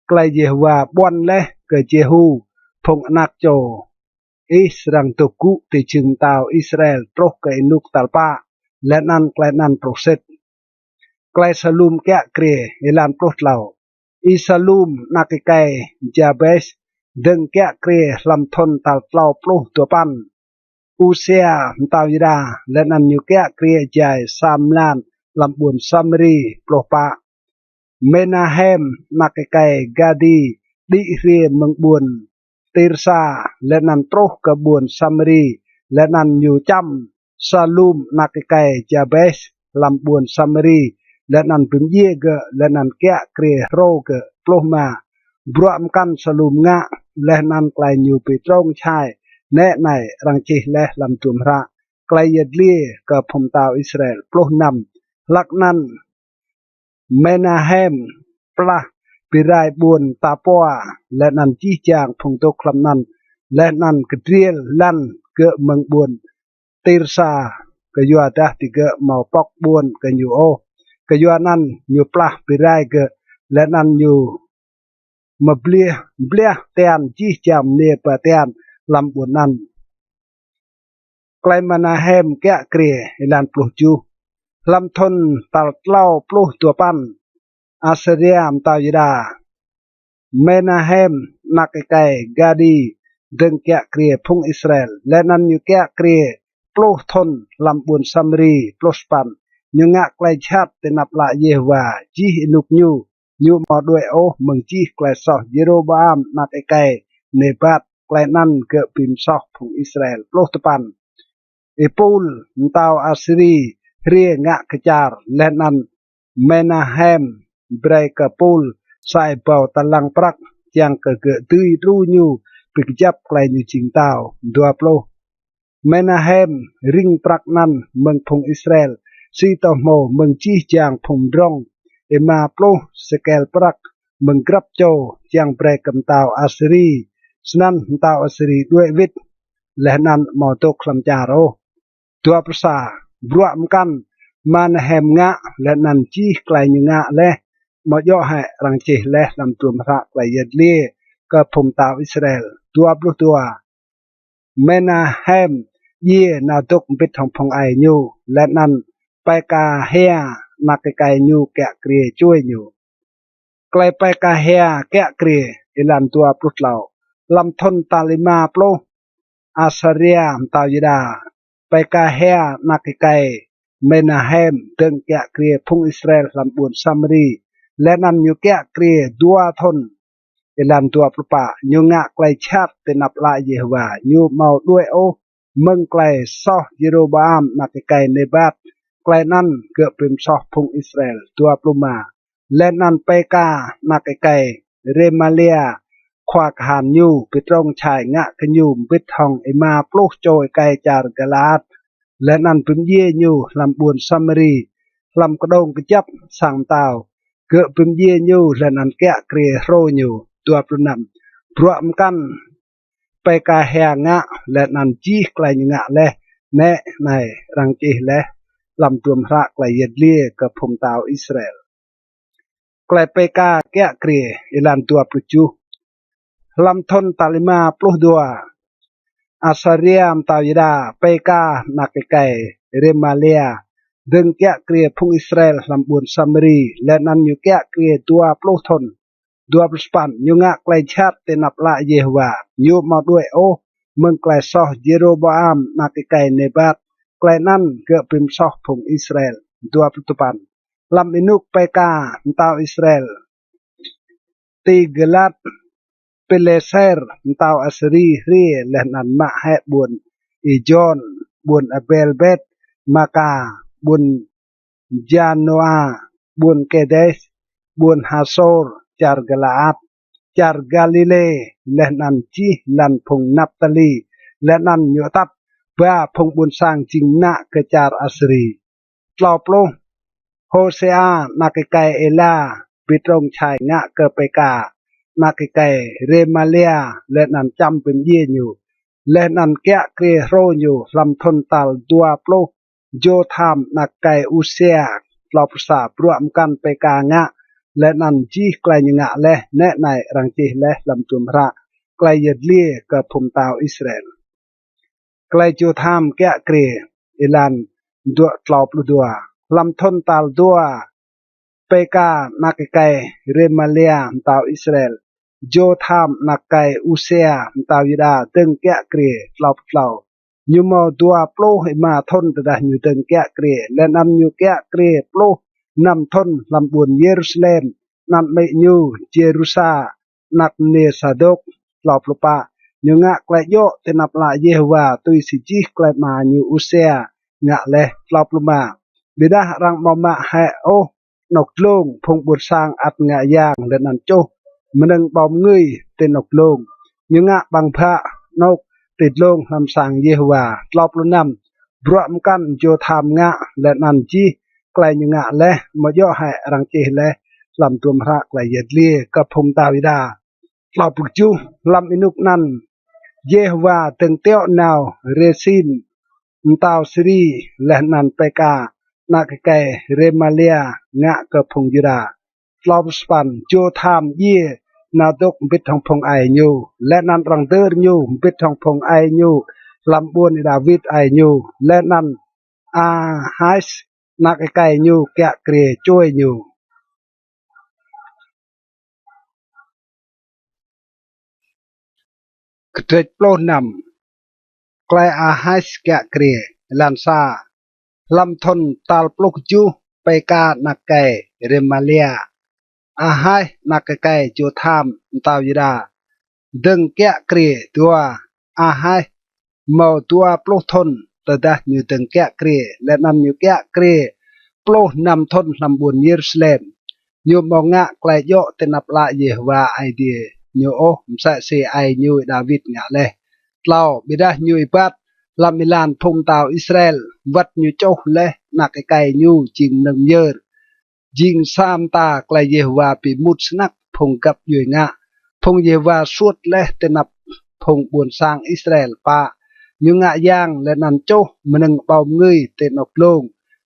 ไกลเยฮวาบอนเลกับเจฮูพงนักโจอิสรังตุกุติจึงตาวอิสราเอลโปรกับอินุกตัลปาและนันไกลนันโปรเซตไกลสลุมแกะเกรเอลันโปรเหล่าอิสลุมนักไกจาเบสดึงแกะเกรลำทนตัลเปล่าโปรตัวปันอุเซียมตาวิดาและนันยูแกะเกรียใจสามล้านลำบุญซัมรีโปรปะเมนาเฮมนักไกกาดีดิเรียมังบุญติรซาและนันโตรกบุญซัมรีและนันยูจัมซาลูมนักไกจาเบสลำบุญซัมรีและนันพิมเยกและนันแกะเกรียโรกโปรมาบรวมกันสลุมงะและนันไกลยูไปตรงชายแน่ในรังจีและลำตุมระไกลยัดเลี้ยกับพมตาวอิสราเอลปลุกนำลักนั้นเมนาเฮมปลาปิรายบุญตาปัวและนันจีจางพงตกคลำนั้นและนันกเรียลลันเกะเมืองบุญติรซากยัวดาติเกะเมาปอกบุญกันอยู่โอกยัวนั้นอยู่ปลาปิรายเกะและนันอยู่มาเบลียเตียนจีจามเนปเตียนลำบุญนั้นไกลมานาเฮมแกะเกรียลานปลุกจูลำทนตัลเล่าปลุกตัวปั้นอาเซเรียมตาวิดาเมนาเฮมนักไกกาดีดึงแกะเกรียพงอิสราเอลและนั้นอยู่แกะเกรียปลุกทนลำบุญซัมรีปลุกปันยุงะไกลชัดเตนับละเยวาจีนุกยูมาด้วยโอเมืองจีไกลซอเยโรบามนักไกเนบัตไกลนั้นเกิดปิมซอกพงอิสราเอลปลุกปันเอปูลมตาวอาซิรีเรียงะกจาร์และนั้นเมนาเฮมเบรกปูลใส่เป่าตะลังปรักยังเกิดตุยรูยูปิกจับไกลยูจิงตาวดัวโปลเมนาเฮมริงปรักนั้นเมืองพงอิสราเอลซีตอโมเมืองจีจางพงดรองเอมาโปลสเกลปรักเมืองกรับโจยังเบรกมตาวอาซิรีสนันตาวอาซิรีด้วยวิทและนั้นมอตกคลำจาโรตัวภาษาบรวมกันมันแหมงะและนันจีไกลยงะและมอย่อให้รังจีและลำตัวพระไกลยัดเลี้ยกับพมตาวอิสราเอลตัวปลุกตัวเมนาแฮมเย่นาตกปิดทองพงไอยูและนันไปกาเฮียนักไกยูแกะเกรียช่วยอยู่ไกลไปกาเฮียแกะเกรียอิลันตัวปลุกเหล่าลำทนตาลิมาปลุกอาซาเรียมตาวิดาไปกาเฮียนักไกเมนาเฮมดึงแกะเกรียพงอิสราเอลลำบุญซัมรีและนันอยู่แกะเกรียดัวทนเอลันตัวปลุกปะยูงะไกลชัดเตนับลาเยวายูเมาด้วยโอเมืองไกลซอเยโรบามนักไกในบัดไกลนั้นเกิดเป็นซอพงอิสราเอลตัวปลุกมาและนันไปกานักไกเรมาเลียควากหานยูปิตรงชายงะขยูมปิดทองไอมาปลุกโจยไกจารกลาดและนันเป็นเยี่ยยูลำบุญซัมรีลำกระดงกระจับสั่งตาวเกิดเป็นเยี่ยยูและนันแกะเกรียโรยูตัวปรุนำพรวมกันไปกาแหงะและนันจีไกลงะและแนะในรังจีและลำตัวพระไกลยัดเลี้ยกับพมตาวอิสราเอลไกลไปกาแกะเกรียอิลันตัวปลุกจูลำทนตาลิมาปลุกดัวอาซาเรียมตาวิดาไปกานักไกเรมาเลีย ดึงแกะเกลียพงอิสราเอลลำบุญซัมรีและนั้นอยู่แกะเกลียตัวปลุกทนตัวปลุกปันยุงะไกลชาติเตนับละเยฮวาอยู่มาด้วยโอเมืองไกลซอเยโรบอามนักไกเนบัตไกลนั้นเกิดเป็นซอพงอิสราเอลตัวปลุกปันลำอินุกไปกาตาวอิสราเอลตีกลัดเปเลเซอร์ตาวอัสรีเรียและนั้นมาให้บุญอีจอนบุญอเบลเบตมากาบุญจานโนอาบุญเกเดสบุญฮาโซร์จาร์กลาดจาร์กาลิเลและนันจีลันพงนับตลีและนันโยตับเพื่อพงบุญสร้างจิงนะกจาร์อัสรีตลอปโลโฮเซอานักไกเอลาปิตรงชายงะเกเปกานักไกเรมาเลียและนันจำเป็นเยี่ยอยู่และนันแกะเกรโรอยู่ลำทนตัลตัวโปลโยธามนักไกอุเซียปลอบสาบรวมกันไปกางะและนันจีไกลยังะและแนะในรังจีและลำจุมระไกลยัดเลี่ยกับพมตาวอิสราเอลไกลโยธามแกะเกรอิลันดัวปลอบดัวลำทนตัลดัวไปกานักไกเรมาเลียตาวอิสราเอลโยธามนักไกอุเซียตาวยิดาตึงแกะเกรปลอบเปล่ายูมอตัวโปลให้มาทนแต่ได้อยู่ตึงแกะเกรและนำอยู่แกะเกรโปลนำทนลำบุญเยรูซาเล็มนำไม่อยู่เยรูซานักเนซาดกปลอบปะยูงะไกลโยเตนับละเยฮวาตุยสิจิไกลมาอยู่อุเซียงะเลปลอบมาบิดารังมามาให้โอนกลงพงบุตรสร้างอัดงะยางและนันโจมันนึงบอมเงยเตนกลงยังงะบางพระนกติดลงลำสั่งเยฮวาตลอบลุนำรวมกันโยธามงะและนันจีไกลยังงะและมาย่อให้รังเจและลำตัวพระไกลเยดเลียกับพงตาวิดาตลอบปลุกจูลำอินุกนั้นเยฮวาตึงเตี้ยวนาวเรซินตาวสรีและนันไปกานักไกเรมาเลียงะกับพงยุดาตลอบสปันโยธามเยนาดกบิดทองพงไอยูและนันรังเดอร์ยูบิดทองพงไอยูลำบวนดาวิดไอยูและนันอาไฮส์นักไกยูแกะเกรช่วยยูกระเทยโปลนำไกลอาไฮส์แกะเกรลันซาลำทนตัลปลุกจูไปกานักไกเรมาเลียอาไฮนักไกจูธามตาวิดาดึงแกะเกรตัวอาไฮเมาตัวปลุกทนแต่ได้อยู่ดึงแกะเกรและนำอยู่แกะเกรปลุกนำทนลำบุญเยรูซาเล็มอยู่มองงะไกลโยเตนับละเยฮวาไอเดียอยู่โอมใส่เซไออยู่ดาวิดงะเลยเล่าบิดาอยู่อีปัดลำมิลานพงตาวอิสราเอลวัดอยู่โจเลยนักไกอยู่จิงหนึ่งเยอร์ยิงสามตาไกลเยฮวาปีมุดสนักพงกับอยู่งะพงเยวาสวดและเตนับพงบุญสร้างอิสราเอลปะยุงะย่างและนันโจมันนึงเป่าเงยเตนอกลง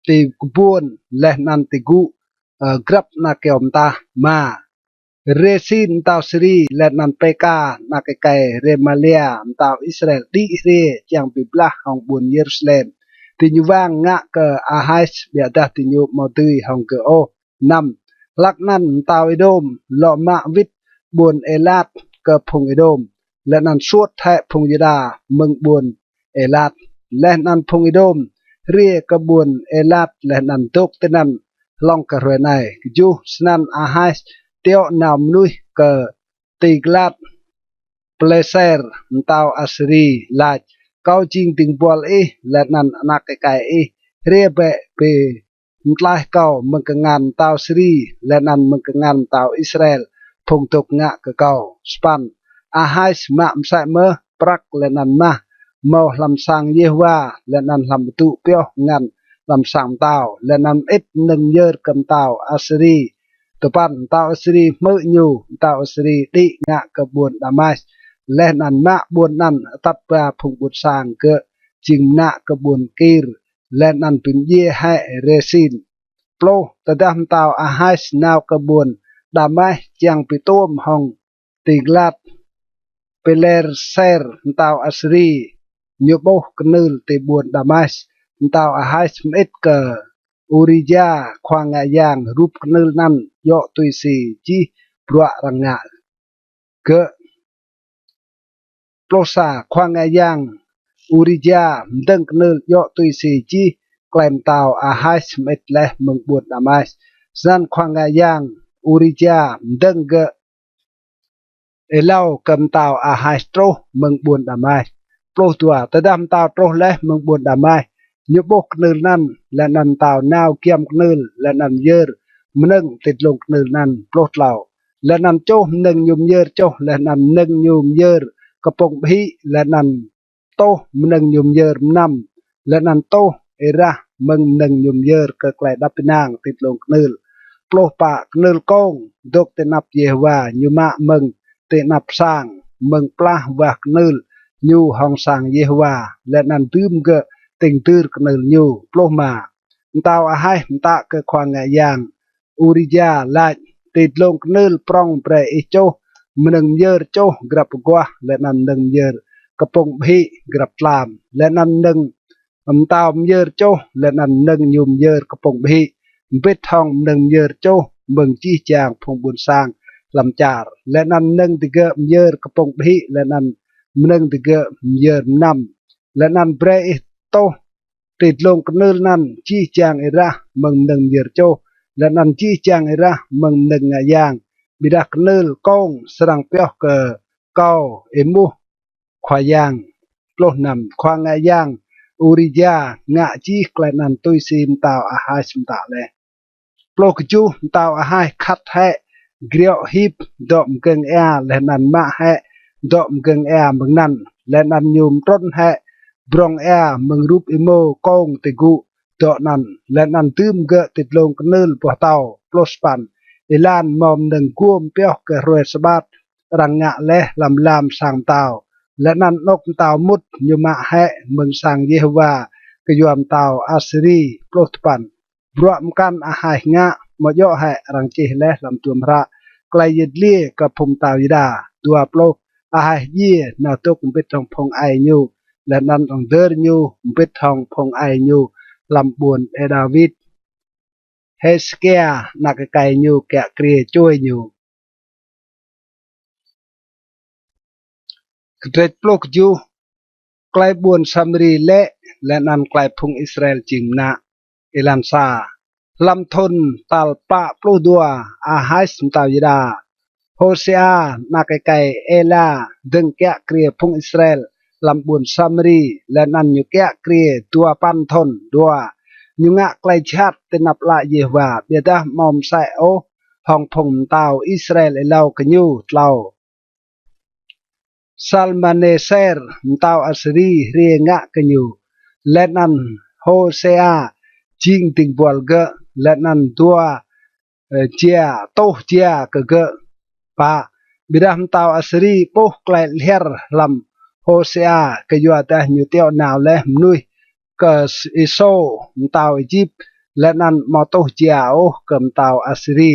ตีกุบวนและนันติกุกรับนักเกมตามาเรซินตาวสรีและนันเปกานักไกเรมาเลียตาวอิสราเอลดีเรยังบิบลาของบุญเยรูซาเล็มติญูว่างงะกอาไฮส์เบียดาติญูมอตุยของเกโอนำลักนั้นตาวอิโดมลอมาวิดบุญเอลาดเกพงอิโดมและนันสวดแทะพงยดาเมืองบุญเอลาดและนันพงอิโดมเรียกบุญเอลาดและนันตกเตนันลองกระเรนัยจูสนันอาไฮส์เตียวนามนุยเกติกลาดเปลเซอร์ตาวอัสรีลาดเกาจิงติงบอลและนันนักไกเรียเบเปมตลายเกาเมืองงานตาวสรีและนันเมืองงานตาวอิสราเอลพงตกงะกะเกาสปันอาไฮส์มะมใส่เมื่อปรักและนันมาเมาลำสังเยวาและนันลำตุเปียวงันลำสังตาวและนันเอ็ดหนึ่งเยอร์กันตาวอัสรีตปันตาวอัสรีเมื่อยูตาวอัสรีดิงะกระบวนดามัสและนันมะบวนนันตัดปลาพงบุตรสางเกจิงนะกระบวนกีรและนันเป็นเย่ให้เรซินโปรตะดามตาวอาไฮส์นาวกระบวนดามัสยังปิโต้มห้องติกลาดเปเลร์เซอร์ตาวอัสรียูโบกนึลติบวนดามัสตาวอาไฮส์เอ็ดเก Urija khoang yang rup knul nan yo tuisi ji brua ranga ke plosa khoang yang Urija mdeng knul yo tuisi ji klaim tau ahai smet leh mengbut damai san khoang yang Urija mdeng ge elau cầm tàu hai trô mừng buồn đàm ai trô tua tới đam tàu trô lẽ mừng buồn đàm ai như bốc nư năn là năn tàu nào kiêm nư là năn dơ nâng tịt lục nư năn trô lào là năn chô nâng nhum dơ chô là năn nâng nhum dơ cà bông bí là năn tô nâng nhum dơ năm là năn tô era mừng nâng nhum dơ cà lại đắp nang tịt lục nư trô pa nư công đốc tên nắp Yehovah như mạ mừng tệ nạp sang mừng pla vạc nư nhu hong sang Yehovah lệ nan tươm gợ tình tư nư nhu plo mà tao hai ta cơ khoang ngại yang Urija lại tịt lông nư prong pre cho mừng dơ cho grab qua lệ nan nâng dơ kapong bi grab làm lệ nan nâng tao dơ cho lệ nan nâng nhum dơ kapong bi biết thong nâng dơ cho mừng chi chàng phong buồn sang làm chả lên ăn nâng từ gỡ nhờ cái bông bị lên ăn nâng từ gỡ nhờ nằm lên ăn bre to tịt lông cái nơ năn chi chàng ra mừng nâng nhờ châu lên ăn chi chàng ra mừng nâng giang bị đặt nơ con sang peo cờ cao emu khoa giang lô nằm khoa giang Urija ngạ chi lên ăn tôi xin tao hai xin tạo lệ lô cái chú tao hai khát hệ griot hip dọm gần e lên ăn mạ hệ dọm gần e mừng năn lên ăn nhôm trôn hệ brong e mừng rúp imo công tê gu dọ năn lên ăn tươm gợ tịt lông cái nơ bỏ tàu plospan ilan mom nâng cuom peo cái rồi sabat răng ngạ lẽ làm sang tàu lên ăn nóc tàu mút như mạ hệ mừng sang Yehovah cái yuam tàu Assyri plospan bruam kan ahai ngạ mà do hệ răng chỉ lẽ làm tuầm ra klai yết liaกับพมตาวิดาตัวโปรอาเย่นาตกเป็ดทองพงไอยูและนันองเดอร์ยูเป็ดทองพงไอยูลำบวนเอดาวิดเฮสเกียนักไก่ยูแกะเกลียช่วยยูกระเด็ดโปรกยูไกลบวนซัมรีและนันไกลพงอิสราเอลจิมนาเอลันซาลำทนตัลปะปลูดัวอาหายสมตาวิดาโฮเซียนักไก่เอลาดึงแกะเกลียพงอิสราเอลลำบุญซัมรีและนันอยู่แกะเกลียตัวปันทนดัวยุงะไกลชัดเตนับละเยวาเบียดามอมไซโอห้องพงเตาอิสราเอลเล่ากันยูเล่าซัลมาเนเซอร์เตาอัสรีเรียงะกันยูและนันโฮเซียจิงติงบัวเกะและนันตัวเจียโตเจียกะเกะปะบิดามตาวอัสรีโปไกลเลียร์ลำโฮเซียกะยัวแต่อยู่เตียวนาวและมนุยกะอิโซตาวอียิปต์และนันมอโตเจียโอกะตาวอัสรี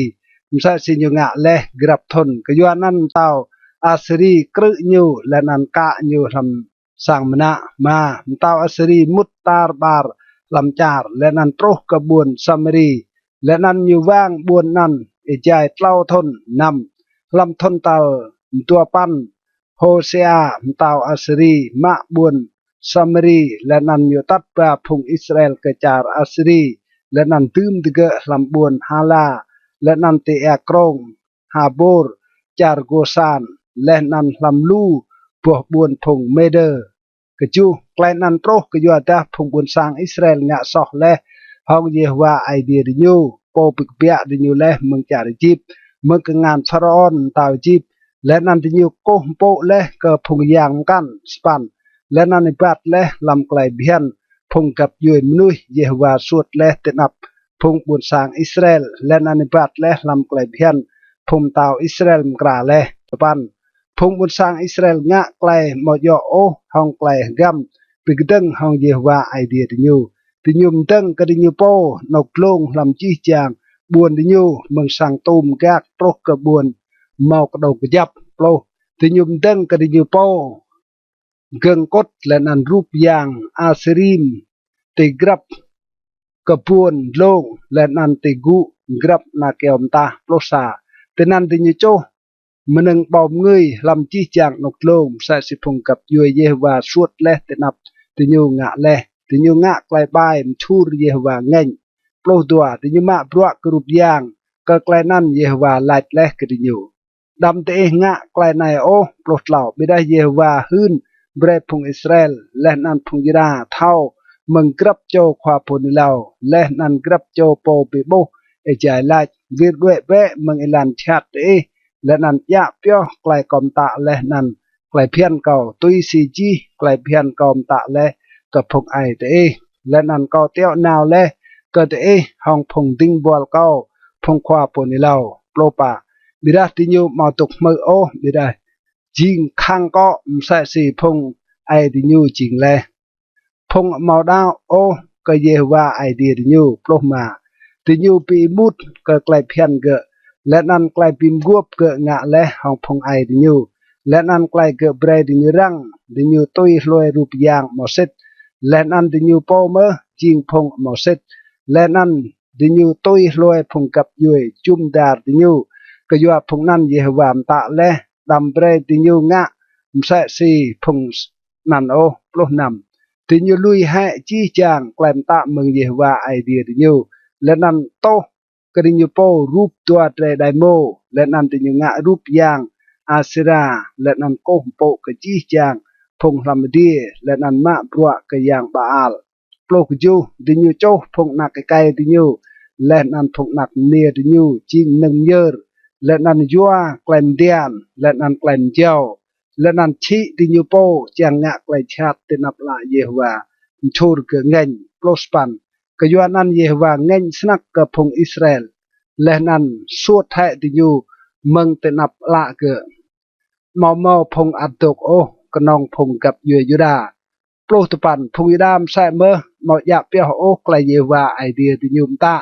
มซะสิญงะและกรับทนกะยัวนันตาวอัสรีกรึญูและนันกะญูลำสังมนะมาตาวอัสรีมุตตาร์บาร์ลำจาร์และนันโตรกบวนซัมรีและนันอยู่ว่างบวนนันเอจายเล่าทนนำลำทนเตาตัวปันโฮเซียเตาอัสรีมะบวนซัมรีและนันอยู่ตัดปราพงอิสราเอลกระจาร์อัสรีและนันตื้มตะเกะลำบวนฮาลาและนันเตะกรงฮาบูร์จาร์โกซานและนันลำลูพวกบวนพงเมเดอร์กจูไกลนันโตรกยัวตาพงบวนสางอิสราเอลงะสอกและห้องเยฮวาไอเดียดิญูโปปิกเปียดิญูและเมืองจาริจิปเมืองงานฟาราออนตาวจิปและนันดิญูโกมโปและกพงยางกันสปันและนันอิบัดและลำไกลเบียนพงกับยุยมนุยเยฮวาสวดและเตนับพงบวนสางอิสราเอลและนันอิบัดและลำไกลเบียนพงตาวอิสราเอลมกราและสปันพงบนสร้างอิสราเอลงะไกลมอยโอห้องไกลกัมปิกดังห้องเยวาไอเดียดิญูดิญูมดังกดิญูโปนกลงลำจี้จางบวนดิญูเมืองสังตูมกากโปรกระบวนเมากระดกยับโปรดิญูมดังกดิญูโปเกิงกดและนันรูปยางอาสริมติกรับ กระปวนลงและนันติกุกรับนาเกมตาโปรสาแต่นันตินิโจมันนึงเบาเงยลำจี้จางนกลงใส่สิพงกับยวยเยวาสวดและแต่นับติญูงะและติญูงะไกลบายมชูรเยวาเง่งโปรตัวติญูมะปลวกกรุบยางก็ไกลนั่นเยวาลายและกติญูดำเตงะไกลในโอโปรดเหล่าไม่ได้เยวาหื้นเบรพงอิสราเอลและนันพงยิราเท่ามึงกรับโจควาปนิเลาและนันกรับโจโปปิโบเอจายลายวิรด้วยเวมึงอิลันชัดและนันยะเปียวไกลกอมตะและนันไกลเพียนเก่าตุยซีจีไกลเพียนกอมตะและกับพงไอเตและนันก็เตี้ยวนาวและก็เตห้องพงดิ้งบัวเก่าพงควาปนิเลาโปรปาบิดาติญูมาตกมือโอบิดาจิงข้างก็มใส่สีพงไอติญูจริงและพงมาดาวโอก็เยว่าไอเดียติญูโปรมาติญูปีมุดก็ไกลเพียนเกะและนันไกลปิมกวบเกะงะและห้องพงไอติญูและนันไกลเกะเบรดิญูรังติญูตุยลอยรูปยางมอสิตและนันติญูโปเมอจิงพงมอสิตและนันติญูตุยลอยพงกับยุยจุมดาร์ติญูก็ยัวพงนันเยวามตะและดำเบรติญูงะมใส่สีพงนันโอโปรนำติญูลุยให้จี้จางแกลมตะเมืองเยวาไอเดียติญูและนันโตกริญูโปรูปตัวเตรไดโมและนันติญูงะรูปยางอาศิราและนันโกมโปกจี้จางพงลำดีและนันมะบรัวกยางบาอัลโปรกจูติญูโจพงนักไกติญูและนันพงนักเนียติญูจิงหนึ่งเยอและนันยัวแกลมเดียนและนันแกลมเจ้าและนันชีติญูโปจางงะไกลชาตินับละเยวาชูรเกเงินโปรสปันก็ยัวนันเยวาเงินสนักกับพงอิสราเอลและนันสวดไทยติญูเมืองเตนับละเกเมาพงอัดตกโอกนองพงกับยูยูดาโปรตปันพงยูดามใส่เมื่อเมาอยากเปียโอไกลเยวาไอเดียติญูมตา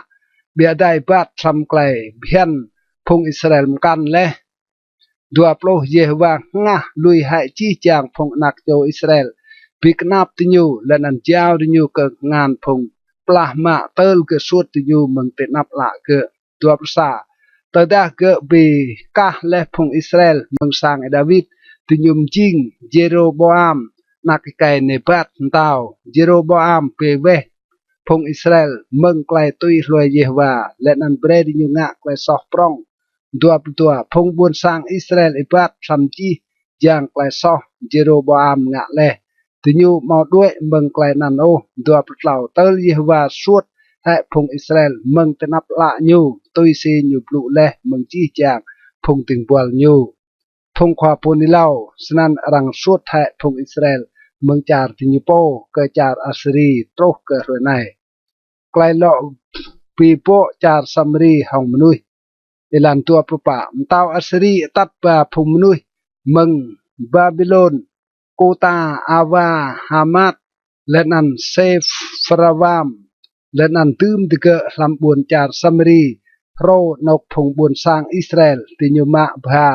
เบียได้บัดทำไกลเพียนพงอิสราเอลกันและดัวโปรเยวางะลุยให้จี้จางพงนักโจอิสราเอลปิกนับติญูและนันเจ้าติญูเกิดงานพงปลามาเติลเกิดสวดติญูเมืองเตนับละเกิดดัวภาษาตอดาเกิดบีกะและพงอิสราเอลเมืองสร้างดาวิดติญูมจิงเยโรโบอัมนักไก่ในปัดเต้าเยโรโบอัมเปเวพงอิสราเอลเมืองไกลตุยรวยเยวาและนันเบรดิญูงะไกลซอกปรองตัวพงบุญสร้างอิสราเอลอิบัดสัมจีอย่างไกลซอเจโรบอามงะเลติญูมาด้วยเมืองไกลนันโอตัวปล่าเตลเยวาสวดให้พงอิสราเอลเมืองตนับละญูตุยซีญูปลุเลเมืองจีจางพงติงบัวญูพงควาปนิเลาสนันรังสวดให้พงอิสราเอลเมืองจาร์ติญูโปเกจาร์อัสรีโตรเกรนัยไกลเลาปีโปจาร์ซัมรีหองมนุยilan tua pepa mentau asri tat ba phumnui meng babylon kota awa hamat lenan sef fravam lenan tum dike lam buon char samri ro nok phung buon sang israel tinyuma bha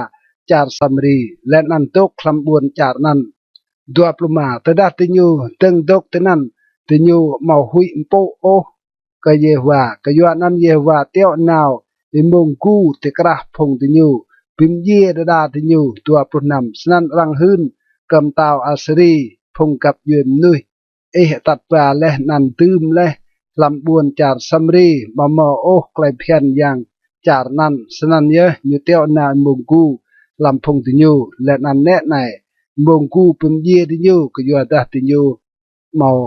char samri lenan tok lam buon char nan dua pluma tada tinyu teng dok tenan tinyu mau hui mpo o ka yewa ka nan yewa teo naw imongku tekrah phong tinyu pimye dada tinyu tua purnam snan rang hun kam tau asri phong kap yem nui tat pa leh nan tum leh lam buon char samri mamo o klai phian yang char nan snan ye nyu teo na imongku lam phong tinyu le nan ne nai imongku pimye tinyu ka yo da tinyu mau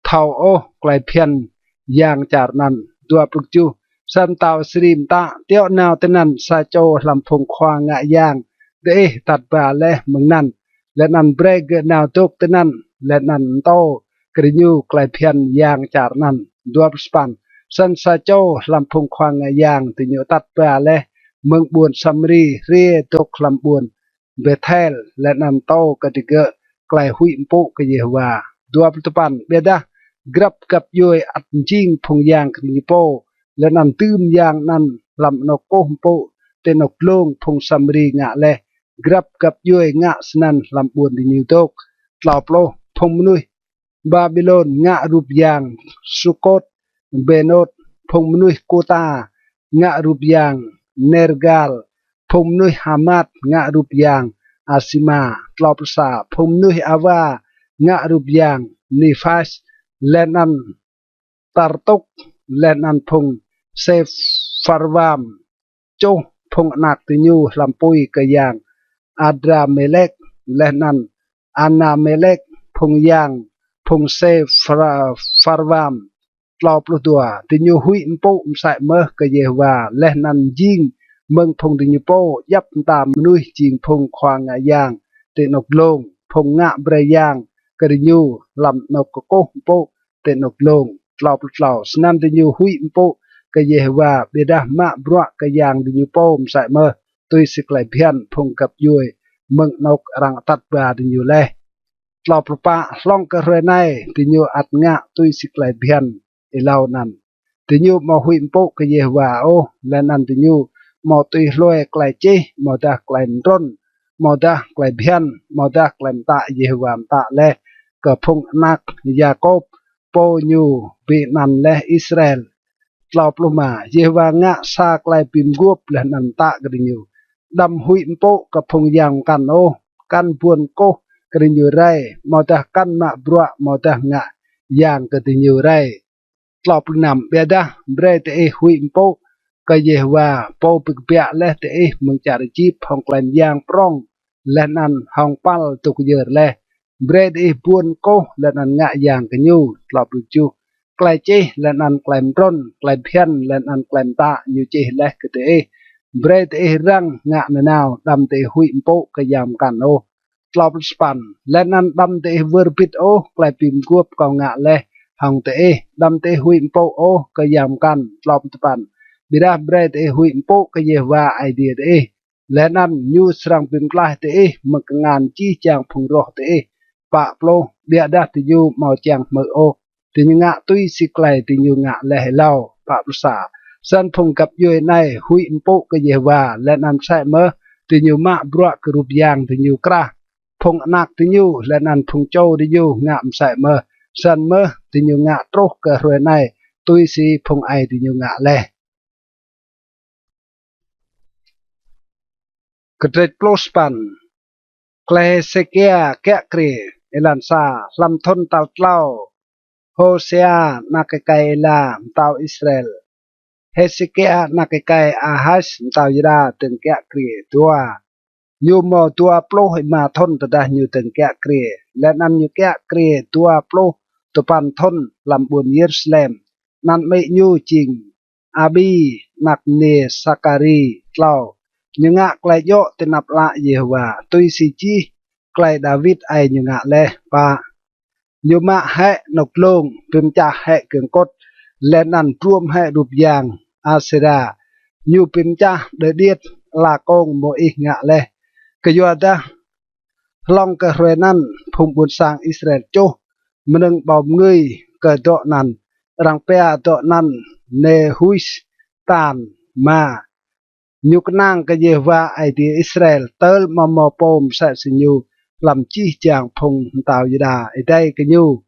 thau o klai phian yang char nan tua pukchu sam tao srim ta teo naw tenan sa cho lam phong khwa nga yang de tat ba le meng nan le nan breg naw tok tenan le nan to krinyu klai phian yang char nan duap span san sa cho lam phong khwa nga yang tinyu tat ba le meng buon samri re tok lam buon bethel le nan to katige klai hui mpo ke yewa duap tupan beda grab kap yoi at jing phong yang krinyu poและนันตื้มยางนันลำนกโป้งโปเตนกโลงพงสัมรีงะเลกรับกับย้อยงะสนันลำบวนดินิวโตกกล่าวโปรพงมนุย Babylon ngạ rụp yang Sukot Benot phong nuôi Kota ngạ rụp yang Nergal phong nuôi Hamat ngạ rụp yang Asima Tlopsa phong nuôi Ava ngạ rụp yang Nifas Lenan Tartok Lenan phong Sepharvam Châu phong nạc từ nhu làm pui cái yang Adramelech Lenan Anamelech phong yang phong Sepharvam lo plu tua từ nhu hui mpo sai mơ cái Yehovah Lenan jing mừng phong từ nhu po yap tam nuôi jing phong khoang ngà yang từ nọc lông phong ngạ bre yang cái nhu làm nọc cô po từ nọc lông lo plu lo nam từ nhu hui mpo cái Yehovah beda ma bro cái yang từ nhu po sai mơ tôi xích lại phiền phong cặp yuôi mừng nọc rang tắt ba từ nhu le lo plu pa long cái rồi này từ nhu at ngạ tôi xích lại phiền ilau nan từ nhu mò hui mpo cái Yehovah o lên nan từ nhu mò tùy lôi cái chi mò ta cái rôn mò ta cái phiền mò ta cái tạ Yehovah tạ le cái phong nạc Jacob po nhu bị nan le Israel lo plu mà Yehovah ngạ sa cái pim guop lên nan tạ cái nhu đâm hui mpo cái phong yang kan o kan buồn cô cái nhu rai mò ta kan ma bro mò ta ngạ yang cái nhu rai lọp nằm bè đa bre te hui mpo cái Yehovah po bực bẹ le te mừng trả chip hong klan yang prong lên ăn hong pal tục giờ le bre te buôn cô lên ăn ngạ yang cái nhu lọp được chu klai chi lên ăn klan ron klan phian lên ăn klan ta như chi le cái te bre te răng ngạ nào đam te hui mpo cái yam kan o lọp span lên ăn đam te vơ pit o klai pim guop cao ngạ le hong te đam te hui mpo o cái yam kan lop tepan bira bre te hui mpo cái Yehovah idea te lên ăn nhu srang pim klah te mak ngan chi chang phung roh te pa plo bia da te yu mau chang mo o te ngạ tui siklai te nyu ngạ le lao pa sa san phung kap yoi nai hui mpo cái Yehovah lên ăn sai mơ te nyu ma bro cái rup yang te nyu kra phung nak te nyu lên ăn phung châu te nyu ngạm sai mơ san mơ thì nhiều ngạ trốt cái rồi này tôi si phong ai thì nhiều ngạ lệ cái trệt plospan kle sekia kẹ kri elan sa lam thon tao tao Hosea na cái là tao Israel Hezekia na cái Ahaz tao Juda từng kẹ kri tua nhiều mò tua plo mà thon ta nhiều từng kẹ kri lên ăn nhiều kẹ kri tua plo tupan thon làm buồn Jerusalem nan mei nhu ching abi nạc nề sakari tlau như ngạ klai yo tên nạp lạ Yehovah tôi si chi klai David ai như ngạ le pa như mạ hệ nọc lông phim cha hệ cường cốt lên ăn truom hệ đục giang Asera như phim cha để điết là con mỗi ngạ le cái yo ta long cái rồi nan phụng buồn sang Israel cho mình bom người cái độ nan răng pe độ nan ne huis tan mà nhục nang cái Yehovah ai đi Israel tới mà mò pom sẽ sinh làm chi chàng phong tàu Juda ở đây cái nhu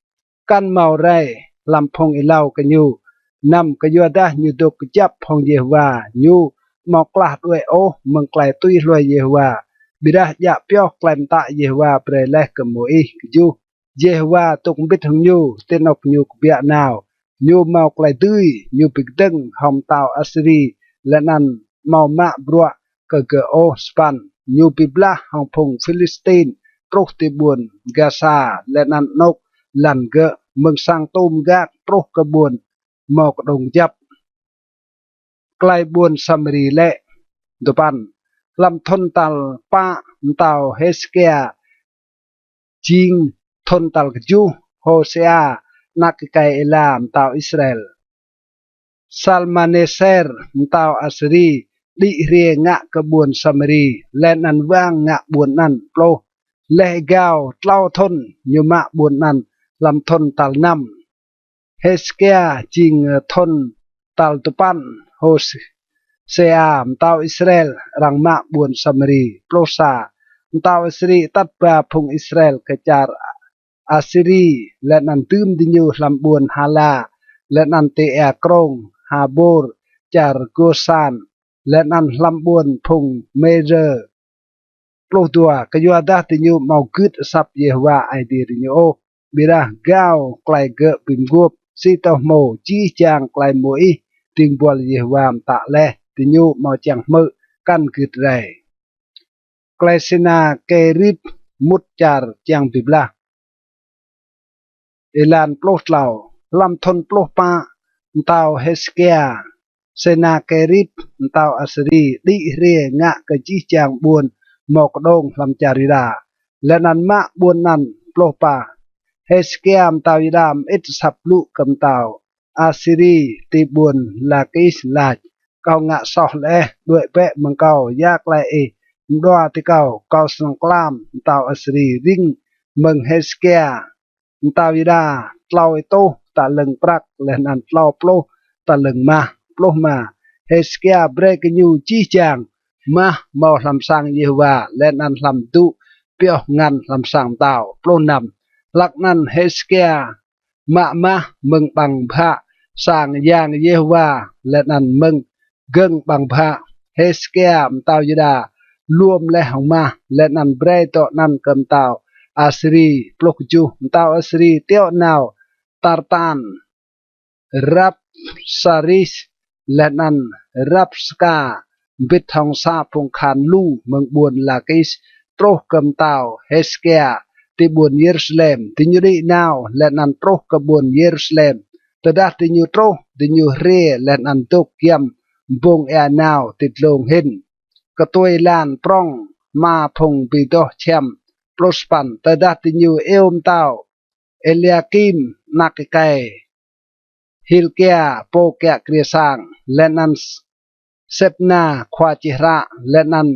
căn màu ray làm phong ilau cái nhu nằm cái Juda như được chấp phong Yehovah nhu mọc lạt đuôi ô mừng lại tuy loài Yehovah bila dạ pio klan ta Yehovah preleh ke moi ju Yehovah tuk bit hung nhu tenok nhu bia nào nhu mau klai tui nhu pigdeng hom tao Asri lenan mau ma brua ke o span nhu pibla hong phung Philistine trok ti buồn Gaza lenan nok lan ge mừng sang tôm gác trok ke buồn mau đồng jap klai buồn Samri le depan làm thôn tal pa tao Hezekia jing thôn tal ju Hosea nak kai elam tao Israel Salmaneser tao Asri đi ria ngạ ke buồn Samri lên ăn vang ngạ buồn ăn plo le gao tlau thôn như mạ buồn ăn làm thôn tal năm Hezekia jing thôn tal tupan Hosea tao Israel rang ma buồn Samri plosa tao Asri tat ba phung Israel kejar อาซิรีและนันตืมดิญูลำบวนฮาลาและนันเตแอกรงฮาบูร์จาร์โกซานและนันลำบวนพงเมเจอร์ปลุกตัวกยัวดาติญูเมากุดสับเยฮวาไอเดียดิญูบิระกาวไกลเกะปิมกุบสิตอโมจีจางไกลมวยติงบอลเยฮวามตะเลติญูเมาจังมือกันกุดไรไกลสินาเกริบมุดจาร์จังบิบลาเอลานปลุกเหล่าลำทนปลุกปะเตาเฮสเกียเซนาเกริบเตาอัสรีดิเรียงะกะจีจางบุญหมอกดงลำจาริดาและนันมะบุญนันปลุกปะเฮสเกียมเตายิดามอิตสับลุกำเตาอัสรีติบุญลากิสลาจเกางะสอเลด้วยเปะมังเกายากไลเอดัวที่เกาสังกลามเตาอัสรีริงเมืองเฮสเกียตาวิดาเล่าไอโตตะลึงปรักและนันเล่าโปลตะลึงมาโปลมาเฮสเกียเบรกยูจีจางมาเมาลำสังเยฮวาและนันลำตุเปียวงันลำสังเต่าโปลนำลักนันเฮสเกียมาเมืองบังพระสร้างยางเยฮวาและนันเมืองเกิงบังพระเฮสเกียมตาวิดารวมและหงมาและนันเบรโตนันกำเต่าอาสรีปลุกจูเต้าอาสรีเตียวนาวตาร์ตันรับซาริสและนันรับสกาบิดทองซาพงคานลูเมืองบุญลากิสโตรกำเต้าเฮสเกียที่บุญเยรูซาเล็มที่ยูรินาวและนันโตรกบุญเยรูซาเล็มแต่ดาที่ยูโตรที่ยูเรและนันตุกเกียมบงแอนาวติดลงหินกระตุยลานปร่องมาพงปีโตแชมปลสปันแต่ดาติญูเอลมเต้าเอเลียกิมนักไกฮิลเกียโปเกะกรีสังและนันเซปนาควาจิระและนัน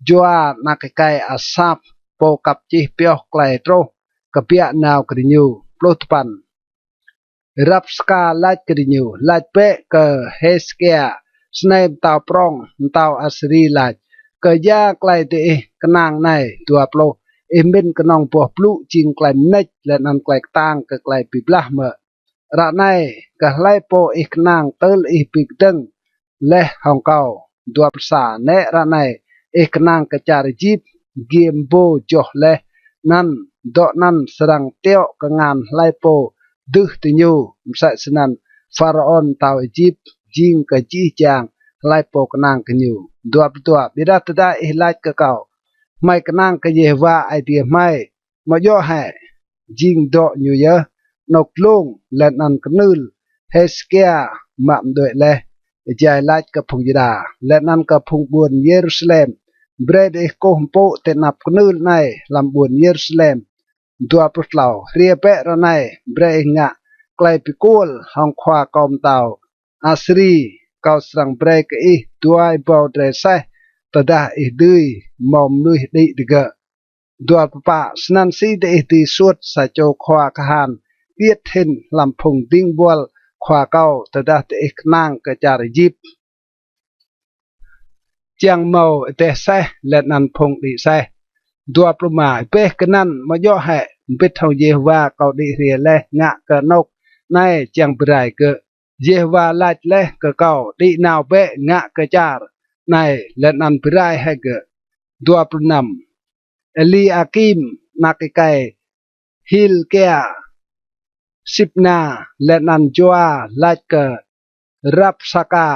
จัวนักไกอาซับโปกับจิเปียวไกลโตรกเปียนาวกริญูปลสปันรับสกาลาดกริญูลาดเปเกเฮสเกียสไนเต้าปรองเต้าอัสรีลาดกยาไกลเตะกนางในตัวโปรเอ็มเป็นกนองปัวปลุจิงไกลเนจและนันไกลต่างกับไกลปิบลาเมอระในกับไลโปอีกนางเตลอีปิกดึงและฮองเกาดัวภาษาเนระในอีกนางกระจารจีบเกมโบจ่อและนันดอนันสรังเตียวกับงานไลโปดึกติญูมใส่สนันฟาราออนเตาอียิปต์จิงกับจีจางไลโปกนางกันอยู่ดัวตัวบิดาตได้อิไลกับเก่าไม่กนั่งก็เยว่าไอเดียไม่มาย่อให้ยิงดอกอยู่เยอะนกลุงและนันกนึลเฮสเกียมาโดยเลยใจไล่กับพงยิดาและนันกับพงบุญเยรูซาเล็มเบรดเอโกมโปเตนับกนึลในลำบุญเยรูซาเล็มดัวปลุกเหล่าเรียเประในเบรงะไกลปิกูลห้องควากอมเตาอาสรีเกาสังเบรกอีตัวไอบอดเรใส่ตดาอีดื้อมอมนุยดีดิกะดัวปะสนันซีเดอีตีสวดสะโจควากหานเวียดเห็นลำพงดิ้งบัวควาเก้าตดาเตอีกนางกระจารยิบเจียงเมาเตะใส่และนันพงดีใส่ดัวประมาเป๊กนันมาย่อให้ปิดเท่าเยว่าเกาดีเรียและงะกะนกในเจียงปรายเกะเยว่าลาดและกะเก้าดีนาวเป๊ะงะกระจารในและนันปรายให้เกะดัวประนำเอลีอากิมนักไกฮิลเกียสิบนาและนันจัวลาดเกะรับสกา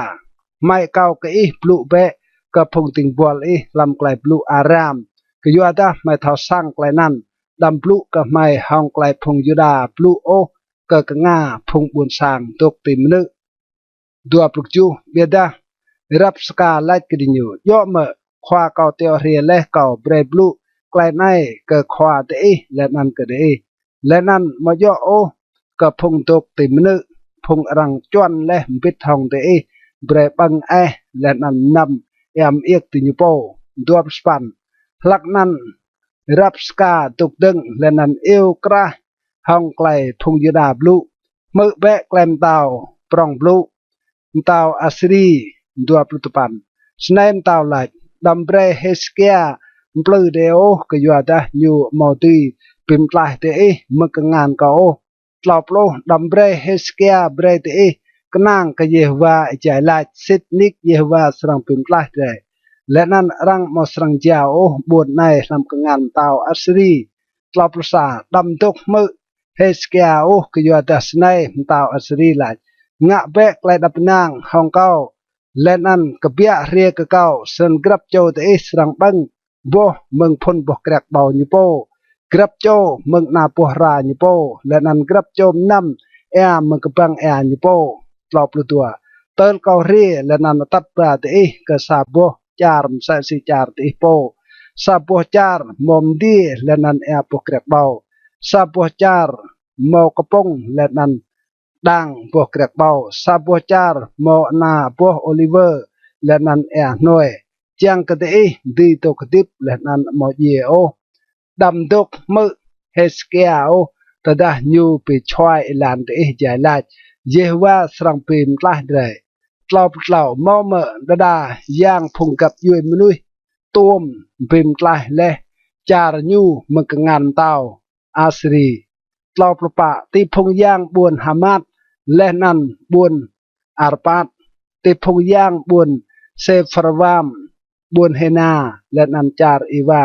ไม่เก้าเกอีปลุเปะกะพงติงบัวอีลำไกลปลุอารามกยัวดาไม่เท่าสร้างไกลนั้นดำปลุกะไม่ห้องไกลพงยุดาปลุโอกะกะงาพงบุญสางตกติมนึดัวปลุกจูเบียดารับสกาไล่กระดิ่งอยู่ย่อเมื่อควาเก่าเตียวเรียและเก่าเบรบลูไกลในเกิดควาเตอและนั่นก็เดและนั่นมาย่อโอกับพงตกติมนึพงรังจวนและปิดทองเตอเบรบังและนั่นนำยามเอียกติญโปดัวสปันหลักนั้นรับสกาตกดึงและนั่นเอวกระห้องไกลพงยูดาบลูมือแบะแกลมเตาปรองบลูเตาอัสรีดัวปลุตปันสไนมเตาไหลดัมเบรเฮสเกียปลือเดโอกยัวดาอยู่มอตีเป ปิมปลายเตะมึงกงานก็ตลอบโลดัมเบรเฮสเกียเบรเตะกนางก็เยวาใจลายซิดนิกเยวาสรังปิมปลายเตะและนั้นรังมอสรังเจ้าบวชในลำกงานเตาอัศรีตลอบประสาดำตกมือเฮสเกียก็อยู่ดัชในเตาอัศรีลายงะเบกไลดับนางห้องเก้าและนั้นกบเบียเรียกเก้าเซินกรับโจเตะสรังบังบ่มึงพ้นบ่แกรกเบาอยู่โปกรับโจมึงนาปัวราอยู่โปและนั้นกรับโจมนำมึงกบังอยู่โปตลอบรู้ตัวเติลเกาเรียและนั้นตัดปลาเตะก็สาบ่จารมใส่สิจารเตะโปสาบ่จารมอมดีและนั้นปัวแกรกเบาสาบ่จารมอกระปงและนั้นดังพวกเกรกเบาซาบัวจาร์โมนาพวกโอลิเวอร์และนั้นหน่วยจังกะเตะดีตกดิบและนั้นโมเยโอดำดกมือเฮสเกียโอตะดาญูไปช่วยลานเตะใจลาดเยว่าสรังปีมกล้าได้กล่าวกล่าวมอเมตะดาย่างพุงกับยุยมนุยต้มปีมกล้าและจารญูมึงกงานเตาอาสรีกล่าวประปะที่พงย่างบวนฮามัดและนั้นบวนอารปาดติพงย่างบวนเซฟรวามบวนเฮนาและนั้นจาร์อีวา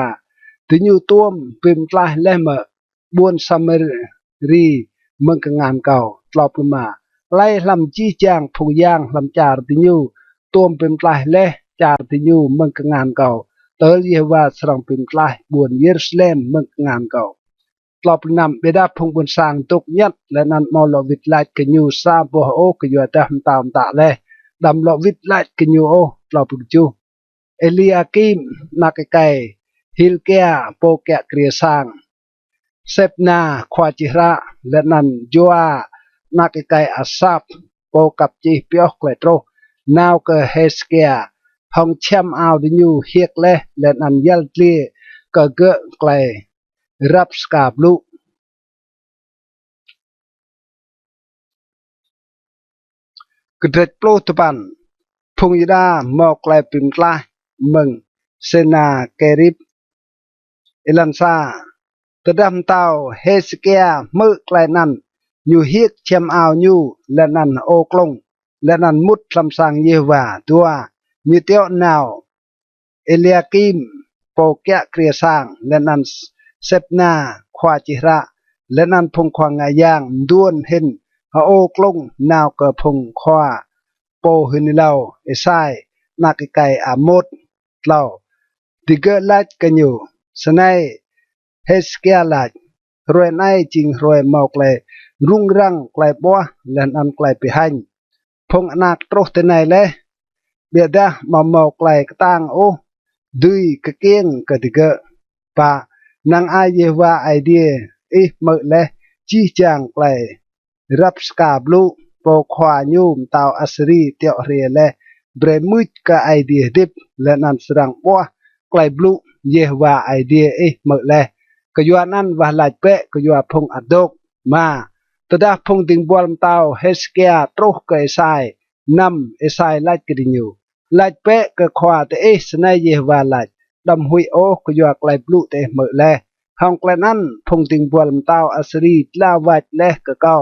ติญูต้มปิมกลายและเมบวนซัมเมรีมึงกงานเก่าตลอดมาไล่ลำจี้จางพงย่างลำจาร์ติญูต้มปิมกลายและจาร์ติญูมึงกงานเก่าเตอเยวาสรังปิมกลายบวนเยรูซาเล็มมึงงานเก่าตลอดนำเบดาพงบนสร้างตุกยัดและนั้นมอลวิทไลท์กันยูซาโบโอกันยูแต่ตามตาเลยดำลวิทไลท์กันยูโอตลอดจูเอลีอากิมนักไก่ฮิลเกียโปแกะเกรียสร้างเซปนาควาจิระและนั้นจัวนักไก่อาซับโปกับจีเปียกเกลโตรนาวเกเฮสเกียห้องแชมเอาดิยูเฮียกเลยและนั้นยัลเลียก็เกะไกลรับสกาบลูกระเด็ดโปรตบันพงยดามอกไกลปิมกลามึงเซนาเกริบเอลันซาตะดำเตาเฮสเกียมือไกลนั้นอยู่เฮียกเชมเอาอยู่และนั้นโอกลงและนั้นมุดลำสังเยวาตัวมีเตียวนาวเอเลียกิมโปแกะเกรียสร้างและนั้นเซปนาควาจิระและนั้นพงควางงายางด้วนเห็นฮาโอกลงนาวเกพงควาโปหินเล่าเอไซนักไก่อามดเล่าดิเกลัดกันอยู่สนัยเฮสเกียลัดรวยในจริงรวยเมาไกลรุ่งรังไกลบัวและนั้นไกลไปหันพงอนาคตรถในเลยเบียดมาเมาไกลกตั้งโอดุยกะเกียงกะดิเกปะนางอาเยวาไอเดียเมื่อเลยจีจางไกลรับสกาบลูโปควาญูมเตาอัสรีเตียวเรียเลเบรมุดกะไอเดียดิบและนันสรังบัวไกลบลูเยวาไอเดียเมื่อเลยก็ยัวนั้นว่าลายเปะก็ยัวพงอดกมาตดาพงติงบอลเตาเฮสเกียตรุกกะไอไซนำไอไซลายกระดิ่งอยู่ลายเปะก็ควาแต่สนัยเยวาลายดำหุยโอก็ยัวไกลบลูเตเมื่อเลยห้องไกลนั้นพงติงบอลเตาอัสรีลาวัดเลกะเก้า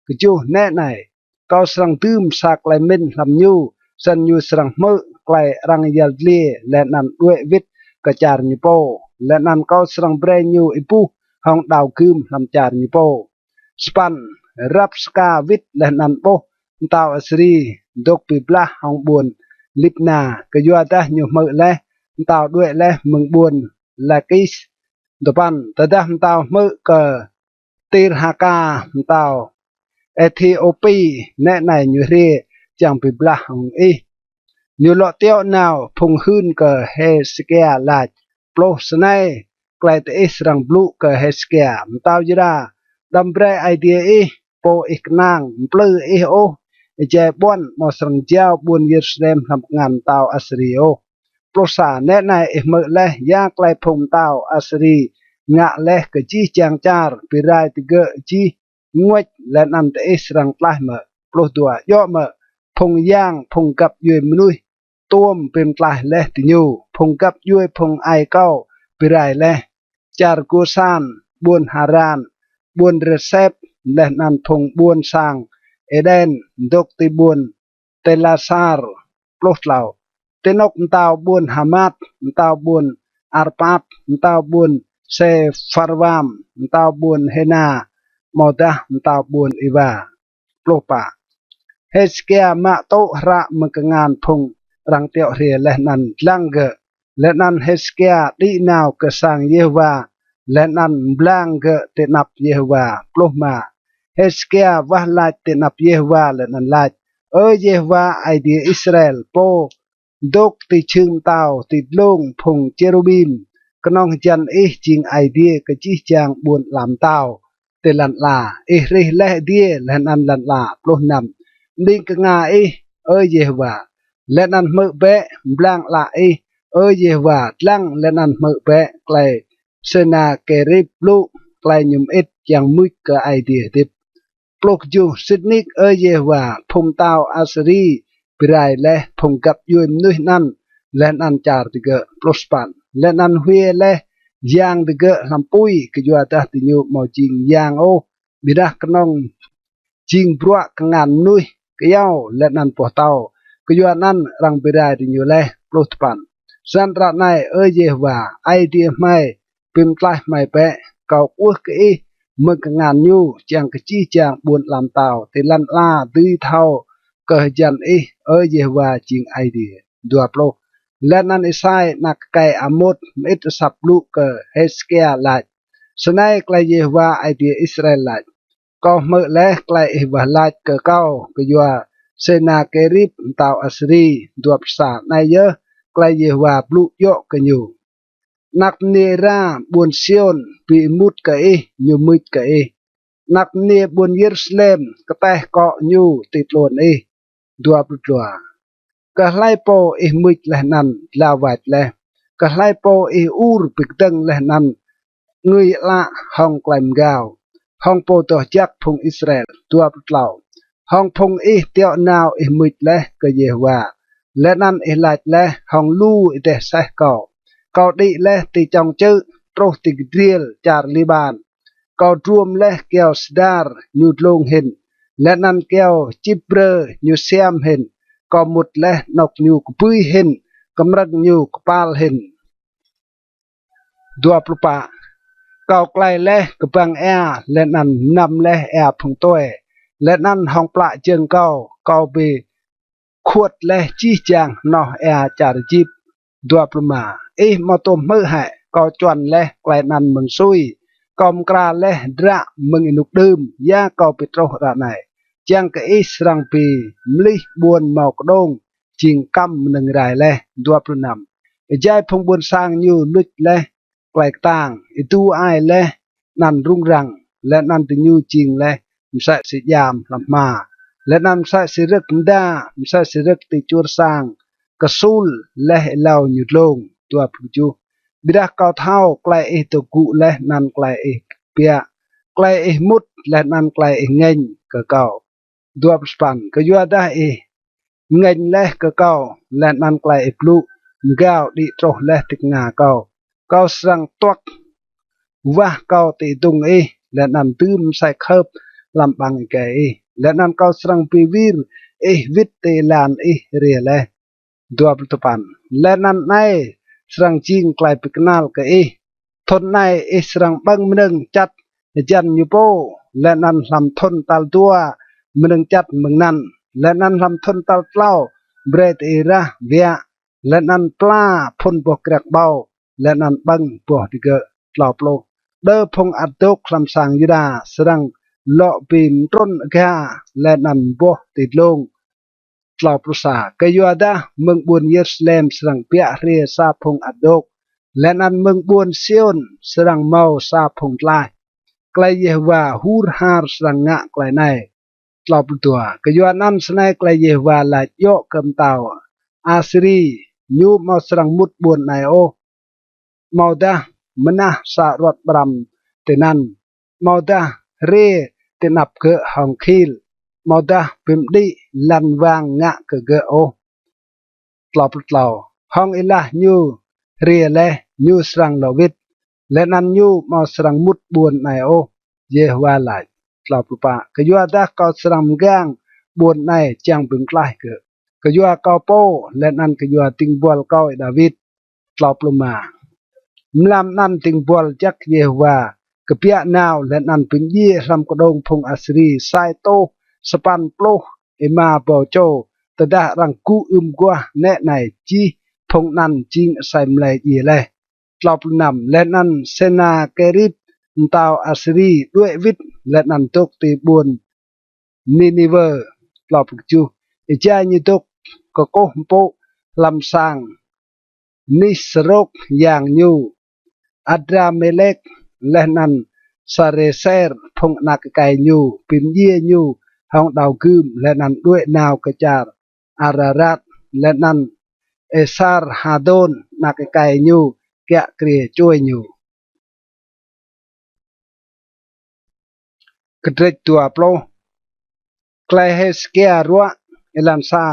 ก็จูแน่ไหนเกาสรังตื้มสากไลมินลำยูสันยูสรังมือไกลรังยัลเลียและนันด้วยวิทกระจารยูโปและนันเกาสรังเบรนยูอิปูห้องดาวคืมลำจารยูโปสปันรับสกาวิทและนันโปเตาอัสรีดกปีบลาห้องบุญลิบนาก็ยัวตาอยู่มือและเตาด้วยและมึงบุญและกิสตปันตะดาเตามือก็ตีรหากาเตาเอธิโอปีแน่ในยูเรียจังปิบลาของยูโลเตียวนาวพงหืนก็เฮสเกียลาดโปรสไนไกลเตอิสรังบลูก็เฮสเกียมตาวจราดัมเบรไอเดียโปอีกนางปลื้โอเจบอนมอสรังเจ้าบุญเยรูซาเล็มทำงานตาวอัสริโอโปรสาแน่ในเมื่อเลยยาไกลพงตาวอัสรีงะเละก็จีจางจาร์ปิไรติเกจีงวดและนันเตอิสรังปลายเมื่อปลุกตัวย่อเมื่อพงย่างพงกับยุยมนุยต้มเป็นปลายและติญูพงกับยุยพงไอเก้าปิไรและจาร์กูซาน buôn Haran buôn Recep leh nan phong buôn sang Eden dok ti buôn Telasar ploh lau tenok tao buôn Hamat tao buôn Arpad tao buôn Sefarwam tao buôn Hena Modah tao buôn Iva ploh pa Hezkia ma to ra mengengan phong rang tiok ria leh nan langge leh nan Hezkia di nau kesang Yehova leh nan blange tenap Yehova ploh ma Hezkia wah laj tenap Yehova leh nan laj Yehova ai dia Israel po dok ti chưng tao ti long phong cherubim knong jan jing ai dia ke chi chang buôn làm tao te lan la rih leh dia leh nan lan la ploh nam ding ke nga Yehova leh nan mơ be blang la Yehova tlang leh nan mơ be klai sena kerip lu klai nyum it yang muik ke ai dia tip plok ju sidnik Yehova phong tao asri birai leh phong gap yum nuih nan leh nan char tiga prospan leh nan huye leh yang tiga lampui ke jua dah tinyu mau jing yang bidah kenong jing bruak kengan nuih ke yau leh nan poh tao ke jua nan rang birai tinyu leh ploh tepan san rat nai Yehova ai dia mai pim tlah mai pe kau uah ke mengengan nyu chang ke chi chang buôn làm tao te lan la tứ thao ke jan Yehova jing ai dia dua ploh leh nan isai nak kai amot mit sap lu ke Hezkia laj senai klai Yehova ai dia Israel laj kau mơ leh klai Yehova laj ke kau ke jua sena kerip tao asri dua psa nai ye klai Yehova blu yo ke nyu nak nera buôn Sion pi mut ke nyu mut ke nak ne buôn Yerusalem ke teh ko nyu titlon dua puluh kehlai po mut leh nan lawat leh kehlai po ur pikdeng leh nan ngui la hong klaim gao hong po toh jak phong Israel dua puluh hong phong tiao nao mut leh ke Yehova leh nan laj leh hong lu teh seh kau đi leh ti trong chữ troh ti driel char liban kau truom leh keo sdar nyu long hin leh nan keo chibre nyu siam hin kau mut leh nok nyu kupui hin kamrag nyu kepal hin 24 kau klai leh kebang leh nan nam leh phong toe leh nan hong pla cheng kau be khuat leh chi chang no char jip 25 mà tôm mơ hại có chuẩn leh quay năn mừng xui com kra leh dra mừng inuk đơm ya có petro ra này chang cái israng pi mli buồn màu đông ching cam nâng rải leh 25 jai phong buồn sang như lút leh quay tang itu ai leh nan rung rang leh nan tu như ching leh sai si jam làm ma leh nan sai si rực đa sai si rực ti chur sang kesul leh lau nyut long 27 bidah kau thao klai tu ku leh nan klai pia klai mut leh nan klai ngeng ke kau 28 ke jua dah ngeng leh ke kau leh nan klai plu ngau di troh leh tik nga kau sang tuak wah kau ti tung leh nan tum sai khớp làm bằng cái leh nan kau sang pivir vit te lan ria leh 28 leh nan nai serang jing klai piknal ke thon nai serang bang meneng chat jan nyupo leh nan lam thon tal tua meneng chat mengnan leh nan lam thon tal tlau bret era via leh nan pla phon bo krek bau leh nan bang bo tiga tlau plo de phong adok lam sang yuda serang lo pim tron ga leh nan bo titlong tlau prusa ke yuada meng buôn Yerusalem serang pia ria sa phong adok leh nan meng buôn Sion serang mau sa phong tlai klai Yehova hur har serang nga klai nai tlau tua ke yuanan snai klai Yehova la yo kem tau asri nyu mau serang mut buôn nai mau dah menah sa rot bram tenan mau dah re tenap ke hong khil mau dah pimdi lan wang nga ke tlau hong ilah nyu ria leh nyu serang lawit และนั้นอยู่มาสรังมุดบวนในโอเยวาไหลกลอบปะก็ยัวดาก็สรังแกงบวนในจังบึงไกลก็ยัวก็โปและนั้นก็ยัวติงบัวก็ดาวิดกลอบลงมามลำนั้นติงบัวจักเยวากะเปียนาวและนั้นเป็นยี่รำกระดงพงอัสรีไซโตสปันโปลเอมาโปโจตดารังกูกัวแน่ในจีพงนั้นจิงใส่มเลยยีเลยกลอบนำและนั้นเซนาเกริบตาวอัสรีด้วยวิทและนั้นตกตีบุญนินิเวอร์กลอบจูอิจายิตกก็โกมโปลำสังนิสรกอย่างยูอัดราเมเล็กและนั้นสาเรเซอร์พงนักไก่ยูปิมเยี่ยยูห้องดาวคืมและนั้นด้วยนาวกระจาร์อารารัตและนั้นเอซาร์ฮาโดนนักไก่ยูแกะเกลียช่วยยูกระเดกตัวโปรไกลเฮสเกียรัวเอลันซา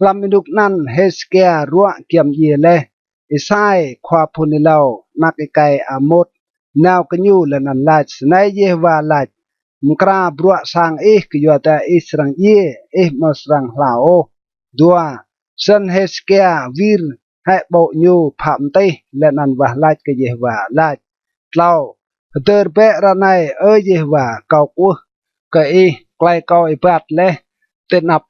ลำมินุกนั้นเฮสเกียรัวเกียมเยเลอิไซควาพุนิเลานักไก่อามดนาวกันยูและนั้นลาดในเยวาลาดมกราบรัวสังกยัวแต่สรังเยมาสรังลาโอดัวสันเฮสเกียวิรให้โบยูพามเตและนั้นว่าลาดกเยวาลาดเล่าเตอร์เประในเยวาเกากัวก็ไกลเกาปัดเลเตนับ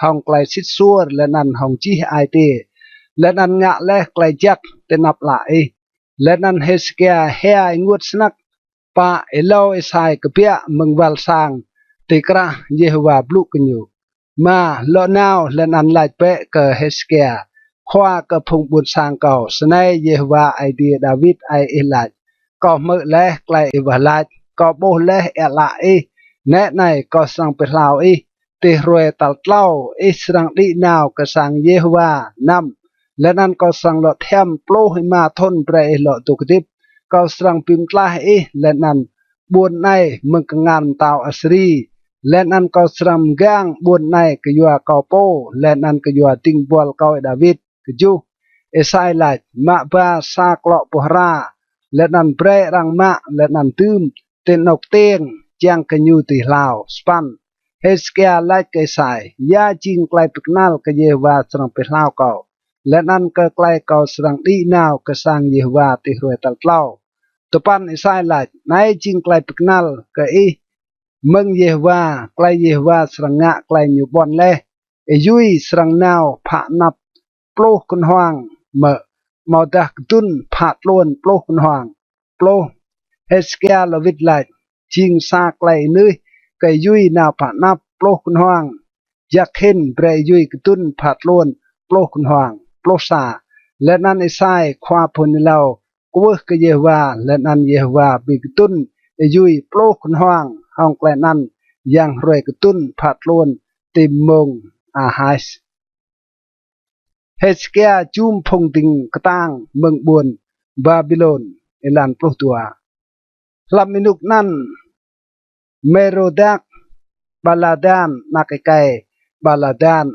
ห้องไกลซิดซัวและนั้นห้องจีไอตีและนั้นงะและไกลจักเตนับละและนั้นเฮสเกียเฮียงวดสนักปะโลไซกเปียมึงวัลสังติกระเยวาบลุกันอยู่มาโลนาวและนั้นไลเปะกเฮสเกียขวากพงบุญสังเก่าสนัยเยวาไอเดียดาวิดไอเอลัดก็เมื่อและไกลวาลัดก็โบและเอละแน่ในก็สังเปลาวติรวยตัลเล่าสังดีนาวก็สังเยวานำและนั้นก็สังหลอดแทมโปรให้มาทนเปรย์หลอดตุกติบก็สังพิมพ์ลาและนั้นบุญในมึงงานตาวอัสรีและนั้นก็สังแกงบุญในก็ยัวกอโปและนั้นก็ยัวติงบัวก็ดาวิดก็จูไซไลท์มาบาซากลอปุฮราและนั้นเปรย์รังมาและนั้นตืมเตนกเตียงจังกันยูติลาวสปันเฮสเกียไลท์ไกไซยาจิงไกลปิกนัลก็เยวาสังเปลาวเก่าและนั้นก็ไกลเก่าสังดีนาวก็สังเยวาติรวยตัลเล่าตุปันอิสายลัดนายจิงไกลปิกนัลก็มึงเยวาไกลเยวาสังงะไกลอยู่บอนเล่ยุยสังนาวผานับโปลกันห่างเมื่อมาดักตุนผาล้วนโปลกันห่างโปลเฮสเกียลวิดลัดจิงซาไกลนื้อก็ยุยนาวผานับโปลกันห่างอยากเห็นเปรยยุยกตุนผาล้วนโปลกันห่างโปลซาและนั้นอิสายความพนิเลากัวกเยวาและนั้นเยวาบิกตุนยุยโปลกันห่างห้องแกลนั้นยังรวยกตุนผาล้วนติมมงอาไฮส์เฮสเกียจุมพงติงกตังเมืองบุญบาบิโลนเอลันปลุกตัวลำมินุกนั้นเมโรดักบาลาดานนักไก่บาลาดาน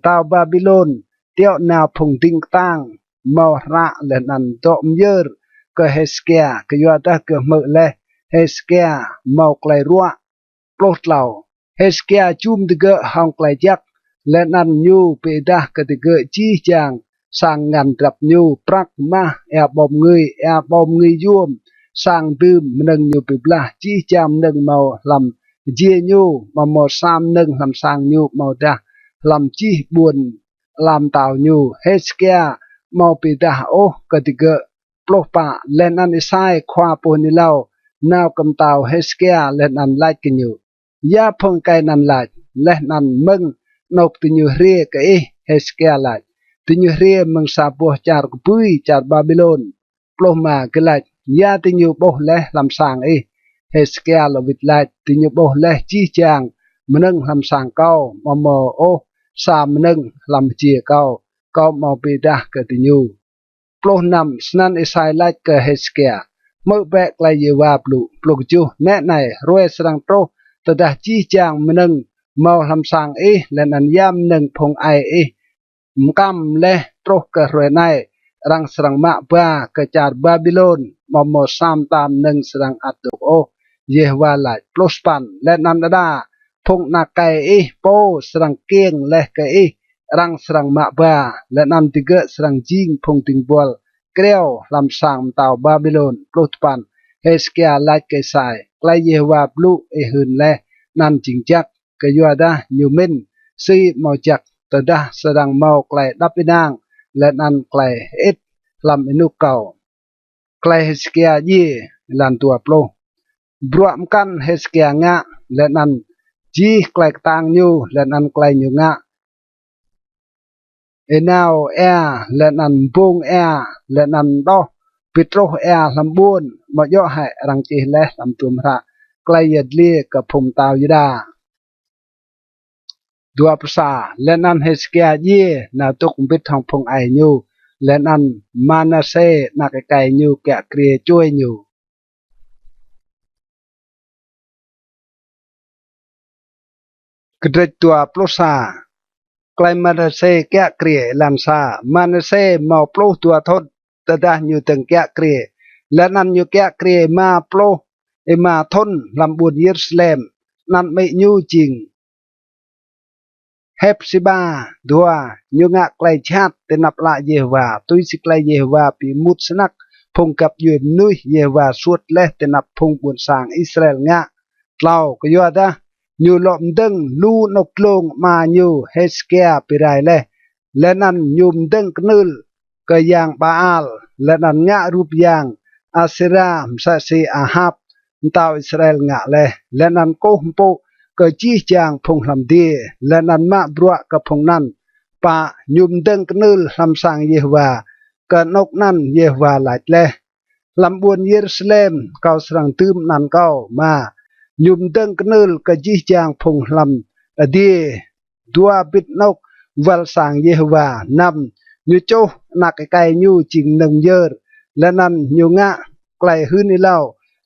ตาวบาบิโลนเที่ยวแนวพงติงกตังมอระและนั้นโตมเยอร์ก็เฮสเกียก็ยัวตะเกือเมื่อเลเฮสเกียเมาไกลรัวปลุกเหล่าเฮสเกียจุมตะเกอห้องไกลจักและนั้นยูเปดะกติเกจีจางสร้างงานกับยูปรักมาบอมเงยยวมสร้างดื่มนึงยูปิบลาจีจามนึงเมาลำเจียยูมาหมดสามนึงลำสร้างยูเมาดะลำจีบุญลำตาวยูเฮสเกียเมาเปดะโอกติเกปลุกปะและนั้นไซควาปูนิเลานาวกำตาวเฮสเกียและนั้นไลกันยูยาพงไกนันไลและนั้นมึงนกติญูเรียกเฮสเกียลัดติญูเรียมึงสาบจาร์กปุยจาร์บาบิโลนปลมากลัดยาติญูโบเลลำสังเฮสเกียลวิดลัดติญูโบเลจีจางมนึงลำสังเก้ามโมโอสามนึงลำเจียเก้าก็มอปีดากติญูปลนำสนันอิสายลัดกเฮสเกียเมื่อแบกไลยวาปลุกจูแน่ในรวยสรังโตตดาจีจางมนึงมาทำสังและนันยามหนึ่งพงไอมกำและโตรกระรวยใน รังสรังมะบ้ากระจาดบาบิโลนมอมสามตามหนึ่งสรังอัตโตโอเยฮวาหลายปลุสปันและนันดาพงนาไกอีโปสรังเกียงและไกอีรังสรังมะบ้าและนันติเกสรังจิงพงติงบอลเกลียวลำสามเต่าบาบิโลนปลุสปันเฮสเกียลายเกสายไกลเยฮวาบลูเอหืนและนันจิงจักกยัวดายูมินซีมอจักตดาสรังเมาไกลดับปินางและนันไกลเอ็ดลำอินุเก่าไกลเฮสเกียยีลันตัวโปรบรวมกันเฮสเกียงะและนันจีไกลต่างยูและนันไกลยูงะเอนาวแอและนันบุงแอและนันดอปิโตรแอลำบุญมาย่อให้รังจีและลำตุมระไกลยัดเลียกับภูมิตาวยดาดัวภาษาและนันเฮสเกียยีนาตุกบิดทองพงไอยูและนันมานาเซนักไก่ยูแกะเกรียช่วยยูกระดิตัวปลุสาไกลมานาเซแกะเกรียลันซามานาเซมาปลุตัวทดตะดาอยู่ตึงแกะเกรียและนันอยู่แกะเกรียมาปลุมาทนลำบุญเยรูซาเล็มนันไม่ยูจริงเฮปซิบาดัวยุงะไกลชาติเตนับละเยวาตุยสิไกลเยวาปีมุดสนักพงกับยืนนุยเยวาสวดและเตนับพงบุญสางอิสราเอลงะเล่าก็ยัวดะยูลอมดึงลูนกลงมายูเฮสเกียปิไรและนันยุมดึงกนึลก็ยังบาอัลและนันงะรูปยังอาเซรามซาซีอาฮับตาวอิสราเอลงะและนันโกมโปก็จีจางพงลำดีและนันมาบรัวกับพงนั้นปะยุมเดิงกนึลลำสังเยวาก็นกนั้นเยวาหลายเลลำบวนเยรูซาเล็มเกาสรังตืมนันเกามายุมเดิงกนึลก็จีจางพงลำดีดัวบิดนกวัลสังเยวานำยูโจนักไก่ยูจิงหนึ่งเยอร์และนันยูงะไกลหื้นนี่เล่า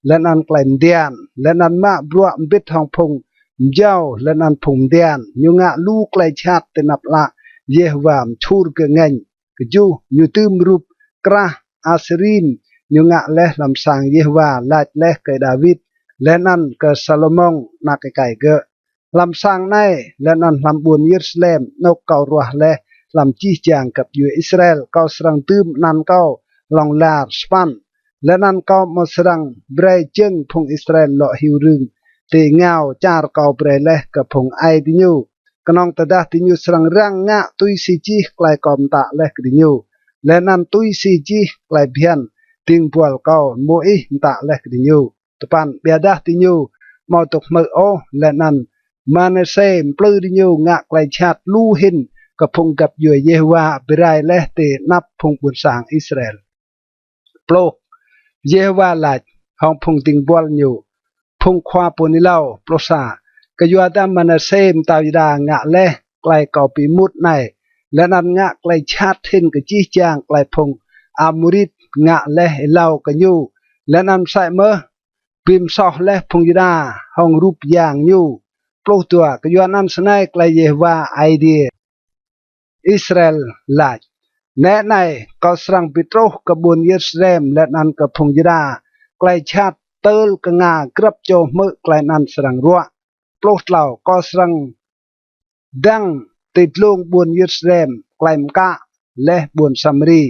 และนันไกลเดียนและนันมาบรัวบิดทองพงเจ้าและนันผงเดียนยุงะลูกไกลชาติเตนับละเยวามชูรกเงินกจูยูตืมรูปกระอาสรินยุงะและลำสังเยวาลาดและเกดาวิดและนันเกซาโลมองนักไก่เกลำสังในและนันลำบุญเยรูซาเล็มนกเการัวและลำจีจางกับยูอิสราเอลเกาสรังตืมนันเกาลองลาร์สปันและนันเกามสรังเบรจึงพงอิสราเอลเลาะฮิวรึงตีเงาจาร์เกาเปรเลกับพงไอดิญูกนองตะดาติญูสรังรังงะตุยซีจีไกลกอมตะเลกดิญูและนันตุยซีจีไกลเบียนติงปัวเกาโมอีตะเลกดิญูตปันเบียดาติญูมอตกเมอโอและนันมาเนเซมปลือดิญูงะไกลชาติลูหินกับพงกับยูเยวาเบรายเลเตนับพงบุญสางอิสราเอลโปรเยวาหลายห้องพงติงบัวญูพงควาปนิเล่าโปรซากยัวดามันเซมตาวิดางะเล่ไกลเก่าปีมุดในและนันงะไกลชาติเทนกจีจางไกลพงอามุริดงะเล่เล่ากันยูและนันใส่เมื่อบิมซอเล่พงยดาห้องรูปอย่างยูโปรตัวกยัวนันสนัยไกลเยวาไอเดียอิสราเอลลาดแน่ในก็สรังปิโตรกบุญเยรูซาเล็มและนันกับพงยดาไกลชาติเติลกงากรับโจมือไกลนันสรังรัวโปรดเหล่าก็สรังดังติดลงบนเยรูซาเล็มไกลมกะและบนซัมรี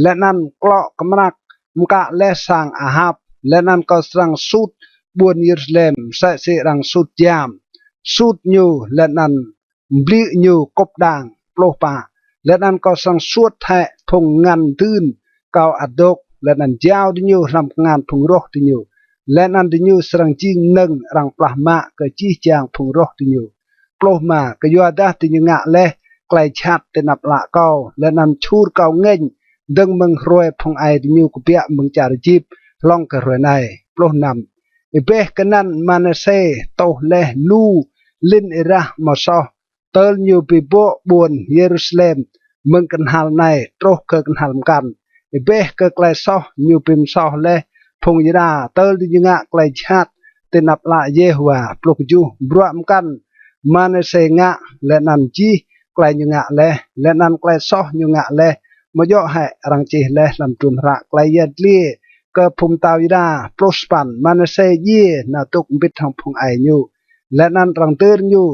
และนันกลอกมรักมกะและสร้างอาหับและนันก็สรังสุดบนเยรูซาเล็มใส่เสรังสุดยามสุดยูและนันบลิยูกบด่างโปรปาและนันก็สรังสวดแทะพงงานตื่นเกาอัดดกและนันยาวดิยูรำงานพงรกดิยูและนันดิญูสรังจิงหนึ่งรังปลามาก็จีจางพงรกดิญูโปรมาก็ยัวดาติญงะและไกลชาติเตนับละเกาและนันชูรเกาเงินดึงมึงรวยพงไอดิญูกุเปียมึงจาริจิบล่องกระรวยในโปรนำเบะกันนั้นมาเนเซโตและลูลินอิระมาซอเติลยูปิโบบนเยรูซาเล็มมึงกันหัลในโตรเกินหัลกันเบะก็ไกลซอยูปิมซอและพงยดาเติลดิญงะไกลชาติเตนับละเยวาปลุกจูบรวมกันมาเนเซงะและนันจีไกลยงะและนันไกลซอยงะและ มาย่อให้รังจีและลำจุมระไกลยัดเลี่ยก็พุมตาวิดาโปรสปันมันเซเย่นาตุกบิดทางพงไอยูและนั้นรังเตือนยู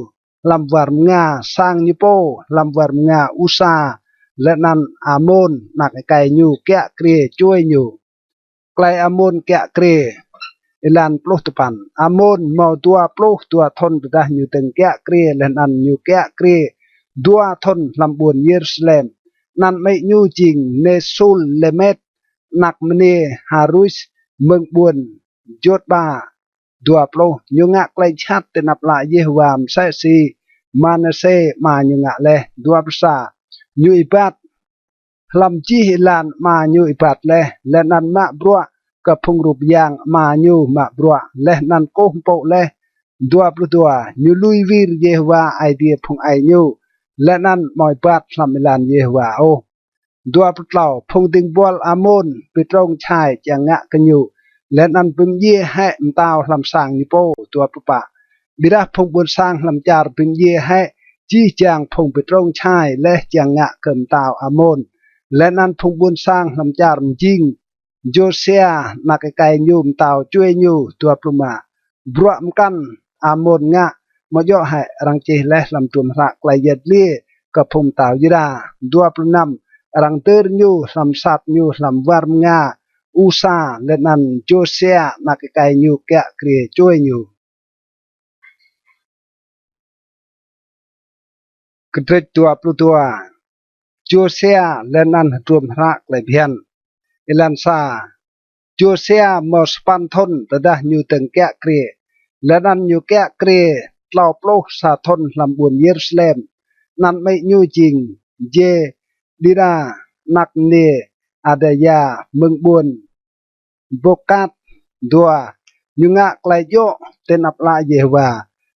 ลำวารมงาสร้างยูโปลำวารมงาอุซาและนั้นอามนนักไก่ยูแกะเกลียช่วยยูไกลอามนแกะเกลียอิลันปลุกตปันอามนมาตัวปลุกตัวทนไปได้ยูตึงแกะเกลียและนั้นยูแกะเกลียดัวทนลำบวนเยรูซาเล็มนั้นไม่ยูจริงเนซูลเลเมตนักมเนฮารุสเมืองบุญยศบาดัวโปรยุงะไกลชัดเตนับละเยหวามไซซีมาเนเซมายุงะเลดัวภาษายุยปัดลำจีฮิลานมายุยปัดและนันมะบรัวกับพงรูปยางมายุมะบรัวและนันโกมโปเลดัวปลุตัวยุลุยวีรเยหวาไอเดียพงไอยุและนั้นมอยปัดลำมิลานเยหวาโอดัวปลุกเหล่าพงดึงบอลอามนไปตรงชายจังงะกันอยู่และนั้นเป็นเย่ให้มตาวลำสางยูโปตัวปุปะบิดาพงบนสร้างลำจารเป็นเย่ให้จี้จางพงไปตรงชายและจังงะเกิมตาวอามนและนั้นพงบนสร้างลำจารจริงโจเซียนักไก่ยูมตาวช่วยยูตัวปุมาบรัวมกันอามนงะมาย่อให้รังเจและลำตุมระไกลยัดเลี่ยกับพงตาวยิดาดัวปลุนำรังเตอร์ยูลำสับยูลำวารมงาอุซาและนั้นโจเซียนักไก่ยูแกะเกลียช่วยยูกระเทตัวปลุตัวโจเซียและนั้นรวมระไกลเพียนเอลันซาโจเซียมอสปันทนระดับยูตึงแกะเกลียและนั้นยูแกะเกลียเล่าปลุสาทนลำบุญเยรูซาเล็มนั้นไม่ยูจริงเจดีดานักเนอาดายาเมืองบุญบกัดดัวยุงะไกลโยเตนับลาเยวา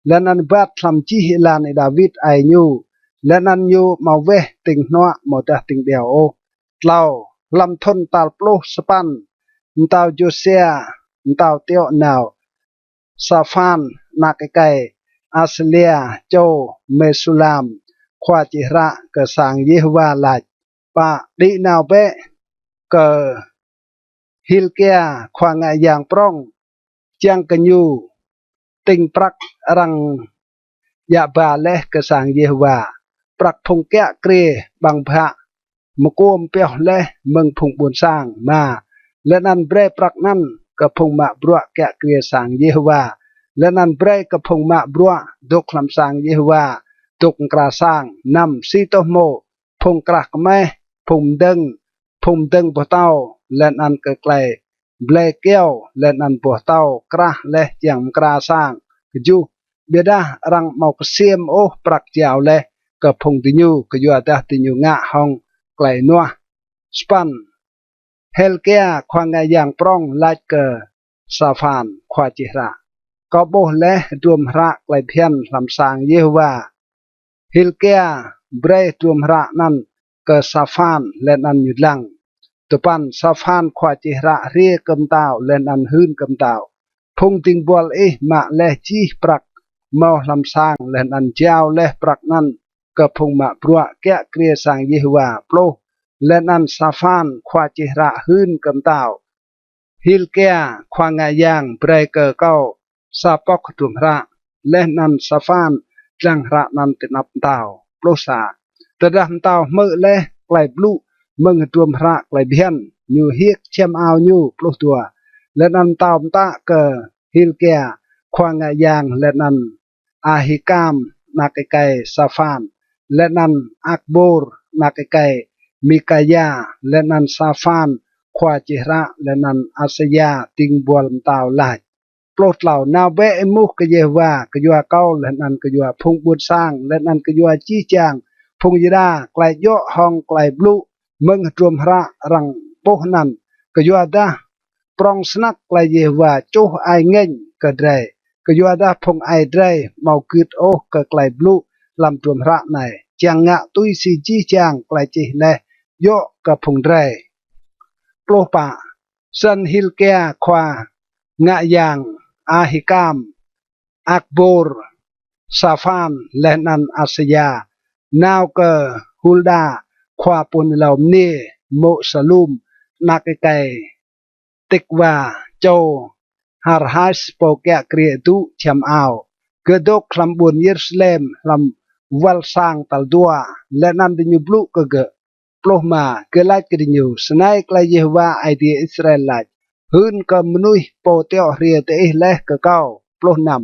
และนันบัดทำจีฮิลานดาวิดไอยูและนันยูมาเวติงนัวมาดาติงเดียวโอเล่าลำทนตาลปลุสปันนตาวโจเซียนตาวเตียวนาวซาฟานนักไก่อาเซเลียโจเมสุลามควาจิระกสังเยวาลาปะดีนาวเบกฮิลเกียควางอย่างปรองจังกันยูติงปรักรังยาบาเลกสังเยวาปรักพงแกะเกรบังพระมกวมเปียวเลเมืองพงบุญสร้างมาและนันเบรปรักนั้นกับพงมาบรัวแกะเกรสังเยวาและนันเบรกับพงมาบรัวดกลำสังเยวาดกกราสร้างนำซีโตโมพงกรากแม่พงดึงปะเต้าและนันเกไกลเบลเกียวและนันปะเต้ากระและยังกราสร้างจูเบียดารังเมากเสียมโอปรักเจ้าและกับพงติญูกยัวดาติญูงะห้องไกลนัวสปันเฮลเกียควางอย่างปรองลาเกอซาฟานควาจิระก็โบและรวมระไกลเพียนลำสางเยวาเฮลเกียเบรรวมระนั้นเกอซาฟานและนันยุดลังตปันซาฟานควาจิระเรียกำตาวและนันหืนกำตาวพงติงบอลมาและจีปรักเมาลำสางและนันเจ้าและปรักนั้นกับพงมาปรัวแกะเกลียสังเยวาโปรและนันซาฟานควาจิระหืนกำตาวฮิลเกียควางอย่างเบรเกอเก้าซาปอกตุมระและนันซาฟานจังระนันตินับตาวโปรซาตระดับตาวเมื่อและไกลบลูเมืองรวมพระไกลเบียนอยู่เฮียกเชียมเอาอยู่ปลุกตัวและนันตาวตะเกอฮิลเกียควางอย่างและนันอาฮิกามนักไก่ซาฟานและนันอักบูรนักไก่มิกายาและนันซาฟานควาจิระและนันอาสยาติงบัวลำตาวลายโปรดเหล่านาเวอมุกกเยวากยัวเก้าและนันกยัวพงบุญสร้างและนันกยัวจี้จางพงยิดาไกลโยห้องไกลบลูเมืองรวมพระรังโปนันกยัวดาปรองสนักไกลเยวาโจไอเง่งกระไดกยัวดาพงไอไดเมาคืดโอกไกลบลูลำรวมพระในจังงะตุยซีจี้จางไกลจีเลโยกพงไดโปรปะซันฮิลเกียควางะยังอาฮิกามอักบูรซาฟานและนันอาสยานาวเกอฮุลดา khoa pun lao nê mộ salum na cái tích và châu har has po kẹ kria tu cham ao kedok lam bun Yerusalem lam wal sang tal dua lenan di nyublu kege ploh ma kelat ke di nyu senai klai Yehova idea Israel laj hun ke menui po teo ria te leh ke kau ploh nam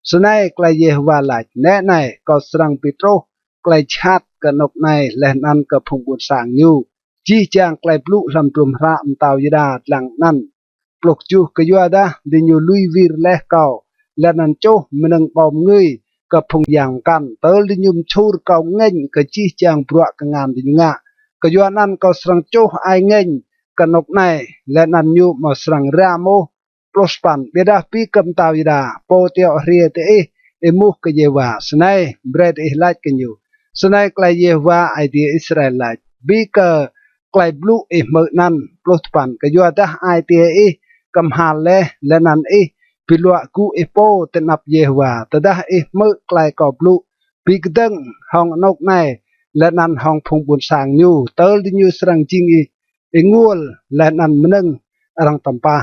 senai klai Yehova laj ne nai kau serang Petro klai chat ke nok nai lenan ke phung bun sang nyu chi chang klai plu lam trum ra tau yada lang nan plok chu ke yuada di nyu lui vir leh kau lenan chu meneng bom ngui ke phung yang kan tel di nyum chur kau ngeng ke chi chang bro ke ngam di nga ke yuanan kau serang chu ai ngeng ke nok nai lenan nyu mo serang ramo prospan beda pi kem tau yada po teo ria te emu ke yewa senai bread laj ke nyu senai klai Yehova idea Israel laj bi ke klai blu mer nan plos pan ke yuada idea kam hale lenan pilua ku po tenap Yehova tadah mer klai ko blu bi kedeng hong nok nai lenan hong phung bun sang nyu tel di nyu serang jing ngul lenan meneng arang tampa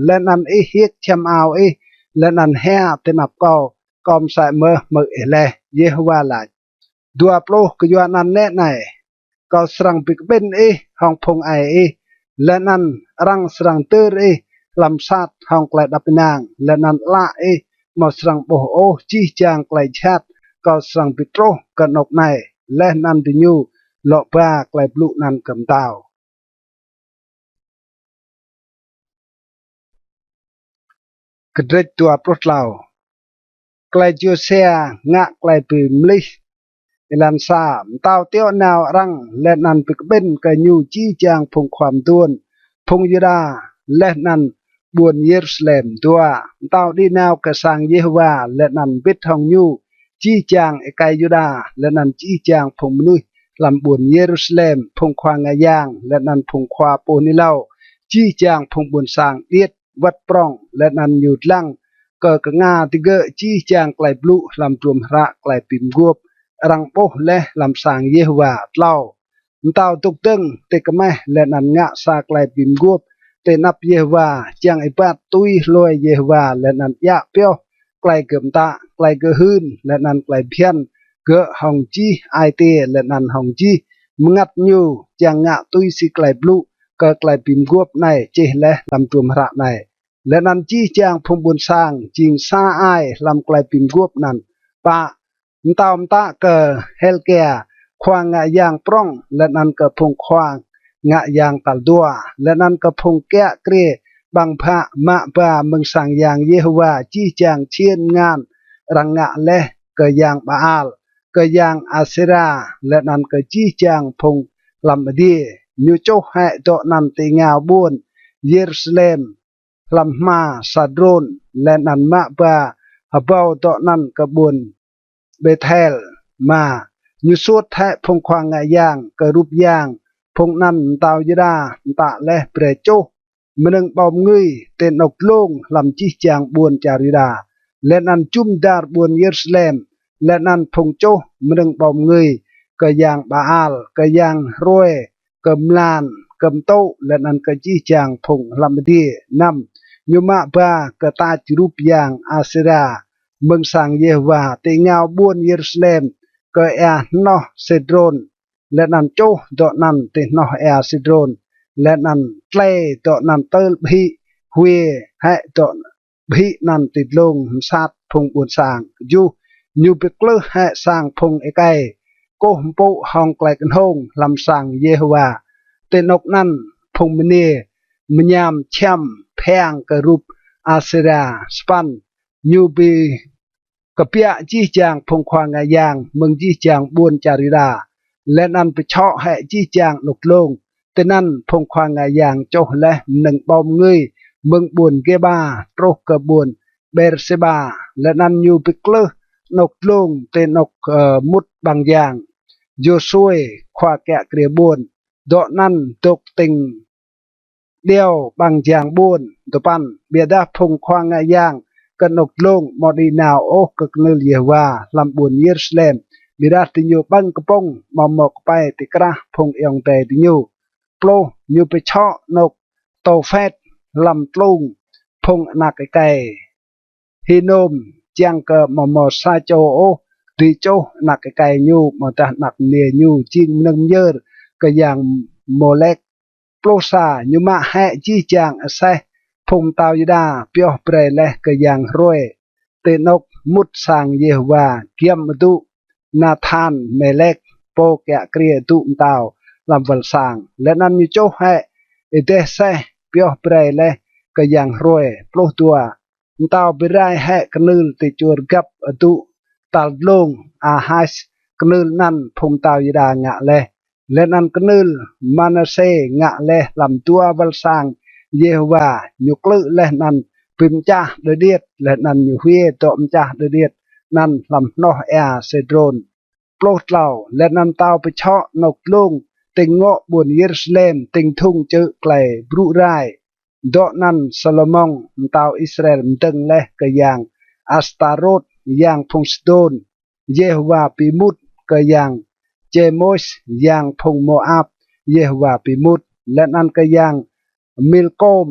lenan hiek cham ao lenan he tenap ko kom sai mer ele Yehova laj dua ploh ke yuanan ne nai kau serang big ben hong phung ai lenan rang serang ter lam sat hong klai dapinang lenan la mo serang boh chi chang klai chat kau serang Petro kanok nai lenan di nyu lo ba klai blu nan kam tau kedret dua ploh lau klai Josea ngak klai pi mlih ilan sa tao teo nào răng lên năn bực bên cái nhu chi chang phùng khoam tuôn phùng yuda lên năn buồn Jerusalem tua tao đi nào cái sang Yehova lên năn biết hong nhu chi chang cái yuda lên năn chi chang phùng nuôi làm buồn Jerusalem phùng khoa ngài giang lên năn phùng khoa poni lau chi chang phùng buồn sang tiết vật prong lên năn nhụt lăng cờ cái nga thì gỡ chi chang cái blu làm trùm ra cái pim guop rang po leh lam sang Yehova tlau tao tuk teng te kemeh lenan nga sa klai bim guop te nap Yehova chang ipat tui loi Yehova lenan ya pyo klai kem ta klai ge hun lenan klai phian ge hong chi ai te lenan hong chi mngat nyu chang nga tui si klai blu ke klai bim guop nai che leh lam tum ra nai lenan chi chang phum bun sang jing sa ai lam klai bim guop nan pa tao ta ke healthcare khoang ngạ yang prong lenan ke phung khoang ngạ yang tal dua lenan ke phung kẹ kre bang pha ma pa meng sang yang Yehova chi chang chien ngan rang ngạ leh ke yang Baal ke yang Asera lenan ke chi chang phung lam die nyu cho hai to nan te ngao buôn Jerusalem lam ma Sadron lenan ma pa habau to nan ke buôn Bethel mà như suốt thệ phong khoang ngại giang cờ rúp giang phong năn tàu yada tạ leh pre chô meneng bom ngui tên ốc lông làm chi chàng buồn charida lên ăn chum dar buồn Jerusalem lên ăn phong chô meneng bom ngui cờ giang Baal cờ giang Roe cầm lan cầm tô lên ăn cờ chi chàng phong làm đi năm như mạ ba cờ ta chi rúp giang Asera mừng sang Yehova te ngao buôn Jerusalem ke no Sidron lên ăn châu dọ nan te no Sidron lên ăn clay dọ nan tơ bi huê hệ dọ bi nan te long sát phung buôn sang du như bực lơ hệ sang phung ekai cô bộ hong clay kan hong làm sang Yehova te nok nan phung mene mnyam cham phang ke rup Asera span như bi kapia chi chang phong khoang ngà yang mừng chi chang buôn charida lên ăn bị chọ hệ chi chang lục lông tên ăn phong khoang ngà yang cho lẽ nâng bom ngươi mừng buồn ghê ba trô cờ buồn Berseba lên ăn nhiều bị lơ nục lông tên nục mút bằng yang Joshua khoa kẹ kề buồn độ năn tục tình đeo bằng giang buồn tổ pan bia đa phong khoang ngà yang cần nộp lông mà đi nào ô cực nơi Yehova làm buồn Jerusalem มีราติญูบังกระปงมอมกไปติกระพงเอียงเตติญูโปรญูไปเชาะนกโตเฟตลำตลุงพงนักไก่ฮิโนมเจียงเกมอมซาโจโอตีโจนักไก่ญูมอตานักเนียญูจิงนึงเยอร์ก็ยังโมเล็กโปรซาญูมาแหจีจางอาศัยพงตาวยดาเปียวเปรเลก็ยังรวยเตนกมุดสางเยวาเกียมดุนาธานเมเล็กโปแกะเกรียตุมตาวลำวัลสางและนั้นยูโจให้เอเดเซเปียวเปรเลก็ยังรวยปลุกตัวตาวไปได้ให้กนึลติจวดกับตุตัดลงอาฮัสกนึลนั้นพงตาวยดางะเลและนั้นกนึลมานาเซงะเลลำตัววัลสางเยวายุกลึและนั้นปิมจ้าเดียดและนั้นยูเฮตอมจ้าเดียดนั้นลำนอแอเซโดรนโปรดเหล่าและนำเตาไปเชาะนกลุงติงเงาะบนเยรูซาเล็มติงทุ่งเจอไกลบรุไรดอกนั้นซาโลมองเตาอิสราเอลตึงและก็ยังอัสตาโรดยังพงสโดนเยโฮวาปิมุดก็ยังเจโมสยังพงโมอาบเยโฮวาปิมุดและนั้นก็ยังมิลโกม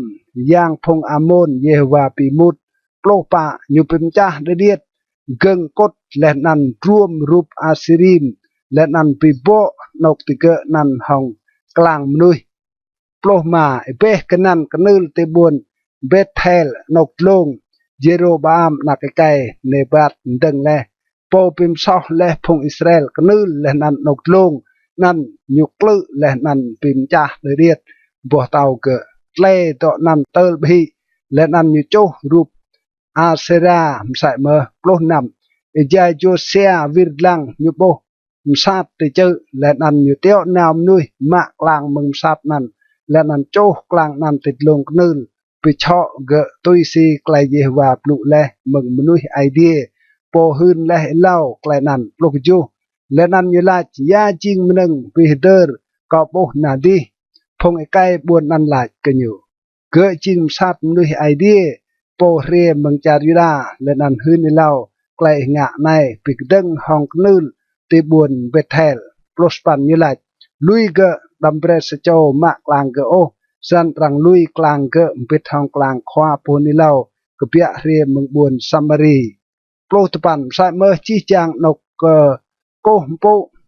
ยังพงอามอนเยโฮวาปิมุดโปรปะอยู่เป็นจ้าเดียดเกิงกดและนั้นรวมรูปอาซิริมและนั้นปีโบนกติเกนั้นห้องกลางมนุยโปรมาเบกนันกนึลเตบุนเบทเทลนกลงเยโรบามนักไก่เนบัดดังและโปปิมซอและพงอิสราเอลกนึลและนั้นนกลงนั้นยุกลึและนั้นปิมจ้าเรียดบัวเตาเกเลตอนั้นเตลบีและนั้นยุโจรูปอาเซรามใส่เมื่อปลุกนำเอเจโจเซียวิรลังยุโบมซาดติเจอและนั้นยุเตียวนามนุยมะกลางมึงซาดนั้นและนั้นโจกลางนั้นติดลงนึลไปเชาะเกตุยซีไกลเยวาปลุกและมึงมนุยไอเดียโปหืนและเล่าไกลนั้นปลุกจูและนั้นยุลาจยาจิงมนึงปีเดอร์กอบโอนาดีพงไอไก่บวนนั้นหลายกันอยู่เกจิงซาดมนุยไอเดียโปเรียมังจาริดาและนันหืนในเล่าไกลงะในปิกดึงห้องนึลตีบุญเบเทลปลสปันยุลัดลุยเกดัมเบรสโจมะกลางเกโอสันตรังลุยกลางเกปิดห้องกลางขวาปูนิเล่ากเปียเรียมังบุญซัมมารีปลตปันใส่เมื่อจีจางนกโกมโป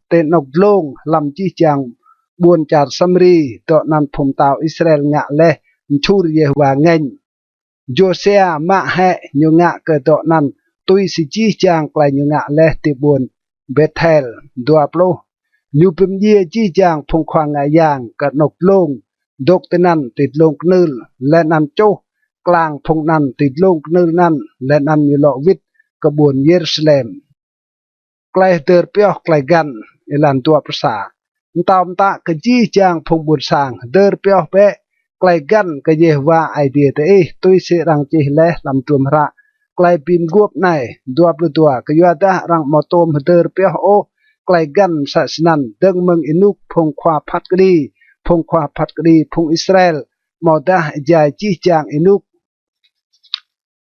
เตนกลงลำจีจางบุญจากซัมมารีต่อนันพมตาวอิสราเอลงะและชูรเยวาเงินโยเซียมาแห่ยุงะเกิดตนั้นตุยสิจีจางไกลยุงะและติบุญเบเทลดัวโปรยูปิมเยจีจางพงควางไงยางกระนกลงดกตนั้นติดลงนึลและนันโจกลางพงนั้นติดลงนึลนั้นและนันยุโลวิทกบวนเยรูซาเล็มไกลเตอร์เปียวไกลกันเอลันตัวภาษาตามตากจีจางพงบุญสางเดอร์เปียวเปไกลกันก็เยว่าไอเดียแต่ตุยเสรังจีเล่ลำตัวมระไกลปิมกวบในดัวปลุตัวก็ยัวดารังมอตมเดอร์เปียโอไกลกันศาสนันดึงเมืองอินุกพงควาพัดกรีพงควาพัดกรีพงอิสราเอลมอดาใจจีจางอินุก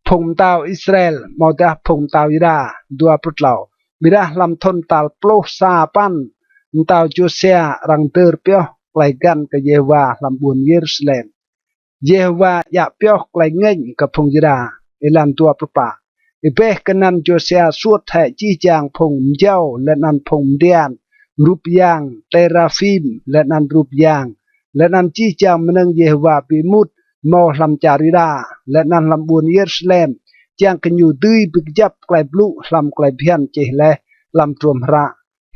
พงตาวอิสราเอลมอดาพงตาวยิดาดัวปลุเหล่าบิดาลำทนตาลโปลซาปันตาวจูเซียรังเดอร์เปียไกลกันก็เยวาลำบุญเยรูซาเล็มเยวาอยากเปียวไกลเงินกับพงยิดาเอลันตัวประปาเอเบกันนันโจเซียสวดแทจีจางพงเจ้าและนันพงเดียนรูปยางเตราฟิมและนันรูปยางและนันจีจางมนึงเยวาปิมุดมอลำจาริดาและนันลำบุญเยรูซาเล็มจางกันอยู่ดื้อบิกจับไกลบลุลำไกลเพียนเจและลำตรวมระ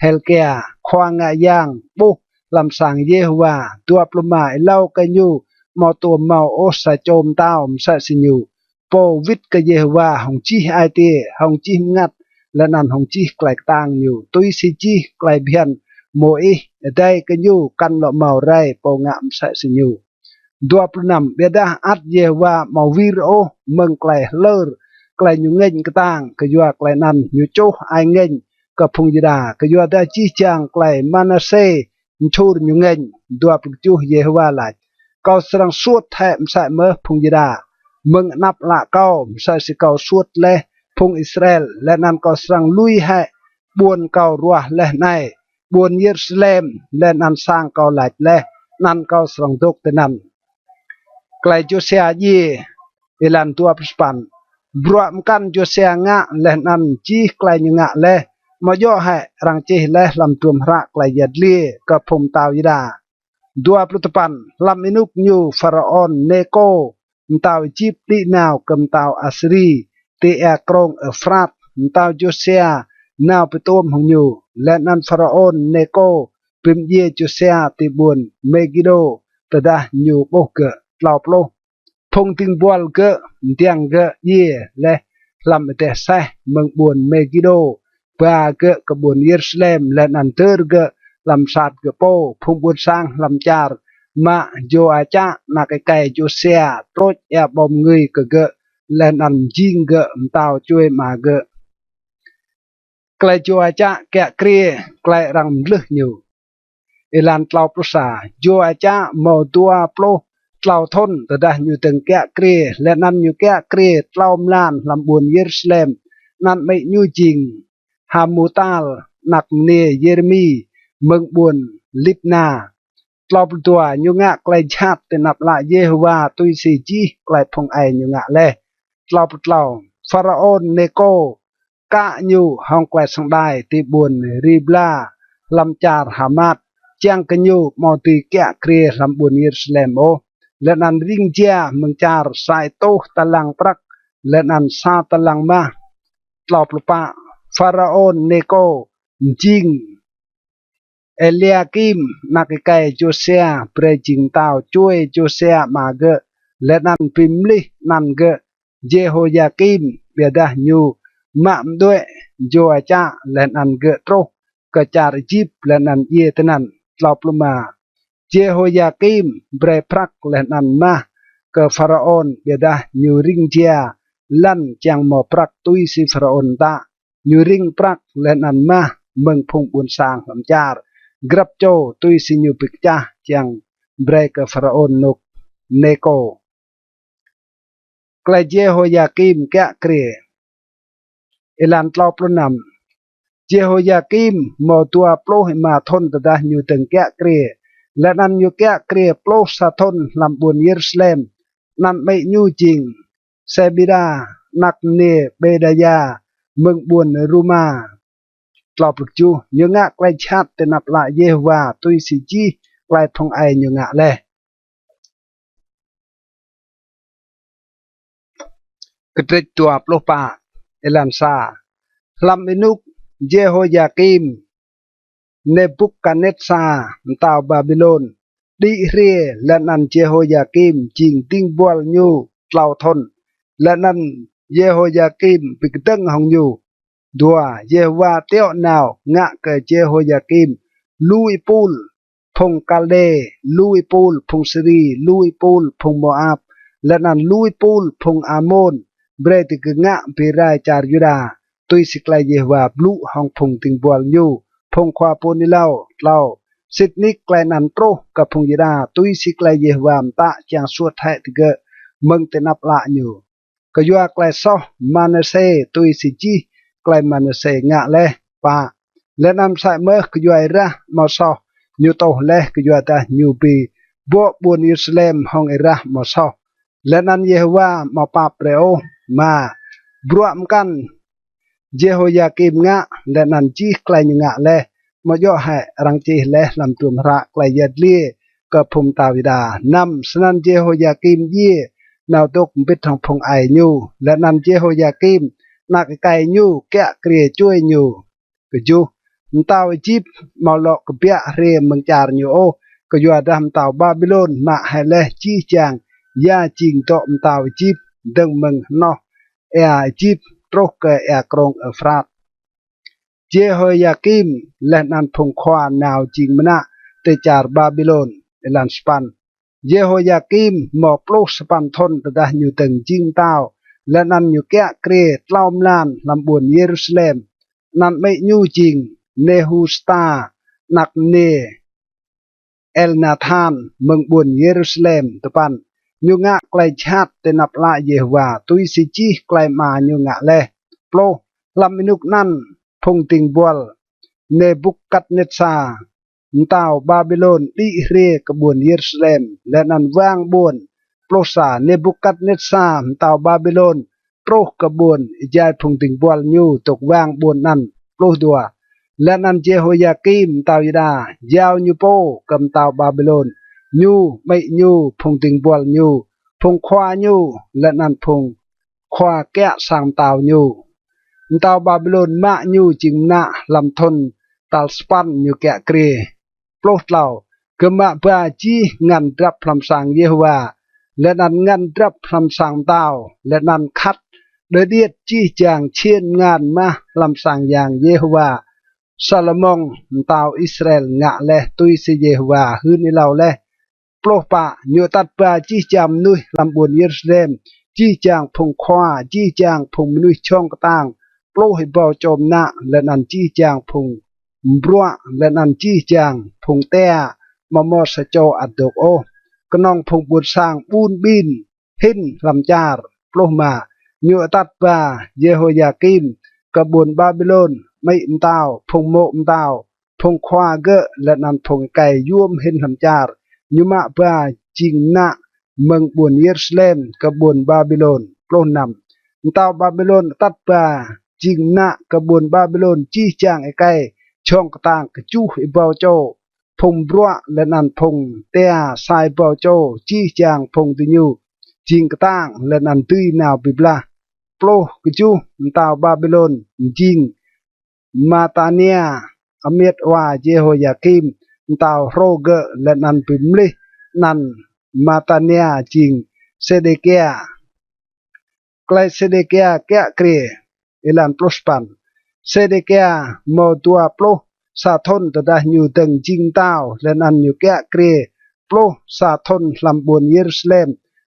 เฮลเกียควางายางบุลำสังเยวาตัวปลมาเล่ากันอยู่มอตัวเมาโอสะโจมตาวมสะสิญูโปวิทก็เยวาหงจีไอเตหงจีงัดและนันหงจีไกลต่างอยู่ตุยสิจีไกลเบียนโมอีได้กันอยู่กันละเมาไรโปงะมสะสิญูดัวปลนำเบดาอัดเยวาเมาวิรโอเมืองไกลเลอร์ไกลอยู่เงินก็ต่างก็ยัวไกลนันอยู่โจไอเงินกับพงยิดาก็ยัวได้จีจางไกลมานาเซชูรอยู่เงินดัวปลุจูเยวาหลายก็สรังสวดแทมใส่เมื่อพงยิดามึงนับละเก้าใส่สิเก้าสวดและพงอิสราเอลและนั้นก็สรังลุยให้ buồn cầu rùa leh này buồn Jerusalem lên ăn sang cầu lạch leh nan cầu sòng tục tên nan klai Josiah ye ilan tua perspan buat kan Josiah ngak leh nan chi klai ngak leh majo hai rang chi leh lam tuam rak klai yadli ke phum tau yida 28 lam inuk nyu Faraon Neko tau Egypt ti nào cầm tau Asri ti krong Efrat tau Josiah nào petom hong nyu lên an Faraon Neko pim ye Josiah ti buồn Megiddo tada nyu bo ke lau plo phong ting bual ke tiang ke ye le lam te sai meng buồn Megiddo ba ke buồn Jerusalem lên an ter ke làm sát cái po phung buôn sang làm char mà jo acha na cái Josiah trôi ya bom người cái lên ăn jing cái tao chui mà cái jo acha cái kria cái rang leh nhiều ilan tlau prosa jo acha mau tua plo tlau thon tada nhiều từng cái kria lên ăn nhiều cái kria tlau lan làm buồn Jerusalem nan mấy nhiều jing hamutal nak ne Jeremy mừng buồn Libna tlau tua nhu ngạ klai chat te nap la Yehovah tui si chi klai phong ai nhu ngạ le tlau Pharaon Neko ka nhu hong klai sang dai ti buồn Ribla lam char Hamat chang ka nhu mo ti kya kre lam buồn Jerusalem o len an ring chia mừng char sai to talang prak len an sa talang ma tlau pa Pharaon Neko jing Eliakim nakikai Josiah prejing tau chui Josiah mage lenan pimli nan ge Jehoiakim bedah nyu mak mdue Joacha lenan ge tro kecar jip lenan ye tenan tlapluma Jehoiakim breprak lenan mah ke Faraon bedah nyu ring dia lan chang mo prak tui si Faraon ta nyu ring prak lenan mah meng phung bun sang lamcar grab cho tui sinyu pikcha chang break Faraon nok Neko klai Jehoiakim kya kre ilan tlau plonam Jehoiakim mo tua plo ma thon tada nyu teng kya kre lanan nyu kya kre plo sa thon lam bun Jerusalem nan mai nyu jing Sebira nak ne Bedaya meng bun Ruma tlau chu nyu ngạ klai chat te nap la Yehovah tui si chi klai phong ai nyu ngạ le ketrek tua plo pa elan sa lam inuk Jehoiakim Nebukadnezar tau Babylon di rie lanan Jehoiakim jing ting bual nyu tlau thon lanan Jehoiakim pikdeng hong nyu dua Yehovah teo nào ngạ ke Jehoiakim lui pul phong Kalde lui pul phong Siri lui pul phong Moab lanan lui pul phong Amon bre ti ngạ pirai char Juda tui siklai Yehovah blu hong phong ting bual nyu phong khwa poni lau sitnik klai nan tro ka phong Juda tui siklai Yehovah ta chang suat hai ti ge meng tenap la nyu ka yua klai so Manase tui si chi klai Manase ngạ le pa lenam sai mơ ka yua ra ma so nyu to le ka yua ta nyu pi bo bun Jerusalem hong era ma so lenan Yehovah ma pa preo ma bruam kan Jehoiakim ngạ lenan chi klai ngạ le ma yo hai rang chi le lam tum ra klai yadli ka phum tawida nam sanan Jehoiakim ye nào tok bit thong phong ai nyu lenan Jehoiakim nak kai nyu kya kre chui nyu ke ju tao Egypt ma lo ke pia re meng char nyu o ke yo dam tao Babylon ma hai le chi chang ya ching to tao Egypt deng meng no Egypt trok ke krong Efrat Jehoiakim lenan phong khwa nào ching mana te char Babylon elan span Jehoiakim mo plo span thon tada nyu teng jing tao lenan nyu kya kre tlaum lan lam bun Jerusalem nan mai nyu jing Nehusta nak ne Elnathan meng bun Jerusalem tepan nyu ngạ klai chat te nap la Yehovah tui si chi klai ma nyu ngạ le plo lam inuk nan พงติงบวลเนบุกัดเนซาตาวบาบิโลนดิเรกบวนเยรูซาเล็มและนันวางบวนโปรสาเนบุกัดเนซาตาวบาบิโลนโปรกบวนยายพงติงบวลยูตกวางบวนนั้นโปรดัวและนันเจโฮยากิมตาวยดายาวยูโปกำตาวบาบิโลนยูไม่ยูพงติงบวลยูพงควายูและนันพงควาแกะสังตาวยูตาวบาบิโลนมายูจิงนะลำทนตัลสปันยูแกะเกรโปรดเหล่ากะมะบาจีงันรับพลัมสังเยโฮวาและนันงันรับพลัมสังตาวและนันคัดเดียดจีจางเชียนงานมาลำสังอย่างเยโฮวาซาลมองตาวอิสราเอลงะและตุยสิเยโฮวาฮืนิเหล่าและโปรปะยูตัดบาจีจามนุยลำบวนเยรูซาเล็มจีจางพงควาจีจางพงมนุยช่องกตางโปรให้บ่าวจอมนะและนันจีจางพงบรัวและนันจีจางพงเตะมามอสโจอัดดอกโอกนองพงบุตรสร้างปูนบินหินลำจาร์โปรมายูตัดบาเยโฮยากิมกบวนบาบิโลนไม่อิมตาวพงโมอิมตาวพงควาเกะและนันพงไก่ยวมหินลำจาร์ยูมาบาจิงนะเมืองบวนเยรูซาเล็มกบวนบาบิโลนโปรนำตาวบาบิโลนตัดบาจิงนะกบวนบาบิโลนจี้จางไอไก่ช่องกตางกจูอิบาวโจพงบรัวและนันพงเตียสายบาวโจจี้จางพงติญูจิงกตางและนันตุยนาวบิบลาโปรกจูตาวบาบิโลนจิงมาตาเนียอเมตวาเยโฮยากิมตาวโรเกและนันปิมลินันมาตาเนียจิงเซเดเกียใกล้เซเดเกียแกะเกรเอลันโปรสปันเซเดเกียโมตัวโปรสาทนตดาอยู่ตึงจิงตาวและนันอยู่แกะเกรโปรสาทนลำบวนเยรูซาเล็ม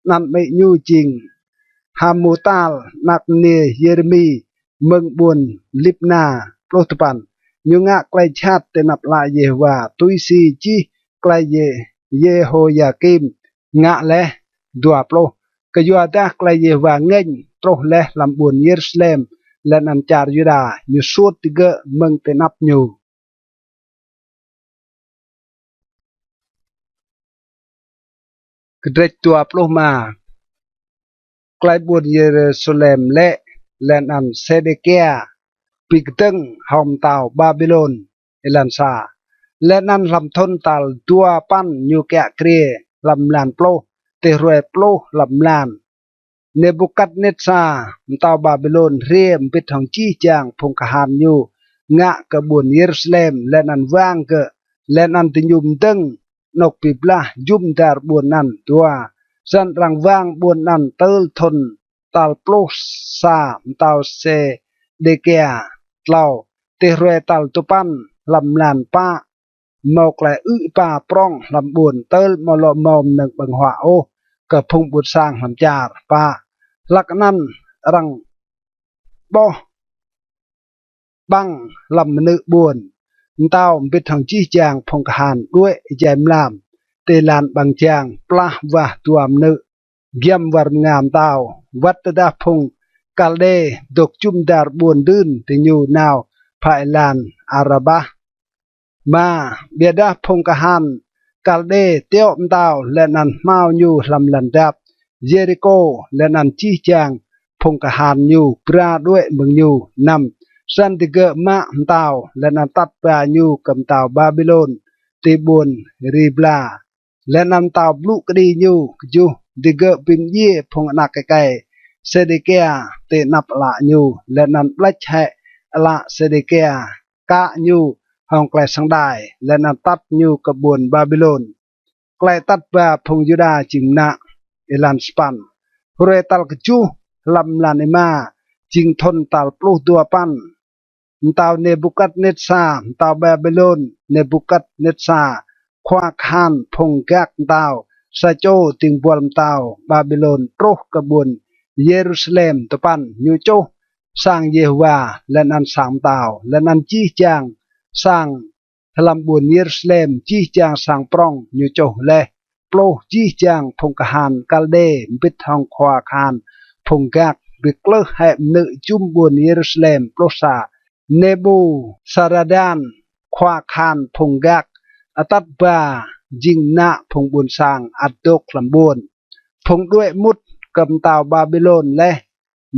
นันไม่อยู่จริงฮามูตาลนักเนเยเรมีเมืองบวนลิบนาโปรตุปันยุงะใกล้ชาติเตนับลาเยวาตุยซีจีใกล้เยโฮยากิมงะและดัวโปรกยัวดาใกล้เยวาเง่งโปรและลำบวนเยรูซาเล็มและนันจารยุดาอยู่สุดติเกะเมืองเตนับอยู่กระเดตัวโปรมาใกล้บวนเยรูซาเล็มและนันเซเดเกียปิกตึงหอมตาวบาบิโลนเอลันซาและนันลำทนตัลตัวปั้นยูแกะเกรียลำลานโปรเตรวยโปรลำลานเนบุกัดเนซาตาวบาบิโลนเรียมปิดทองจี้จางพงกหานยูงะกบวนเยรูซาเล็มและนันวางเกและนันติยุมตึงนกปิบลายุมดาร์บวนนันตัวสันรังวางบวนนันเตลทนตัลโปรซาตาวเซเดเกียเล่าเตรวยตัลตุปันลำลานป้ามอกแลป้าปร้องลำบวนเตลมอลมอมหนึ่งบังหัวโอกับพงบุตรสร้างลำจาร์ป้าลักนั้นรังบ่บังลำนึกบวนเต้าเป็นทางจี้จางพงกหานด้วยแจมลามเตลานบางจางปลาว่าตัวมนึกเยี่ยมวรงามเต้าวัดดาพงกาลเดดกจุมดาร์บวนดืนติญูนาวภายลานอาราบะมาเบียดาพงกหานกาลเดเตียวมเต้าและนันมาอยู่ลำลันดับเยริโกและนันจี้จางพงกหานอยู่ปราด้วยเมืองอยู่นำสันติเกะมะเต้าและนันตัดปราอยู่กับเต้าบาบิโลนตีบุนรีบลาและนันเต้าบลุกดีอยู่จูดิเกะปิมเย่พงนักไกเซเดเกียเตนับละอยู่และนันปลัดแห่ละเซเดเกียกะอยู่ห้องไกลสังได้และนันตัดอยู่กบวนบาบิโลนไกลตัดบาพงยูดาจิมนะเอลันสปันเรตัลกจูลำลานิมาจิงทนตัลปลุกตัวปันตาวเนบุกัดเนซาตาวบาบิโลนเนบุกัดเนซาควาคานพงแกกตาวซาโจติงบวลตาวบาบิโลนโปรกบวนเยรูซาเล็มตะปันยูโจสร้างเยโฮวาและนันสามตาวและนันจี้จางสร้างลำบวนเยรูซาเล็มจี้จางสร้างปรองยูโจและโปรจี้จางพงกหานกาลเดบิดทองควาคานพงแกกบิกเลอแห่นึจุมบวนเยรูซาเล็มโปรซา เนบูซาราดานควาคานพงกักอตัดบาจิงนะพงบุญสร้างอัดดกลำบวนพงด้วยมุดกำตาวบาบิโลนและ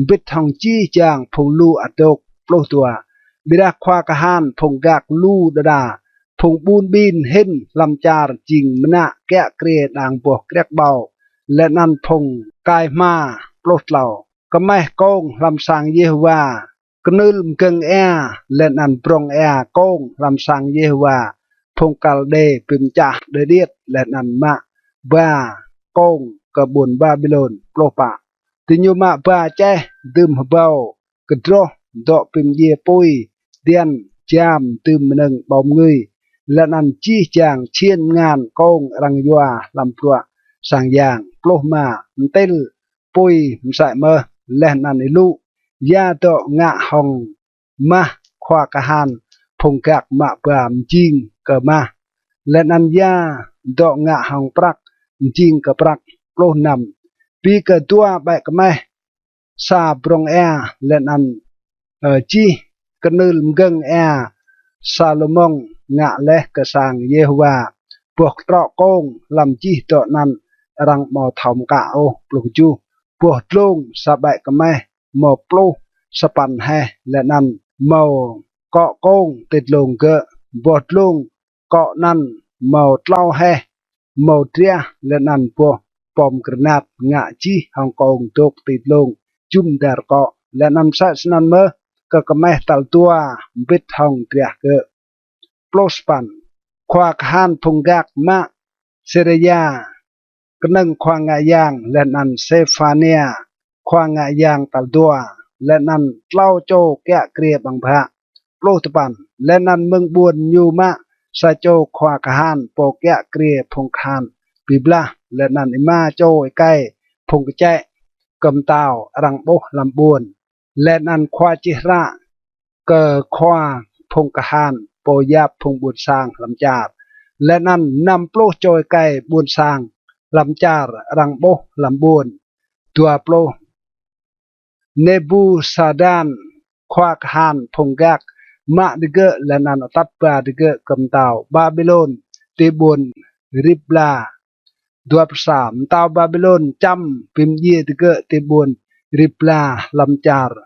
บิดทองจี้จางพงลูอัดดกปลุกตัวบิดาควากะหานพงกักลูดาดาพงบูนบินเห็นลำจารจิงมณะแกะเกรดอ่างบวกเกรกเบาและนันพงกายมาปลุกเหล่าก็ไม่โกงลำสังเยโฮวากนึลมเกงแอและนันปรองแอโกงลำสังเยโฮวาพงกัลเดปิมจ่าเดเดียดและนันมะบาโกงกระบุนบาบิโลนปลุกปะติญมาบาเจดื่มเบากระโดดดอกปิมเยปุยเดียนจามตื่มหนึ่งบอมเงยและนันจี้จางเชียนงานโกงรังยัวลำพัวสังยางปลุกมาเต้ลปุยมใส่เมอและนันไอลูยาโตงะหองมาควากะหานพงกักมาปรามจิงกะมาและนันยาโตงะหองปรักจิงกะปรักปลุกนำปีกะตัวใบกะไม่ซาปรองแอและนันจีกนึลมเกงแอซาโลมองงะและกะสังเยโฮวาพวกตรอโกงลำจีโตนันรังมอทอมกะโอปลุกจูพวกลงสบายกะไม่มอปลุสปันแฮและนันมอเกาะโกงติดลงเกะบวดลงเกาะนันมอเต้าแฮมอเตรียและนันพวกปอมกระนาดงะจีฮ่องกงตกติดลงจุ่มดาร์เกาะและนำสัตนันเมก็กะไม่ตัลตัวบิดห้องเตรียเกะปลุสปันควากหานพงกักมะเซเรียกนึงควางายางและนันเซฟาเนียควางายางตัลตัวและนันเล่าโจแกะเกรียบังพะปลุตปันและนันเมืองบวนยูมะซาโจควากหานโปแกะเกรียพงคานปิบลาและนันอิมาโจไกพงกะแจกำตาวรังโบลำบวนและนันควาจิระเกอควาพงกหานโปยาพงบุญสร้างลำจาดและนันนำปลุโจไกบุญสร้างลำจาร์รังโบลำบวนตัวปลุเนบูซาดานควากหานพงกักมาดเกะและนันตัดปาดเกะกำตาวบาบิโลนตีบุนริบลาตัวประสามตาวบาบิโลนจำพิมเยตเกะตีบุนริบลาลำจาร์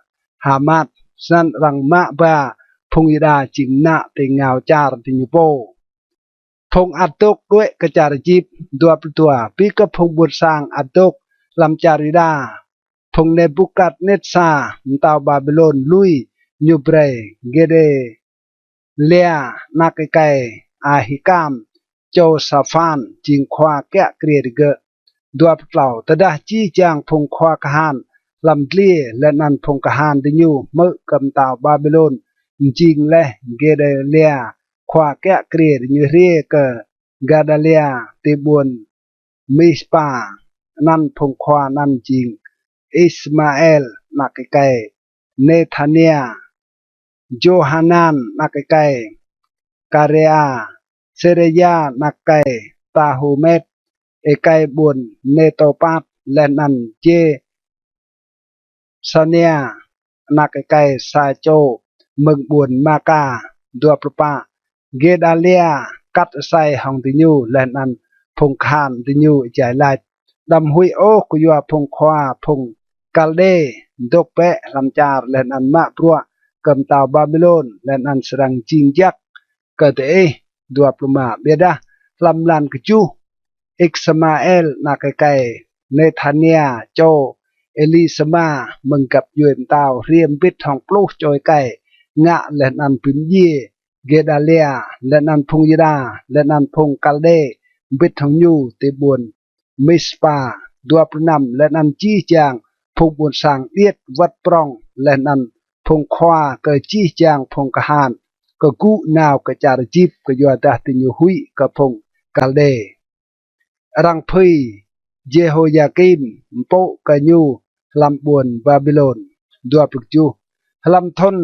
ฮามัดสันรังมะบาพงยดาจิงนะเตงาวจารติญโปพงอัดตกด้วยกระจารจีบตัวปีกพงบุญสร้างอัดตกลำจาริดาพงเนบุกัดเนตซาตาวบาบิโลนลุยยูเบรเกเดเลียนักไกอาฮิกามโจซาฟานจิงควาแกะเกรียดเกะตัวเปล่าตดาจีจางพงควากหานลำเลียและนันพงกหานดิญูเมื่อกำตาวบาบิโลนจิงและเกเดเลียควาแกะเกรียดยูเรียกกาดาเลียติบุนมิสปานันพงควานันจิงอิสมาเอลนักไกเนธาเนียโจฮานันนักไกกาเรียเซเรียนักไกตาฮูเมตเอไกบุนเนโตปัตและนันเจซาเนียนักไกซาโจเมืองบุนมากาดัวประปาเกดาเลียกัดไซฮองติญูและนันพงคานติญูใจไลดำหุยโอกุยัวพงควาพงกัลเดดกเปะลำจาร์และนันมะพรัวกำตาวบาบิโลนและนันสรังจิงยักกะเตดัวประมาเบดาลำลันกจูอิกสมาเอลนักไกเนธาเนียโจเอลิสมามึงกับยูเอ็มตาวเรียมปิดห้องปลุกโจยไกงะและนันพิมเยเกดาเลียและนันพงยดาและนันพงกัลเดบิดห้องยูติบุนมิสปาดัวประนำและนันจี้จางพงบุญสังเอียดวัดปรองและนันพงควาเกจี้จางพงกหานก็กูนาวกระจารจีบก็ยัวดาติญหุยกะพงกัลเดรังพีเยโฮยากิมโปกะญูลำบวนบาบิโลนดัวปลุกจูลำทน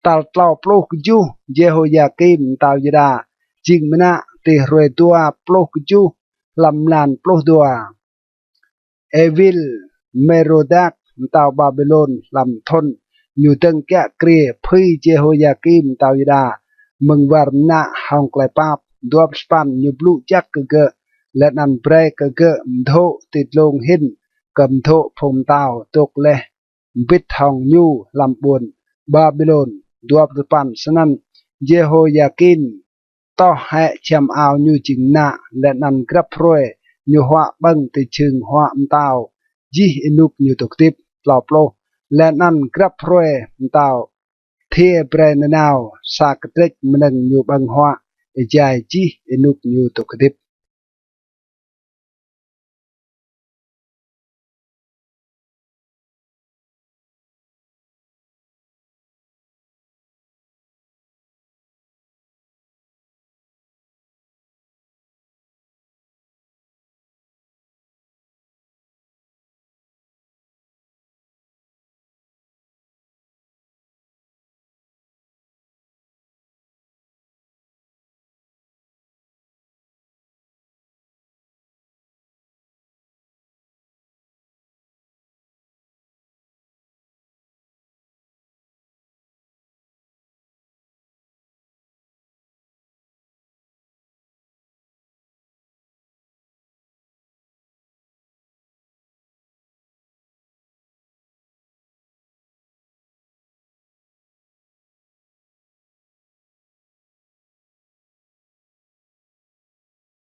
ตัลเต้าปลุกจูเยโฮยากิมตาวยดาจิงมนะติรวยตัวปลุกจูลำลานปลุกตัวเอวิลเมโรดักตาวบาบิโลนลำทน nhu teng kya kre phi Jehoiakim tau yada mừng var na hong klai pap duap span nhu blu jak ke let nan bre ke tho tit long hin cầm thọ phom tao tok le bit hong nhu lam buồn Babylon duap pan sanan Jehoiakim to hệ cham ao nhu ching na let nan grab proe nhu họa băng từ chừng họa tao ji inuk nhu tok tip plau plo let nan grab proe tao thia bre na nào sa trek meneng nhu băng họa jai ji inuk nhu tok tip